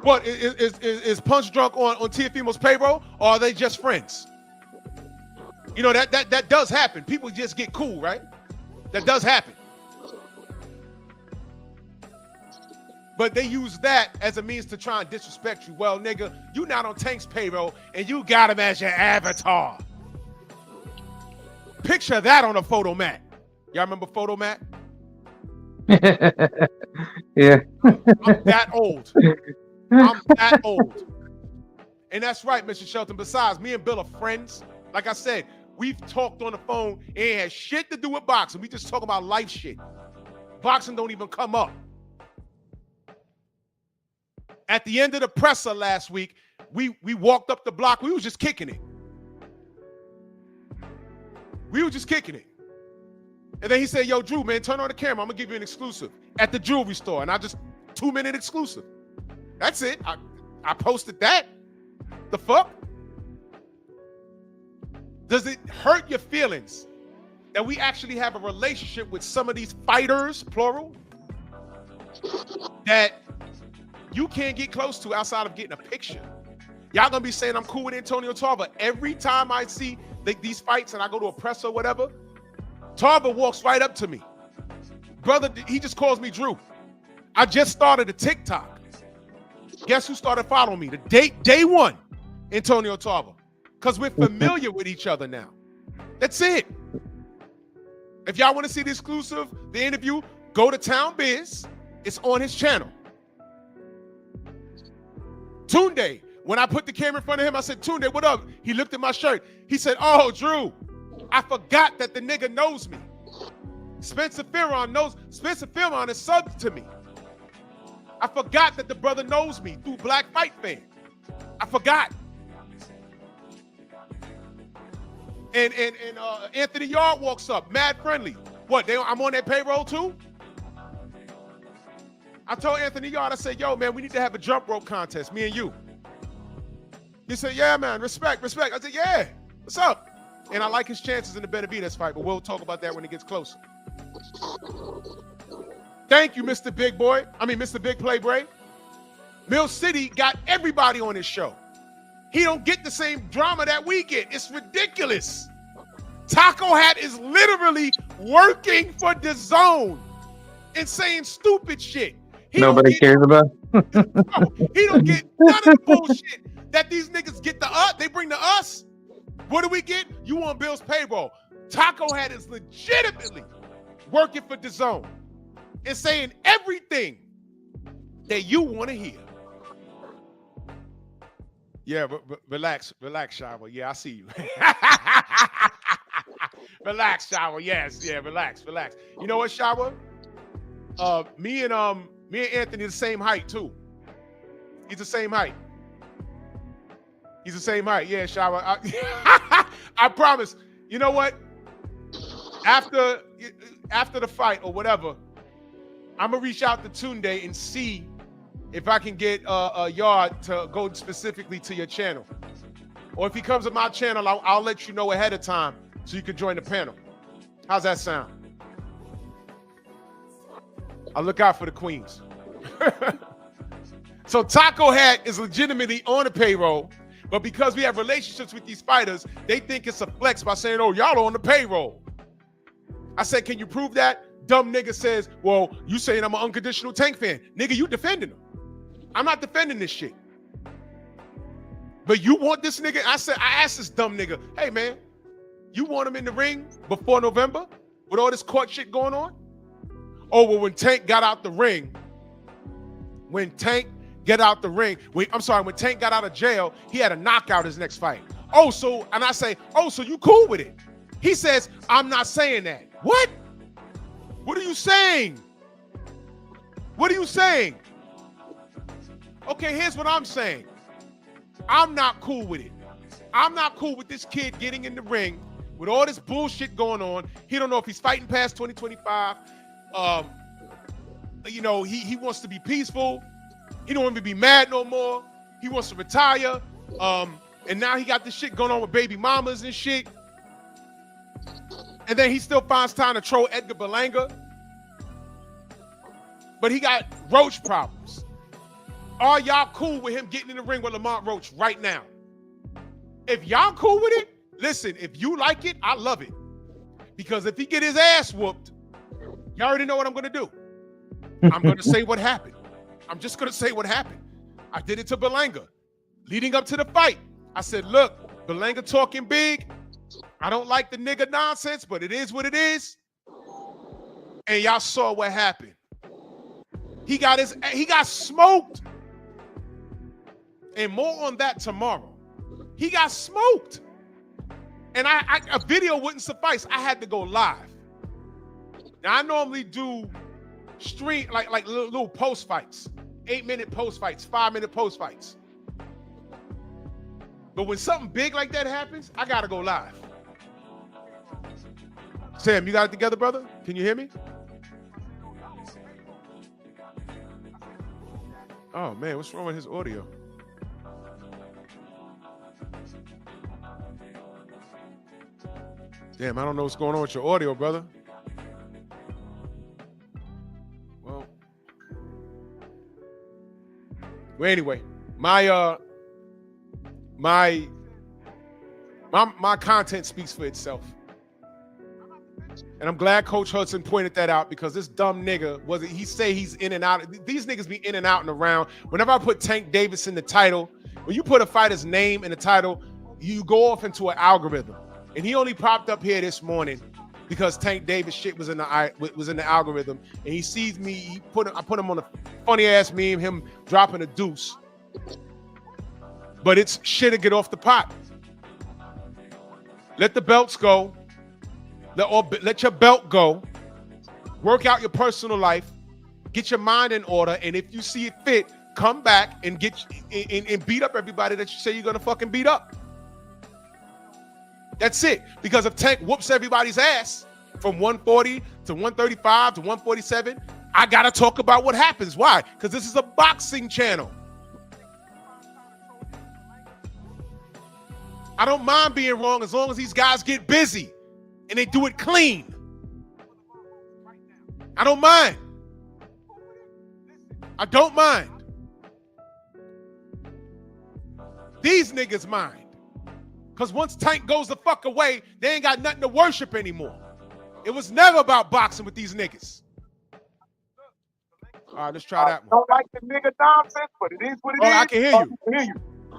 What is Punch Drunk on Tiafimo's payroll, or are they just friends? You know that does happen. People just get cool, right? That does happen. But they use that as a means to try and disrespect you. Well, nigga, you not on Tank's payroll, and you got him as your avatar. Picture that on a photo mat. Y'all remember photo mat? Yeah. I'm that old. I'm that old. And that's right, Mr. Shelton. Besides, me and Bill are friends. Like I said, we've talked on the phone. It ain't had shit to do with boxing. We just talk about life shit. Boxing don't even come up. At the end of the presser last week, we walked up the block. We was just kicking it. We were just kicking it. And then he said, yo, Drew, man, turn on the camera. I'm going to give you an exclusive at the jewelry store. And I just 2-minute exclusive. That's it. I posted that. The fuck? Does it hurt your feelings that we actually have a relationship with some of these fighters, plural, that you can't get close to outside of getting a picture? Y'all gonna be saying I'm cool with Antonio Tarver. Every time I see these fights and I go to a press or whatever, Tarver walks right up to me. Brother, he just calls me Drew. I just started a TikTok. Guess who started following me? Day one, Antonio Tarver. Because we're familiar with each other now. That's it. If y'all want to see the exclusive, the interview, go to Town Biz. It's on his channel. Tunde, when I put the camera in front of him, I said, Tunde, what up? He looked at my shirt. He said, oh, Drew, I forgot that the nigga knows me. Spencer Fearon is subbed to me. I forgot that the brother knows me through Black Fight Fan. I forgot. And Anthony Yard walks up, mad friendly. What, I'm on their payroll too? I told Anthony Yard, I said, yo, man, we need to have a jump rope contest, me and you. He said, yeah, man, respect. I said, yeah, what's up? And I like his chances in the Benavidez fight, but we'll talk about that when it gets closer. Thank you, Mr. Big Boy. Mr. Big Playboy. Mill City got everybody on his show. He don't get the same drama that we get. It's ridiculous. Taco Hat is literally working for DAZN and saying stupid shit. Nobody cares about. He don't get none of the bullshit that these niggas get to us. They bring to us. What do we get? You on Bill's payroll. Taco Hat is legitimately working for DAZN and saying everything that you want to hear. Yeah, relax, Shower. Yeah, I see you. Relax, Shower. Yes, yeah, relax. You know what, Shower? Me and Anthony are the same height too. He's the same height. Yeah, Shower. I promise. You know what? After the fight or whatever, I'm gonna reach out to Tunde and see if I can get a Yard to go specifically to your channel. Or if he comes to my channel, I'll let you know ahead of time so you can join the panel. How's that sound? I'll look out for the queens. So Taco Hat is legitimately on the payroll, but because we have relationships with these fighters, they think it's a flex by saying, oh, y'all are on the payroll. I said, can you prove that? Dumb nigga says, well, you saying I'm an unconditional Tank fan. Nigga, you defending him. I'm not defending this shit. But you want this nigga? I asked this dumb nigga, hey man, you want him in the ring before November with all this court shit going on? Oh, well, when Tank got out the ring, when Tank got out of jail, he had a knockout his next fight. And I say, so you cool with it? He says, I'm not saying that. What? What are you saying? Okay, here's what I'm saying. I'm not cool with it. I'm not cool with this kid getting in the ring with all this bullshit going on. He don't know if he's fighting past 2025. He wants to be peaceful. He don't want to be mad no more. He wants to retire. And now he got this shit going on with baby mamas and shit. And then he still finds time to troll Edgar Berlanga. But he got Roach problems. Are y'all cool with him getting in the ring with Lamont Roach right now? If y'all cool with it, listen, if you like it, I love it. Because if he get his ass whooped, you already know what I'm going to do. I'm going to say what happened. I'm just going to say what happened. I did it to Berlanga. Leading up to the fight, I said, look, Berlanga talking big. I don't like the nigga nonsense, but it is what it is. And y'all saw what happened. He got smoked. And more on that tomorrow. He got smoked. And a video wouldn't suffice. I had to go live. Now I normally do stream like little post fights, 8-minute post fights, 5-minute post fights. But when something big like that happens, I gotta go live. Sam, you got it together, brother? Can you hear me? Oh man, what's wrong with his audio? Damn, I don't know what's going on with your audio, brother. Well, anyway, my content speaks for itself. And I'm glad Coach Hudson pointed that out because this dumb nigga he say he's in and out. These niggas be in and out and around. Whenever I put Tank Davis in the title, when you put a fighter's name in the title, you go off into an algorithm. And he only popped up here this morning because Tank Davis shit was in the algorithm. And he sees me, I put him on a funny ass meme, him dropping a deuce. But it's shit to get off the pot. Let the belts go. Let your belt go. Work out your personal life. Get your mind in order. And if you see it fit, come back and and beat up everybody that you say you're gonna fucking beat up. That's it. Because if Tank whoops everybody's ass from 140 to 135 to 147, I gotta talk about what happens. Why? Because this is a boxing channel. I don't mind being wrong as long as these guys get busy and they do it clean. I don't mind. I don't mind. These niggas mind. Because once Tank goes the fuck away, they ain't got nothing to worship anymore. It was never about boxing with these niggas. All right, let's try that one. Don't like the nigga nonsense, but it is what it is. I can hear you.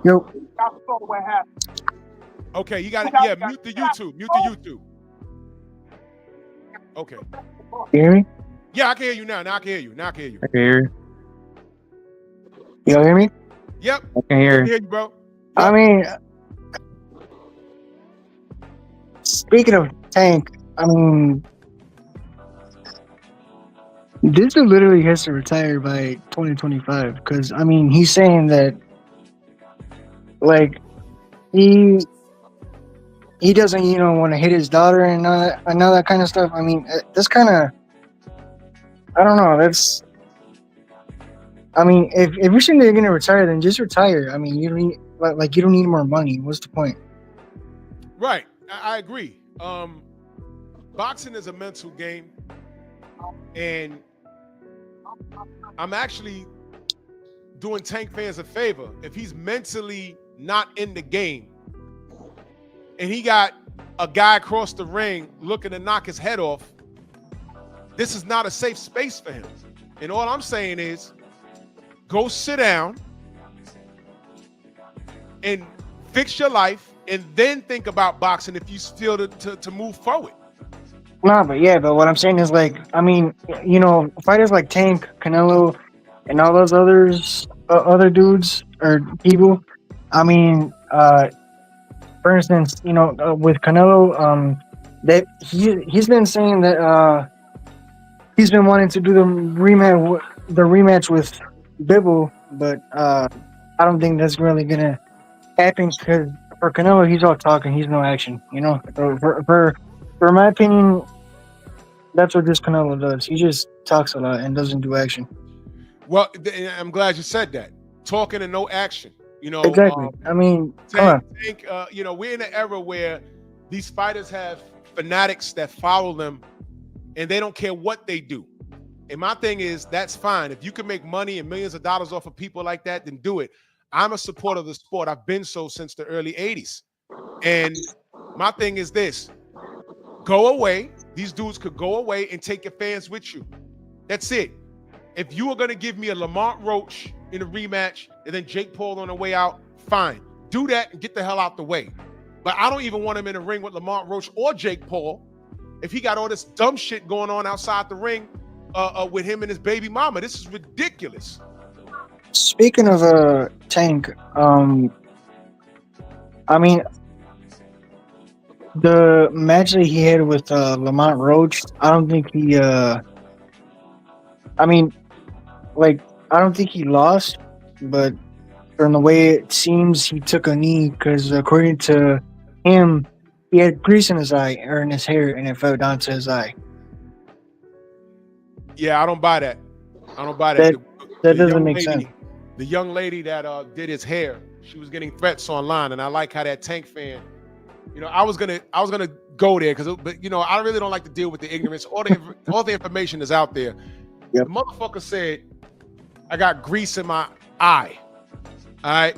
Yo. Y'all saw what happened. Okay, you got it. Yeah, mute the YouTube. Mute the YouTube. Okay. You hear me? Yeah, I can hear you now. Now I can hear you. I can hear you. You hear me? Yep. I can hear you, bro. Yep. I mean, speaking of Tank, I mean, this dude literally has to retire by 2025 because, I mean, he's saying that, like, he doesn't, want to hit his daughter and all that kind of stuff. I mean, that's kind of, I don't know. I mean, if you're saying that you're going to retire, then just retire. I mean, you don't need, you don't need more money. What's the point? Right. I agree. Boxing is a mental game. And I'm actually doing Tank fans a favor. If he's mentally not in the game and he got a guy across the ring looking to knock his head off, this is not a safe space for him. And all I'm saying is go sit down and fix your life and then think about boxing if you feel to move forward. No, but what I'm saying is, like, I mean, fighters like Tank, Canelo, and all those other dudes or people. I mean, for instance, with Canelo, that he's been saying that he's been wanting to do the rematch with Bibble, but I don't think that's really gonna happen because for Canelo, he's all talking, he's no action. For my opinion, that's what this Canelo does. He just talks a lot and doesn't do action. Well, I'm glad you said that. Talking and no action. Exactly. I mean, Tank, we're in an era where these fighters have fanatics that follow them, and they don't care what they do. And my thing is, that's fine. If you can make money and millions of dollars off of people like that, then do it. I'm a supporter of the sport. I've been so since the early 80s. And my thing is this. Go away. These dudes could go away and take your fans with you. That's it. If you are going to give me a Lamont Roach in a rematch and then Jake Paul on the way out, fine. Do that and get the hell out the way. But I don't even want him in a ring with Lamont Roach or Jake Paul if he got all this dumb shit going on outside the ring with him and his baby mama. This is ridiculous. Speaking of Tank, I mean, the match that he had with Lamont Roach, I don't think he. I mean, like, I don't think he lost, but from the way it seems, he took a knee because according to him, he had grease in his eye or in his hair, and it fell down to his eye. Yeah, I don't buy that. I don't buy that. That doesn't make sense. The young lady that did his hair, she was getting threats online, and I like how that Tank fan. You know, I was gonna go there but you know, I really don't like to deal with the ignorance. All the information is out there. Yep. The motherfucker said, "I got grease in my eye." All right.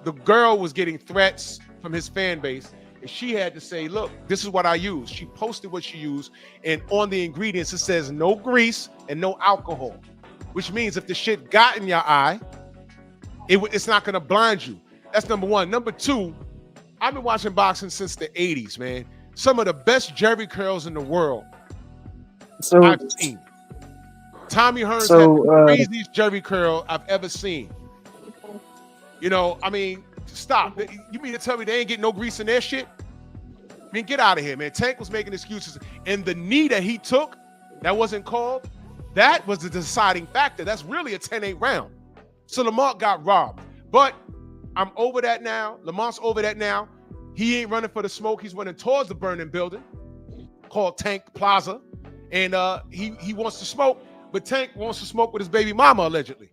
The girl was getting threats from his fan base, and she had to say, "Look, this is what I use." She posted what she used, and on the ingredients it says no grease and no alcohol, which means if the shit got in your eye, it's not gonna blind you. That's number one. Number two, I've been watching boxing since the 80s, man. Some of the best Jerry curls in the world I've seen. Tommy Hearns had the craziest Jerry curl I've ever seen. You know, I mean, stop. You mean to tell me they ain't getting no grease in their shit? I mean, get out of here, man. Tank was making excuses. And the knee that he took, that wasn't called, that was the deciding factor. That's really a 10-8 round. So Lamont got robbed. But I'm over that now. Lamont's over that now. He ain't running for the smoke. He's running towards the burning building called Tank Plaza. And he wants to smoke, but Tank wants to smoke with his baby mama, allegedly.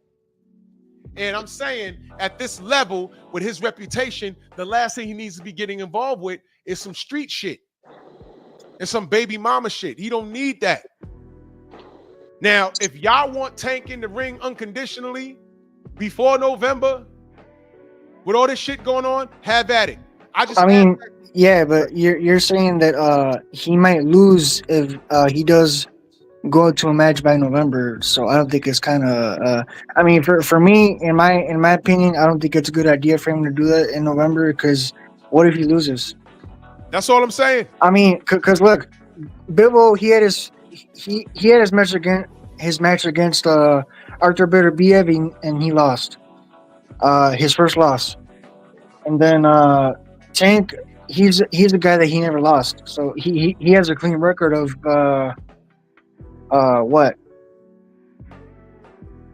And I'm saying at this level, with his reputation, the last thing he needs to be getting involved with is some street shit and some baby mama shit. He don't need that. Now, if y'all want Tank in the ring unconditionally before November, with all this shit going on, have at it. I mean, yeah, but you're saying that he might lose if he does go to a match by November. So I don't think it's kind of. I mean, for me, in my opinion, I don't think it's a good idea for him to do that in November. Because what if he loses? That's all I'm saying. I mean, because look, Bivol, he had his match against Arthur Beterbiev, and he lost. His first loss, and then Tank, he's a guy that he never lost, so he has a clean record of what?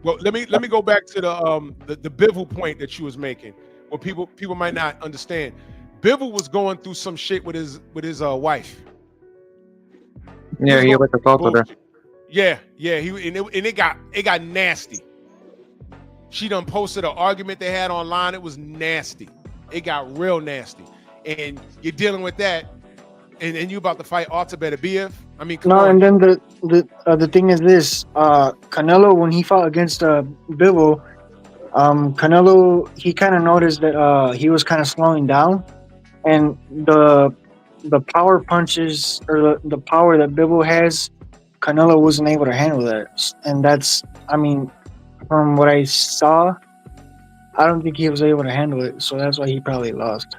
Well, let me go back to the Bivol point that you was making. What people might not understand. Bivol was going through some shit with his wife. Yeah, he went to talk with her. Yeah, it got nasty. She done posted an argument they had online. It was nasty. It got real nasty. And you're dealing with that, and you about to fight Arthur Beterbiev. I mean, come on. And then the thing is this: Canelo, when he fought against Bivol, Canelo, he kind of noticed that he was kind of slowing down, and the power punches or the power that Bivol has, Canelo wasn't able to handle that, and that's, I mean, from what I saw, I don't think he was able to handle it, so that's why he probably lost.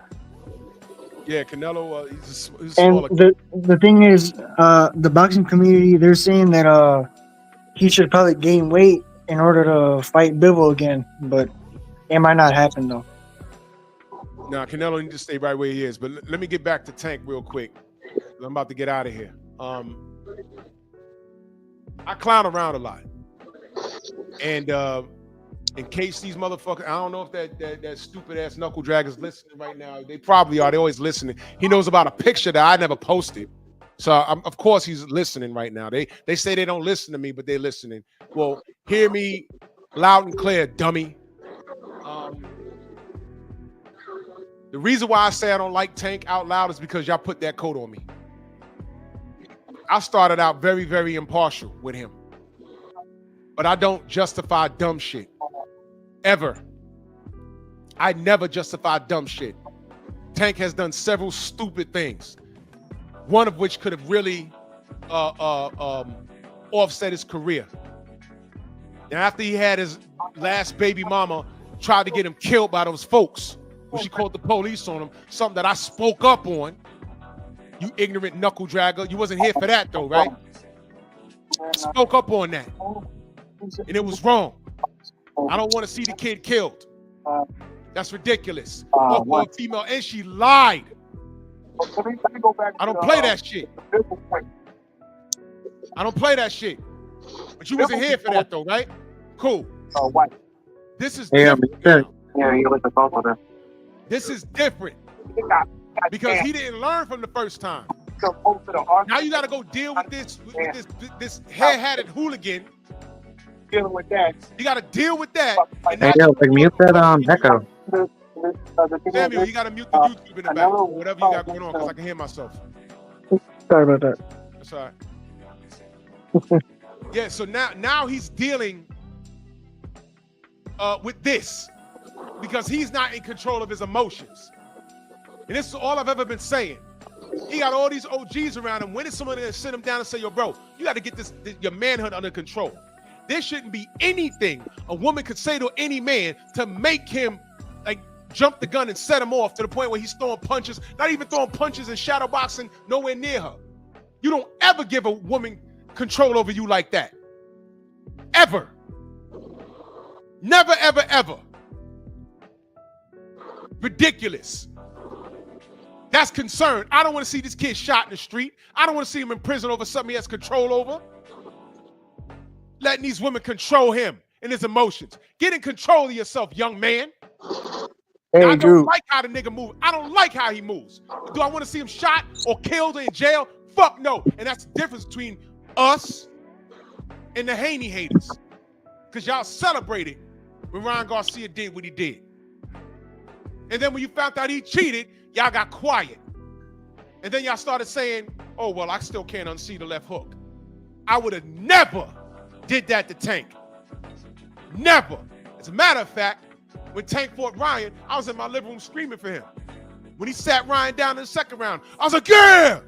Yeah, Canelo, he's and smaller. the thing is, the boxing community, they're saying that he should probably gain weight in order to fight Bivol again, but it might not happen though. Nah, Canelo needs to stay right where he is. But let me get back to Tank real quick. I'm about to get out of here. I clown around a lot, and in case these motherfuckers, I don't know if that stupid ass knuckle dragger's listening right now. They probably are. They're always listening. He knows about a picture that I never posted, so of course he's listening right now. They say they don't listen to me, but they're listening. Well, hear me loud and clear, dummy. The reason why I say I don't like Tank out loud is because y'all put that coat on me. I started out very, very impartial with him. But I don't justify dumb shit. Ever. I never justify dumb shit. Tank has done several stupid things. One of which could have really offset his career. And after he had his last baby mama tried to get him killed by those folks, when she called the police on him, something that I spoke up on, you ignorant knuckle dragger. You wasn't here for that though, right? Spoke up on that. And it was wrong. I don't want to see the kid killed. That's ridiculous. For a female, and she lied. I don't play that shit. I don't play that shit. But you wasn't here for that though, right? Cool. This is different. This is different. Because he didn't learn from the first time. Now you gotta go deal with this hair-hatted hooligan. Dealing with that. You gotta deal with that. Hey, yo, like mute that echo. Samuel, you gotta mute the YouTube in the back. Whatever you got going on, because I can hear myself. Sorry about that. That's all right. Yeah, so now he's dealing with this because he's not in control of his emotions. And this is all I've ever been saying. He got all these OGs around him. When is someone gonna sit him down and say, yo, bro, you got to get your manhood under control? There shouldn't be anything a woman could say to any man to make him like jump the gun and set him off to the point where he's throwing punches, not even throwing punches and shadow boxing nowhere near her. You don't ever give a woman control over you like that. Ever. Never, ever, ever. Ridiculous. That's concern. I don't want to see this kid shot in the street. I don't want to see him in prison over something he has control over. Letting these women control him and his emotions. Get in control of yourself, young man. Hey, I Drew. don't like how the nigga moves. I don't like how he moves. Do I want to see him shot or killed or in jail? Fuck no. And that's the difference between us and the Haney haters. Because y'all celebrated when Ryan Garcia did what he did. And then when you found out he cheated, y'all got quiet. And then y'all started saying, oh, well, I still can't unsee the left hook. I would have never did that to Tank. Never. As a matter of fact, when Tank fought Ryan, I was in my living room screaming for him. When he sat Ryan down in the second round, I was like, yeah!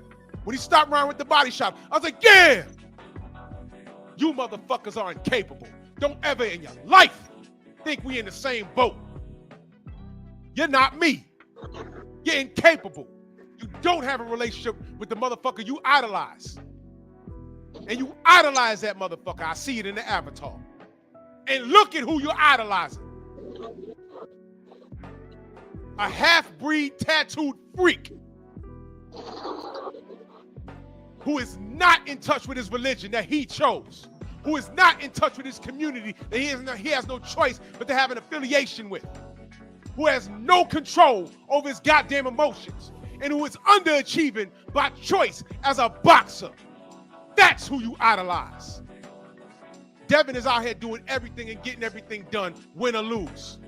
When he stopped Ryan with the body shot, I was like, yeah! You motherfuckers are incapable. Don't ever in your life think we in the same boat. You're not me. You're incapable. You don't have a relationship with the motherfucker you idolize. And you idolize that motherfucker. I see it in the avatar. And look at who you're idolizing. A half-breed tattooed freak who is not in touch with his religion that he chose, who is not in touch with his community that he has no choice but to have an affiliation with, who has no control over his goddamn emotions, and who is underachieving by choice as a boxer. That's who you idolize. Devin is out here doing everything and getting everything done, win or lose.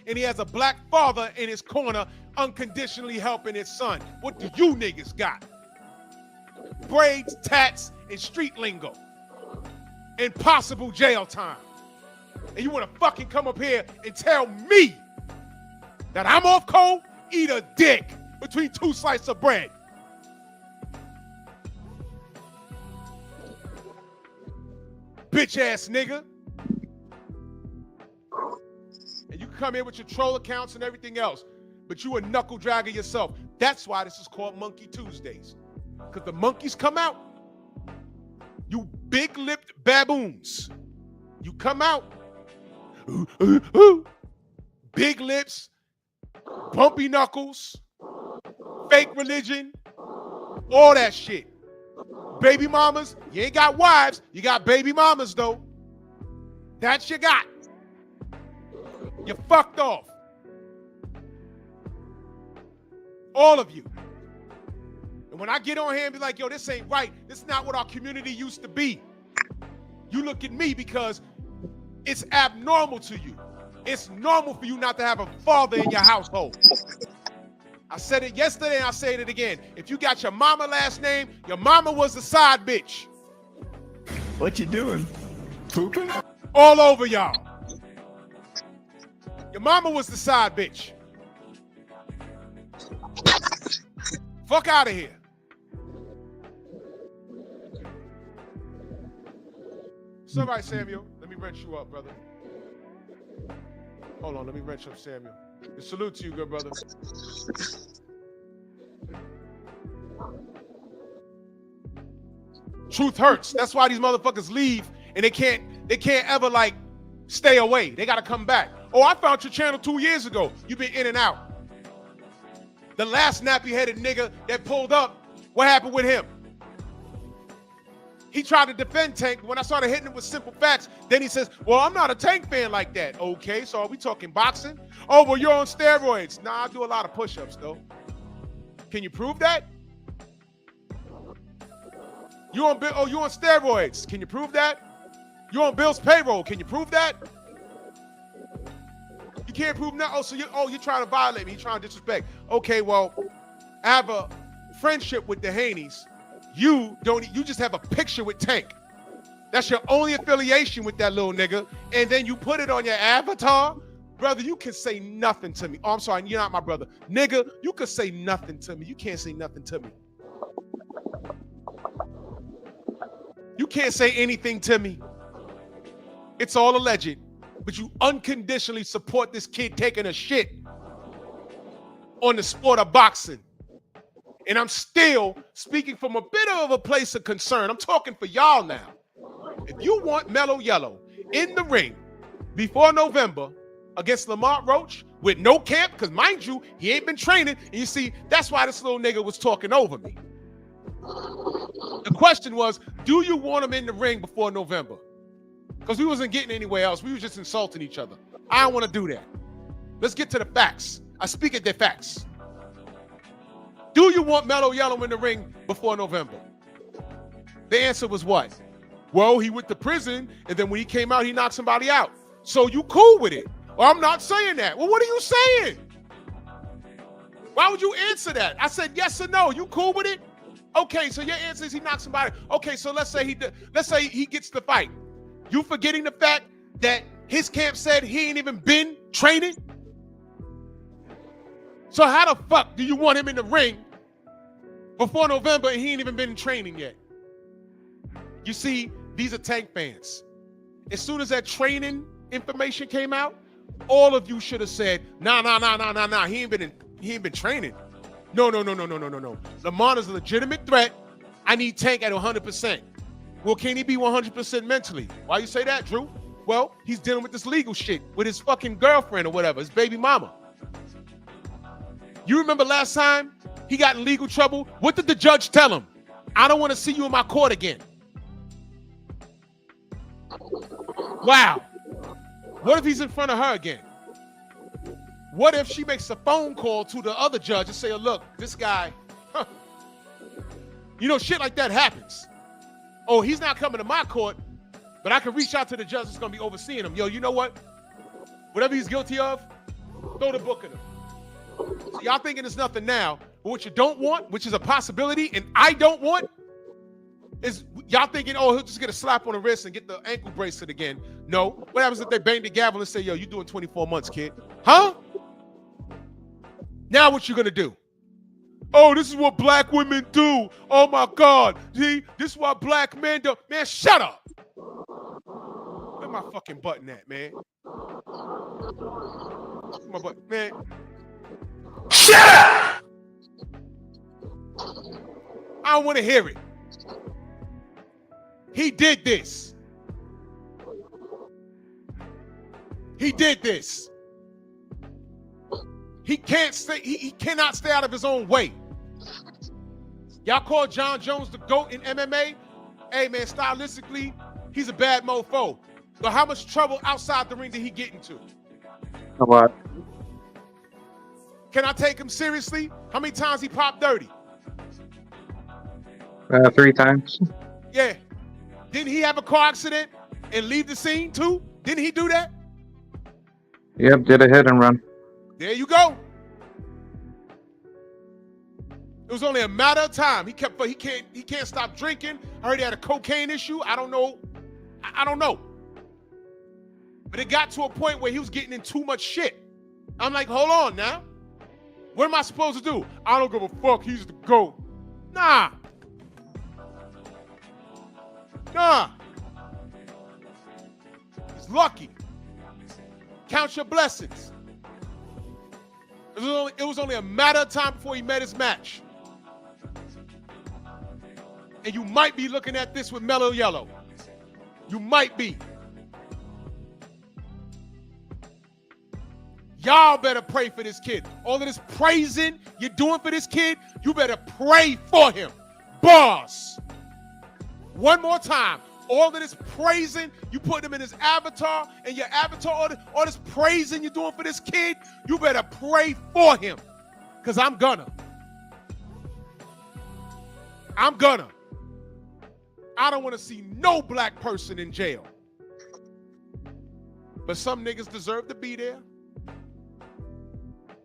And he has a black father in his corner unconditionally helping his son. What do you niggas got? Braids, tats, and street lingo. And possible jail time. And you want to fucking come up here and tell me that I'm off cold? Eat a dick between two slices of bread. Bitch ass nigga. And you come in with your troll accounts and everything else, but you a knuckle dragger yourself. That's why this is called Monkey Tuesdays. Because the monkeys come out. You big-lipped baboons. You come out. Big lips, bumpy knuckles, fake religion, all that shit. Baby mamas, you ain't got wives, you got baby mamas though. That you got. You fucked off. All of you. And when I get on here and be like, yo, this ain't right, this is not what our community used to be. You look at me because it's abnormal to you. It's normal for you not to have a father in your household. I said it yesterday and I say it again. If you got your mama last name, your mama was the side bitch. What you doing? Pooping? All over y'all. Your mama was the side bitch. Fuck out of here. It's all right, Samuel. Let me wrench you up, brother. Hold on, let me wrench up Samuel. A salute to you, good brother. Truth hurts. That's why these motherfuckers leave and they can't ever like stay away. They gotta come back. Oh, I found your channel 2 years ago. You've been in and out. The last nappy-headed nigga that pulled up, what happened with him? He tried to defend Tank. When I started hitting him with simple facts, then he says, well, I'm not a Tank fan like that. Okay, so are we talking boxing? Oh, well, you're on steroids. Nah, I do a lot of push-ups, though. Can you prove that? You on steroids. Can you prove that? You on Bill's payroll. Can you prove that? You can't prove that. You're trying to violate me. You're trying to disrespect. Okay, well, I have a friendship with the Haneys. You just have a picture with Tank. That's your only affiliation with that little nigga. And then you put it on your avatar. Brother, you can say nothing to me. Oh, I'm sorry, you're not my brother. Nigga, you can say nothing to me. You can't say nothing to me. You can't say anything to me. It's all alleged. But you unconditionally support this kid taking a shit on the sport of boxing. And I'm still speaking from a bit of a place of concern. I'm talking for y'all now. If you want Mellow Yellow in the ring before November against Lamont Roach with no camp, because mind you, he ain't been training. And you see, that's why this little nigga was talking over me. The question was, do you want him in the ring before November? Because we wasn't getting anywhere else. We was just insulting each other. I don't want to do that. Let's get to the facts. I speak at the facts. Do you want Mellow Yellow in the ring before November? The answer was what? Well, he went to prison, and then when he came out, he knocked somebody out. So you cool with it? Well, I'm not saying that. Well, what are you saying? Why would you answer that? I said yes or no. You cool with it? Okay, so your answer is he knocked somebody. Okay, so let's say he gets the fight. You forgetting the fact that his camp said he ain't even been training? So how the fuck do you want him in the ring before November and he ain't even been in training yet? You see, these are Tank fans. As soon as that training information came out, all of you should have said, nah, he ain't been training. No. Lamont is a legitimate threat. I need Tank at 100%. Well, can he be 100% mentally? Why you say that, Drew? Well, he's dealing with this legal shit with his fucking girlfriend or whatever, his baby mama. You remember last time he got in legal trouble? What did the judge tell him? I don't want to see you in my court again. Wow. What if he's in front of her again? What if she makes a phone call to the other judge and say, oh, look, this guy, You know, shit like that happens. Oh, he's not coming to my court, but I can reach out to the judge that's going to be overseeing him. Yo, you know what? Whatever he's guilty of, throw the book at him. So y'all thinking it's nothing now, but what you don't want, which is a possibility, and I don't want, is y'all thinking, oh, he'll just get a slap on the wrist and get the ankle bracelet again. No. What happens if they bang the gavel and say, yo, you doing 24 months, kid? Huh? Now what you gonna do? Oh, this is what black women do. Oh my God. See, this is what black men do. Man, shut up. Where my fucking button at, man? Where's my button, man? Shut up! I don't want to hear it. He did this. He did this. He can't stay, he cannot stay out of his own way. Y'all call John Jones the GOAT in MMA? Hey man, stylistically, he's a bad mofo. But how much trouble outside the ring did he get into? A lot. Can I take him seriously? How many times he popped dirty? 3 times. Yeah. Didn't he have a car accident and leave the scene too? Didn't he do that? Yep, did a hit and run. There you go. It was only a matter of time. He can't stop drinking. I heard he had a cocaine issue. I don't know. I don't know. But it got to a point where he was getting in too much shit. I'm like, hold on now. What am I supposed to do? I don't give a fuck. He's the GOAT. Nah. He's lucky. Count your blessings. It was only a matter of time before he met his match. And you might be looking at this with Mellow Yellow. You might be. Y'all better pray for this kid. All of this praising you're doing for this kid, you better pray for him. Boss. One more time. All of this praising, you put him in his avatar, and your avatar, all this praising you're doing for this kid, you better pray for him. Because I'm gonna. I don't want to see no black person in jail. But some niggas deserve to be there.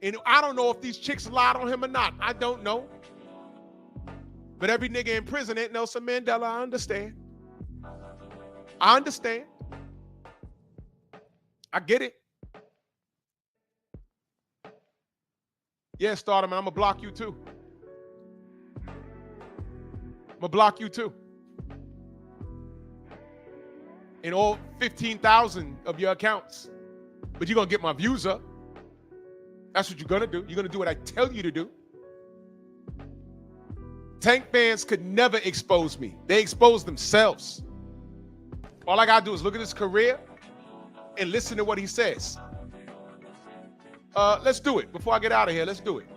And I don't know if these chicks lied on him or not. I don't know. But every nigga in prison ain't Nelson Mandela. I understand. I get it. Yeah, Stardom, and I'm going to block you too. In all 15,000 of your accounts. But you're going to get my views up. That's what you're going to do. You're going to do what I tell you to do. Tank fans could never expose me. They expose themselves. All I got to do is look at his career and listen to what he says. Let's do it. Before I get out of here, let's do it.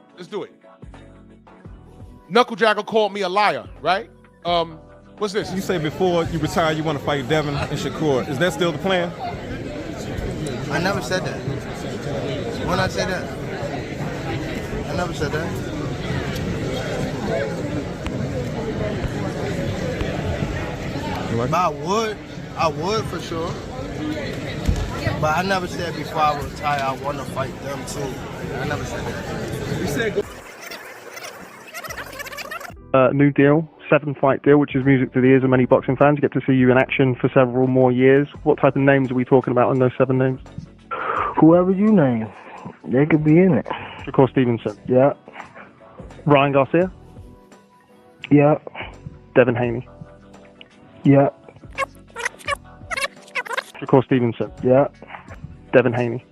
Knucklejacker called me a liar, right? What's this? You say before you retire, you want to fight Devin and Shakur. Is that still the plan? I never said that. When I say that? I never said that. But I would for sure. But I never said before I retire I want to fight them too. I never said that. You said new deal, 7-fight deal, which is music to the ears of many boxing fans. Get to see you in action for several more years. What type of names are we talking about in those 7 names? whoever you name, they could be in it. Shakur Stevenson. Yeah. Ryan Garcia. Yeah. Devin Haney. Yeah. Shakur Stevenson. Yeah. Devin Haney.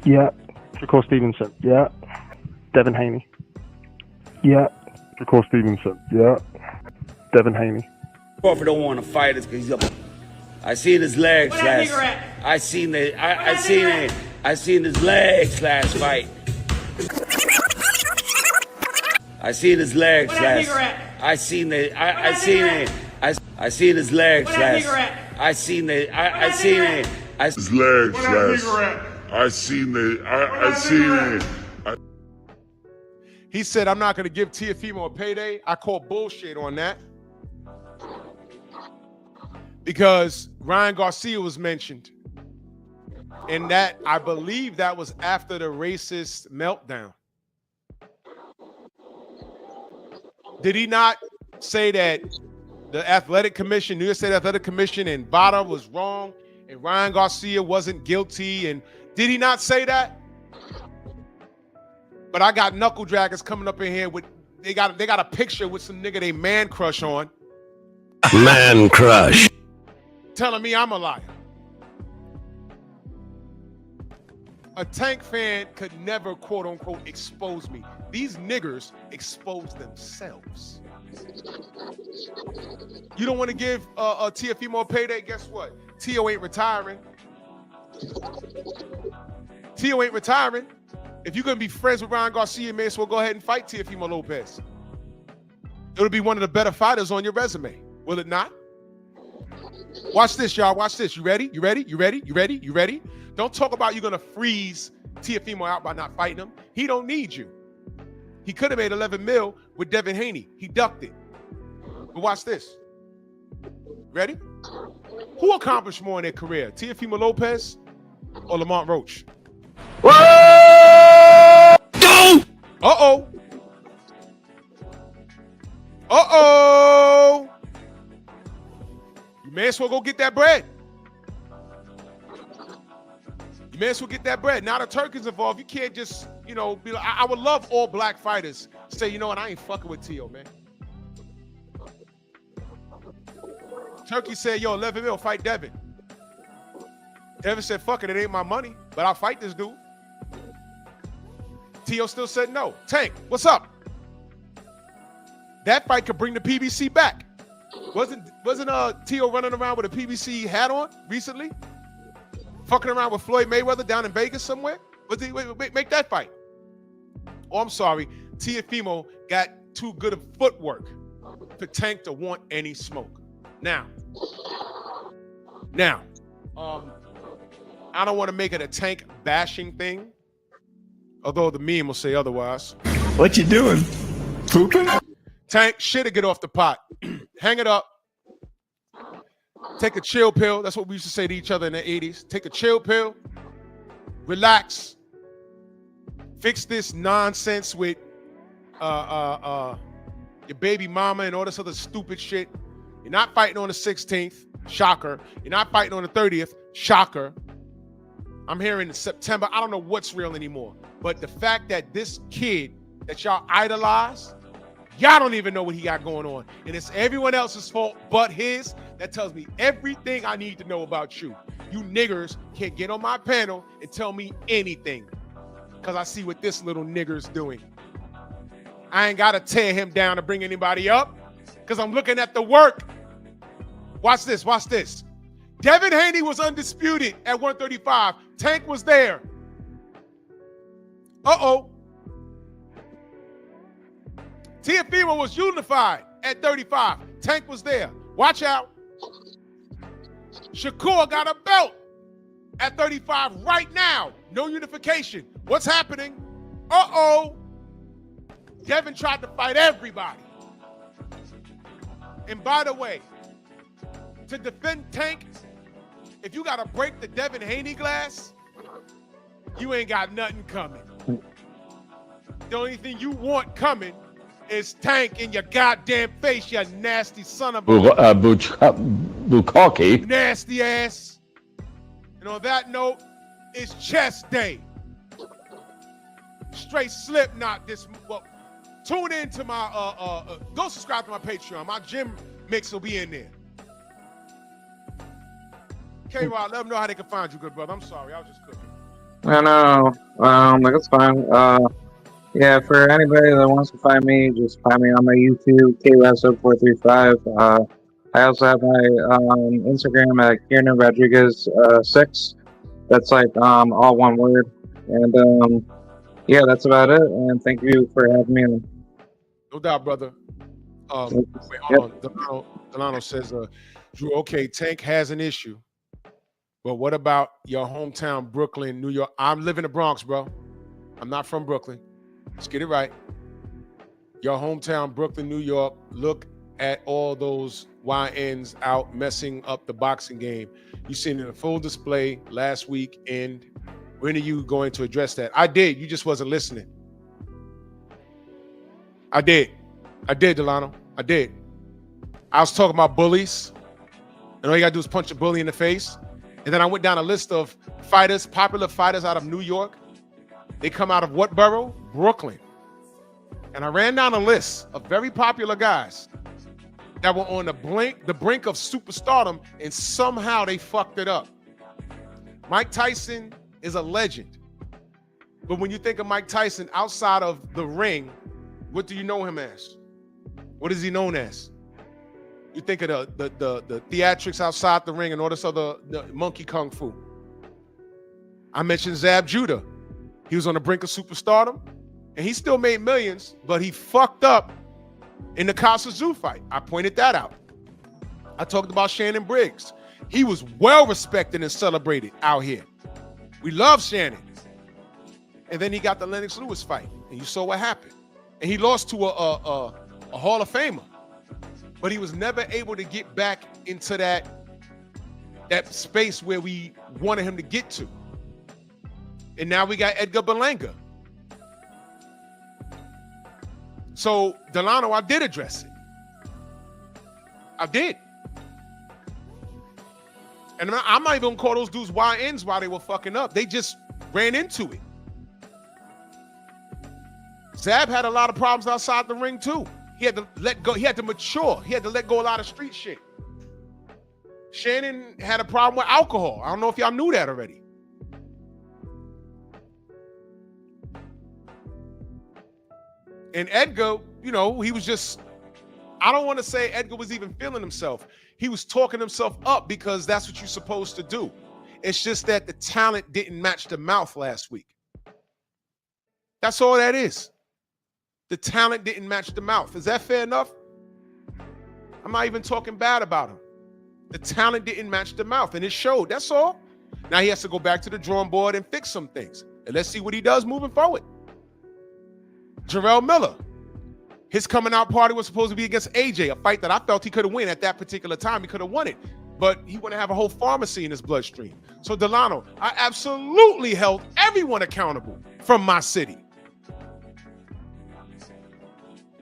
Yeah. Shakur Stevenson. Yeah. Devin Haney. Yeah. Shakur Stevenson. Yeah. Devin Haney. Crawford don't want to fight us because he's up. I seen his legs last. I seen his legs last fight. I seen his legs last. I seen his legs last. He said, I'm not going to give Teofimo a payday. I call bullshit on that. Because Ryan Garcia was mentioned. And that, I believe that was after the racist meltdown. Did he not say that the Athletic Commission, New York State Athletic Commission, and Vada was wrong and Ryan Garcia wasn't guilty? And did he not say that? But I got knuckle draggers coming up in here with they got a picture with some nigga they man crush on. Man crush. Telling me I'm a liar. A Tank fan could never, quote unquote, expose me. These niggers expose themselves. You don't want to give a Teofimo a payday? Guess what? Teo ain't retiring. Teo ain't retiring. If you're going to be friends with Ryan Garcia, you may as well go ahead and fight Teofimo Lopez. It'll be one of the better fighters on your resume. Will it not? Watch this, y'all. Watch this. You ready? You ready? You ready? You ready? You ready? Don't talk about you're going to freeze Teofimo out by not fighting him. He don't need you. He could have made 11 mil with Devin Haney. He ducked it. But watch this. Ready? Who accomplished more in their career? Teofimo Lopez or Lamont Roach? Whoa! Uh-oh. Uh-oh. You may as well go get that bread. You may as well get that bread. Now the Turkey's involved. You can't just, be like, I would love all black fighters say, you know what, I ain't fucking with Tio, man. Turkey said, yo, 11 mil, fight Devin. Devin said, fuck it, it ain't my money, but I'll fight this dude. Tio still said no. Tank, what's up? That fight could bring the PBC back. Wasn't Tio running around with a PBC hat on recently? Fucking around with Floyd Mayweather down in Vegas somewhere? Wait, make that fight. Oh, I'm sorry. Teofimo got too good of footwork for Tank to want any smoke. Now, I don't want to make it a Tank bashing thing, although the meme will say otherwise. What you doing? Pooping? Tank, shit'll get off the pot. Hang it up. Take a chill pill. That's what we used to say to each other in the 80s. Take a chill pill. Relax. Fix this nonsense with your baby mama and all this other stupid shit. You're not fighting on the 16th. Shocker. You're not fighting on the 30th. Shocker. I'm hearing in September. I don't know what's real anymore. But the fact that this kid that y'all idolize, y'all don't even know what he got going on. And it's everyone else's fault but his. That tells me everything I need to know about you. You niggers can't get on my panel and tell me anything. Because I see what this little nigger's doing. I ain't got to tear him down to bring anybody up. Because I'm looking at the work. Watch this, watch this. Devin Haney was undisputed at 135. Tank was there. Uh-oh. Teofimo was unified at 35. Tank was there. Watch out. Shakur got a belt at 35 right now. No unification. What's happening? Uh-oh. Devin tried to fight everybody. And by the way, to defend Tank, if you got to break the Devin Haney glass, you ain't got nothing coming. The only thing you want coming is Tank in your goddamn face, you nasty son of a... Bukaki. Nasty ass. And on that note, it's chest day. Straight Slipknot this... Well, tune in to my... go subscribe to my Patreon. My gym mix will be in there. K-Rod, let them know how they can find you, good brother. I'm sorry, I was just cooking. I know. That's fine. Yeah, for anybody that wants to find me, just find me on my YouTube, KRasso435. I also have my Instagram at Kieran Rodriguez 6. That's like all one word. And yeah, that's about it. And thank you for having me on. No doubt, brother. Wait, hold on. Delano says, Drew, okay, Tank has an issue. But what about your hometown, Brooklyn, New York? I'm living in the Bronx, bro. I'm not from Brooklyn. Let's get it right. Your hometown, Brooklyn, New York, look at all those YNs out messing up the boxing game. You seen it in a full display last week, and when are you going to address that? I did. You just wasn't listening. I did, Delano. I did. I was talking about bullies, and all you got to do is punch a bully in the face. And then I went down a list of fighters, popular fighters out of New York. They come out of what borough? Brooklyn. And I ran down a list of very popular guys that were on the brink of superstardom, and somehow they fucked it up. Mike Tyson is a legend. But when you think of Mike Tyson outside of the ring, what do you know him as? What is he known as? You think of the theatrics outside the ring and all this other monkey kung fu. I mentioned Zab Judah. He was on the brink of superstardom, and he still made millions, but he fucked up in the Casa Zoo fight. I pointed that out. I talked about Shannon Briggs. He was well respected and celebrated out here. We love Shannon. And then he got the Lennox Lewis fight, and you saw what happened. And he lost to a Hall of Famer. But he was never able to get back into that space where we wanted him to get to. And now we got Edgar Berlanga. So, Delano, I did address it. I did. And I'm not even gonna call those dudes YNs while they were fucking up. They just ran into it. Zab had a lot of problems outside the ring too. He had to let go. He had to mature. He had to let go a lot of street shit. Shannon had a problem with alcohol. I don't know if y'all knew that already. And Edgar, you know, he was just, I don't want to say Edgar was even feeling himself. He was talking himself up because that's what you're supposed to do. It's just that the talent didn't match the mouth last week. That's all that is. The talent didn't match the mouth. Is that fair enough? I'm not even talking bad about him. The talent didn't match the mouth, and it showed. That's all. Now he has to go back to the drawing board and fix some things. And let's see what he does moving forward. Jarrell Miller. His coming out party was supposed to be against AJ, a fight that I felt he could have won at that particular time. He could have won it, but he wouldn't have a whole pharmacy in his bloodstream. So Delano, I absolutely held everyone accountable from my city.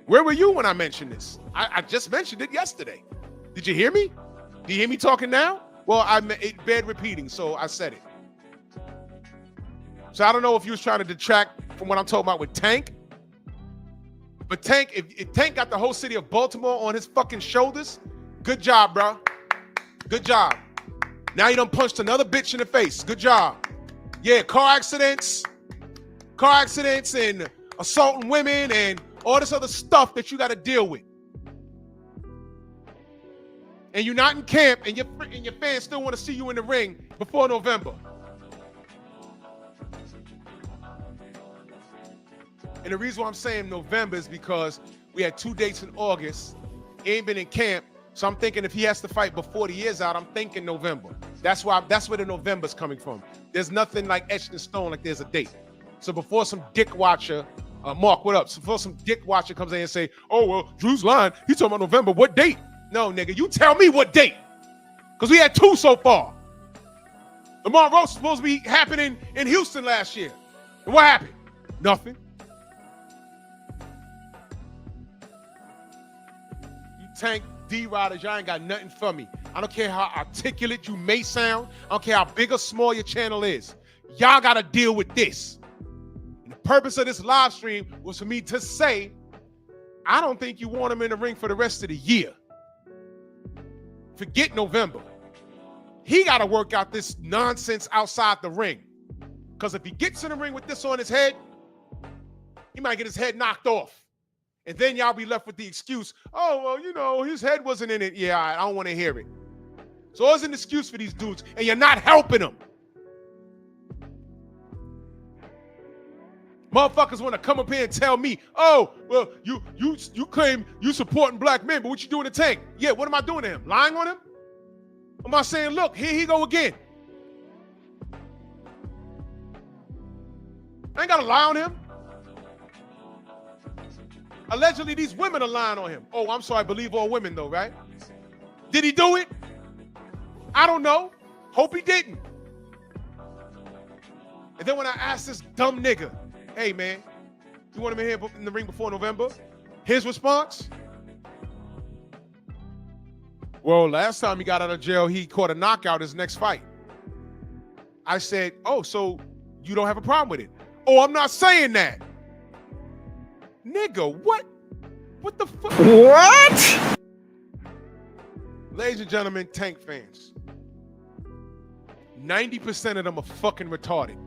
Where were you when I mentioned this? I just mentioned it yesterday. Did you hear me? Do you hear me talking now? Well, it bared repeating, so I said it. So I don't know if you was trying to detract from what I'm talking about with Tank. But Tank, if Tank got the whole city of Baltimore on his fucking shoulders, good job, bro. Good job. Now you done punched another bitch in the face. Good job. Yeah, car accidents and assaulting women and all this other stuff that you got to deal with. And you're not in camp, and your fans still want to see you in the ring before November. And the reason why I'm saying November is because we had 2 dates in August. He ain't been in camp, so I'm thinking if he has to fight before the year's out, I'm thinking November. That's where the November's coming from. There's nothing like etched in stone like there's a date. So before some dick watcher, Mark, what up? So before some dick watcher comes in and say, oh, well, Drew's lying. He's talking about November. What date? No, nigga, you tell me what date. Because we had 2 so far. Lamar Rose was supposed to be happening in Houston last year. And what happened? Nothing. You Tank D-Riders, y'all ain't got nothing for me. I don't care how articulate you may sound. I don't care how big or small your channel is. Y'all got to deal with this. And the purpose of this live stream was for me to say, I don't think you want him in the ring for the rest of the year. Forget November. He got to work out this nonsense outside the ring. Because if he gets in the ring with this on his head, he might get his head knocked off. And then y'all be left with the excuse, oh, well, you know, his head wasn't in it. Yeah, I don't want to hear it. So it's an excuse for these dudes, and you're not helping them. Motherfuckers want to come up here and tell me, oh, well, you claim you supporting black men, but what you doing to Tank? Yeah, what am I doing to him? Lying on him? Am I saying, look, here he go again? I ain't got to lie on him. Allegedly, these women are lying on him. Oh, I'm sorry, believe all women though, right? Did he do it? I don't know. Hope he didn't. And then when I asked this dumb nigga, hey, man, you want him in here in the ring before November? His response? Well, last time he got out of jail, he caught a knockout his next fight. I said, oh, so you don't have a problem with it? Oh, I'm not saying that. Nigga, what? What the fuck? What? Ladies and gentlemen, Tank fans, 90% of them are fucking retarded.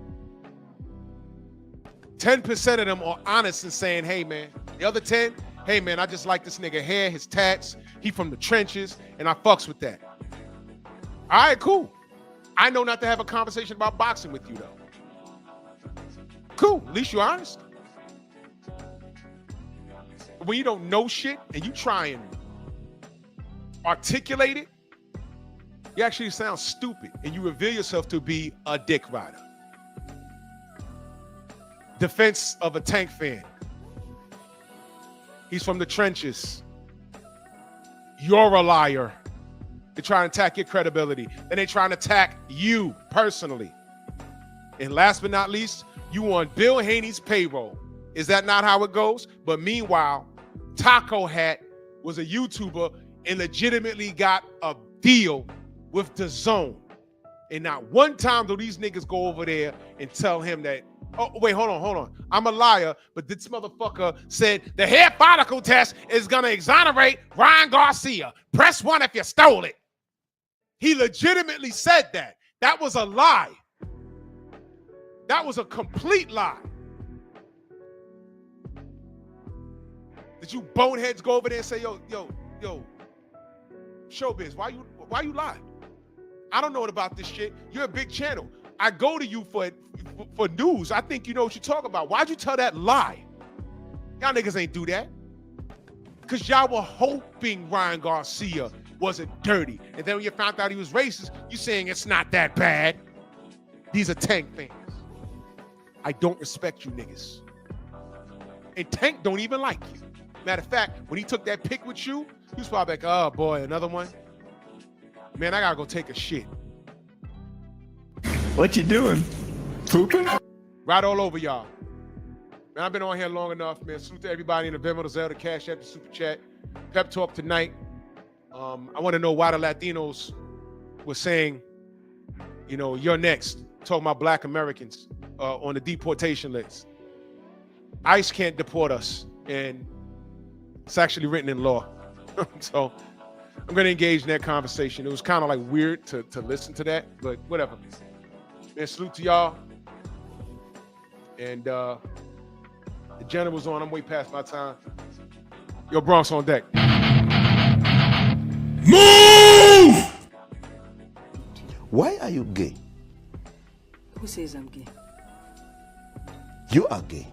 10% of them are honest and saying, hey, man. The other 10, hey, man, I just like this nigga hair, his tats. He from the trenches, and I fucks with that. All right, cool. I know not to have a conversation about boxing with you, though. Cool, at least you're honest. But when you don't know shit and you try and articulate it, you actually sound stupid, and you reveal yourself to be a dick rider. Defense of a Tank fan. He's from the trenches. You're a liar. They try and attack your credibility. And they trying to attack you personally. And last but not least, you on Bill Haney's payroll. Is that not how it goes? But meanwhile, Taco Hat was a YouTuber and legitimately got a deal with the Zone. And not one time do these niggas go over there and tell him that, oh, wait, hold on. I'm a liar, but this motherfucker said the hair follicle test is gonna exonerate Ryan Garcia. Press 1 if you stole it. He legitimately said that. That was a lie. That was a complete lie. Did you boneheads go over there and say, yo, Showbiz, why you lie? I don't know about this shit. You're a big channel. I go to you for news. I think you know what you're talking about. Why'd you tell that lie? Y'all niggas ain't do that. Because y'all were hoping Ryan Garcia wasn't dirty. And then when you found out he was racist, you saying it's not that bad. These are Tank fans. I don't respect you niggas. And Tank don't even like you. Matter of fact, when he took that pic with you, he was probably like, oh boy, another one? Man, I gotta go take a shit. What you doing? Pooping? Right all over y'all. Man, I've been on here long enough, man. Salute to everybody in the Venmo, the Zelle, the Cash App, the Super Chat. Pep Talk tonight. I want to know why the Latinos were saying, you know, you're next. Talking about Black Americans on the deportation list. ICE can't deport us, and it's actually written in law. So I'm going to engage in that conversation. It was kind of like weird to listen to that, but whatever. Man, salute to y'all. And the general's on. I'm way past my time. Yo, Bronx on deck. Move! Why are you gay? Who says I'm gay? You are gay.